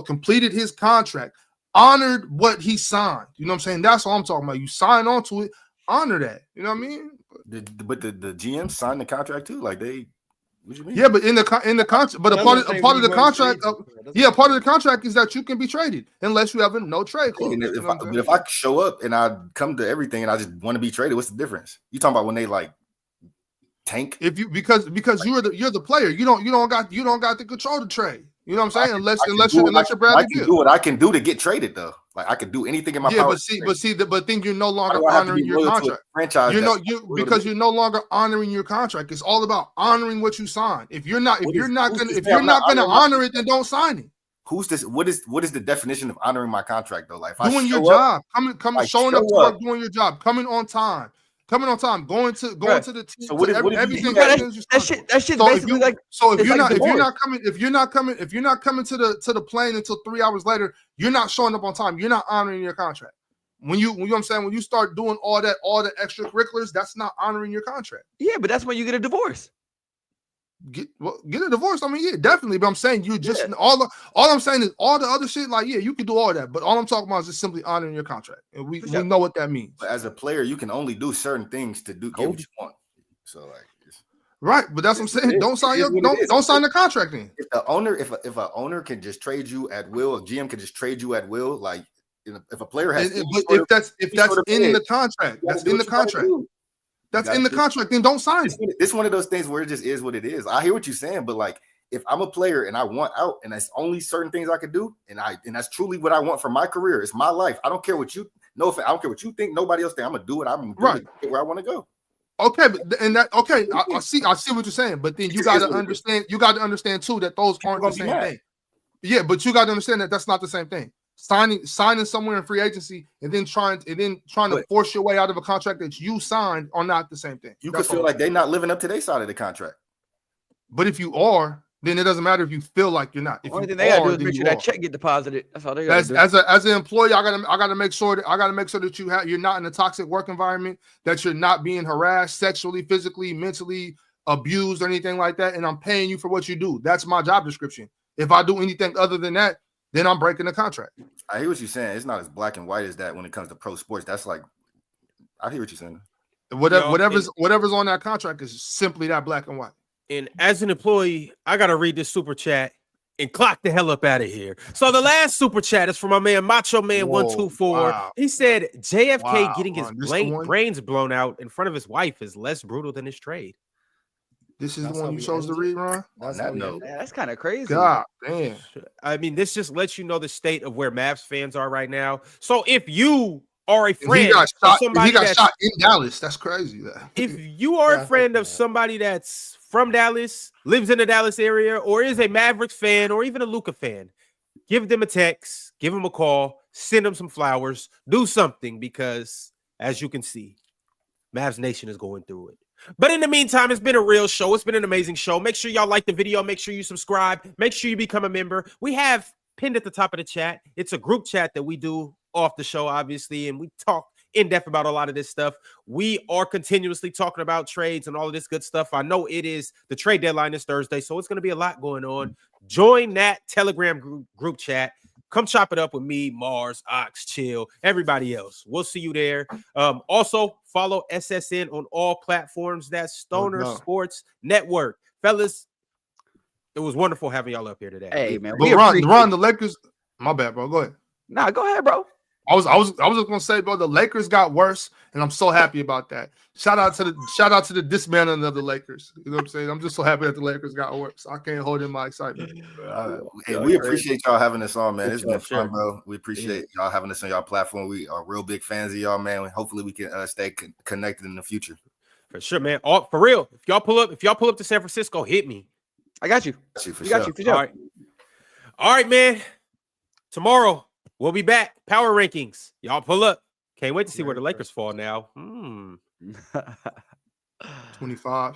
completed his contract, honored what he signed. You know what I'm saying? That's all I'm talking about. You sign on to it, honor that. You know what I mean? But the GM signed the contract too. Like they, what you mean? Yeah, but in the contract, but a part of the contract, part of the contract is that you can be traded unless you have a no trade clause. If I show up and I come to everything and I just want to be traded, what's the difference? You talking about when they like tank? If you because you're the player, you don't got the control to trade. You know what I'm saying? Unless you're Bradley Beal. I can do what I can do to get traded though. Like I can do anything in my power. But then you're no longer honoring your contract. Franchise, because you're no longer honoring your contract. It's all about honoring what you signed. If you're not gonna honor it, then don't sign it. Who's this? What is the definition of honoring my contract though? Like doing your job, coming, showing up to work, doing your job, coming on time, going to the team. So everything that shit basically like. So if you're not coming to the plane until 3 hours later, you're not showing up on time. You're not honoring your contract. When you know what I'm saying, when you start doing all the extracurriculars, that's not honoring your contract. Yeah, but that's when you get a divorce. Get a divorce. I mean, yeah, definitely. But I'm saying you just all I'm saying is all the other shit. Like, yeah, you can do all that, but all I'm talking about is just simply honoring your contract, and we know what that means. But as a player, you can only do certain things to get what you want. So like, right. But that's what I'm saying. Don't sign the contract then. If the owner, if an owner can just trade you at will, a GM can just trade you at will. Like, if a player has, if that's in the contract, that's in the contract. That's in the contract, then don't sign it. It's one of those things where it just is what it is. I hear what you're saying, but like if I'm a player and I want out and that's only certain things I could do, and that's truly what I want for my career. It's my life. I don't care what you I don't care what you think, nobody else think. I'm gonna do it. I'm gonna do where I want to go. Okay, I see what you're saying, but then you gotta understand too that those aren't the same thing. Yeah, but you gotta understand that that's not the same thing. Signing somewhere in free agency and then trying to force your way out of a contract that you signed are not the same thing. You could feel like they're not living up to their side of the contract. But if you are, then it doesn't matter if you feel like you're not. If only thing they gotta do is make sure that check get deposited. That's all they gotta do. As an employee, I gotta make sure that you're not in a toxic work environment, that you're not being harassed sexually, physically, mentally abused, or anything like that. And I'm paying you for what you do. That's my job description. If I do anything other than that, then I'm breaking the contract. I hear what you're saying. It's not as black and white as that when it comes to pro sports. That's like, I hear what you're saying. Whatever's on that contract is simply that black and white. And as an employee, I gotta read this super chat and clock the hell up out of here. So the last super chat is from my man Macho Man 124. Wow. He said JFK getting his brains blown out in front of his wife is less brutal than his trade. This is the one you chose to read, Ron? That's kind of crazy. God damn. I mean, this just lets you know the state of where Mavs fans are right now. So if you are a friend he got shot in Dallas, that's crazy. If you are a friend of somebody that's from Dallas, lives in the Dallas area, or is a Mavericks fan, or even a Luka fan, give them a text, give them a call, send them some flowers, do something, because as you can see, Mavs Nation is going through it. But in the meantime, it's been a real show. It's been an amazing show. Make sure y'all like the video. Make sure you subscribe. Make sure you become a member. We have pinned at the top of the chat. It's a group chat that we do off the show, obviously, and we talk in depth about a lot of this stuff. We are continuously talking about trades and all of this good stuff. I know it is the trade deadline is Thursday, so it's going to be a lot going on. Join that Telegram group chat. Come chop it up with me, Marz, Ox, Chill, everybody else. We'll see you there. Also, follow SSN on all platforms. That's Stoner Sports Network. Fellas, it was wonderful having y'all up here today. Hey, man. LeBron, the Lakers. My bad, bro. Go ahead. Nah, go ahead, bro. I was just gonna say, bro, the Lakers got worse, and I'm so happy about that. Shout out to the dismantling of the Lakers. You know what I'm saying? I'm just so happy that the Lakers got worse. I can't hold in my excitement. Hey, we appreciate y'all having us on, man. It's been fun, bro. We appreciate y'all having us on y'all platform. We are real big fans of y'all, man. Hopefully, we can stay connected in the future. For sure, man. For real. If y'all pull up to San Francisco, hit me. I got you. For sure. All right, man. Tomorrow we'll be back. Power rankings. Y'all pull up. Can't wait to see where the Lakers fall now. 25.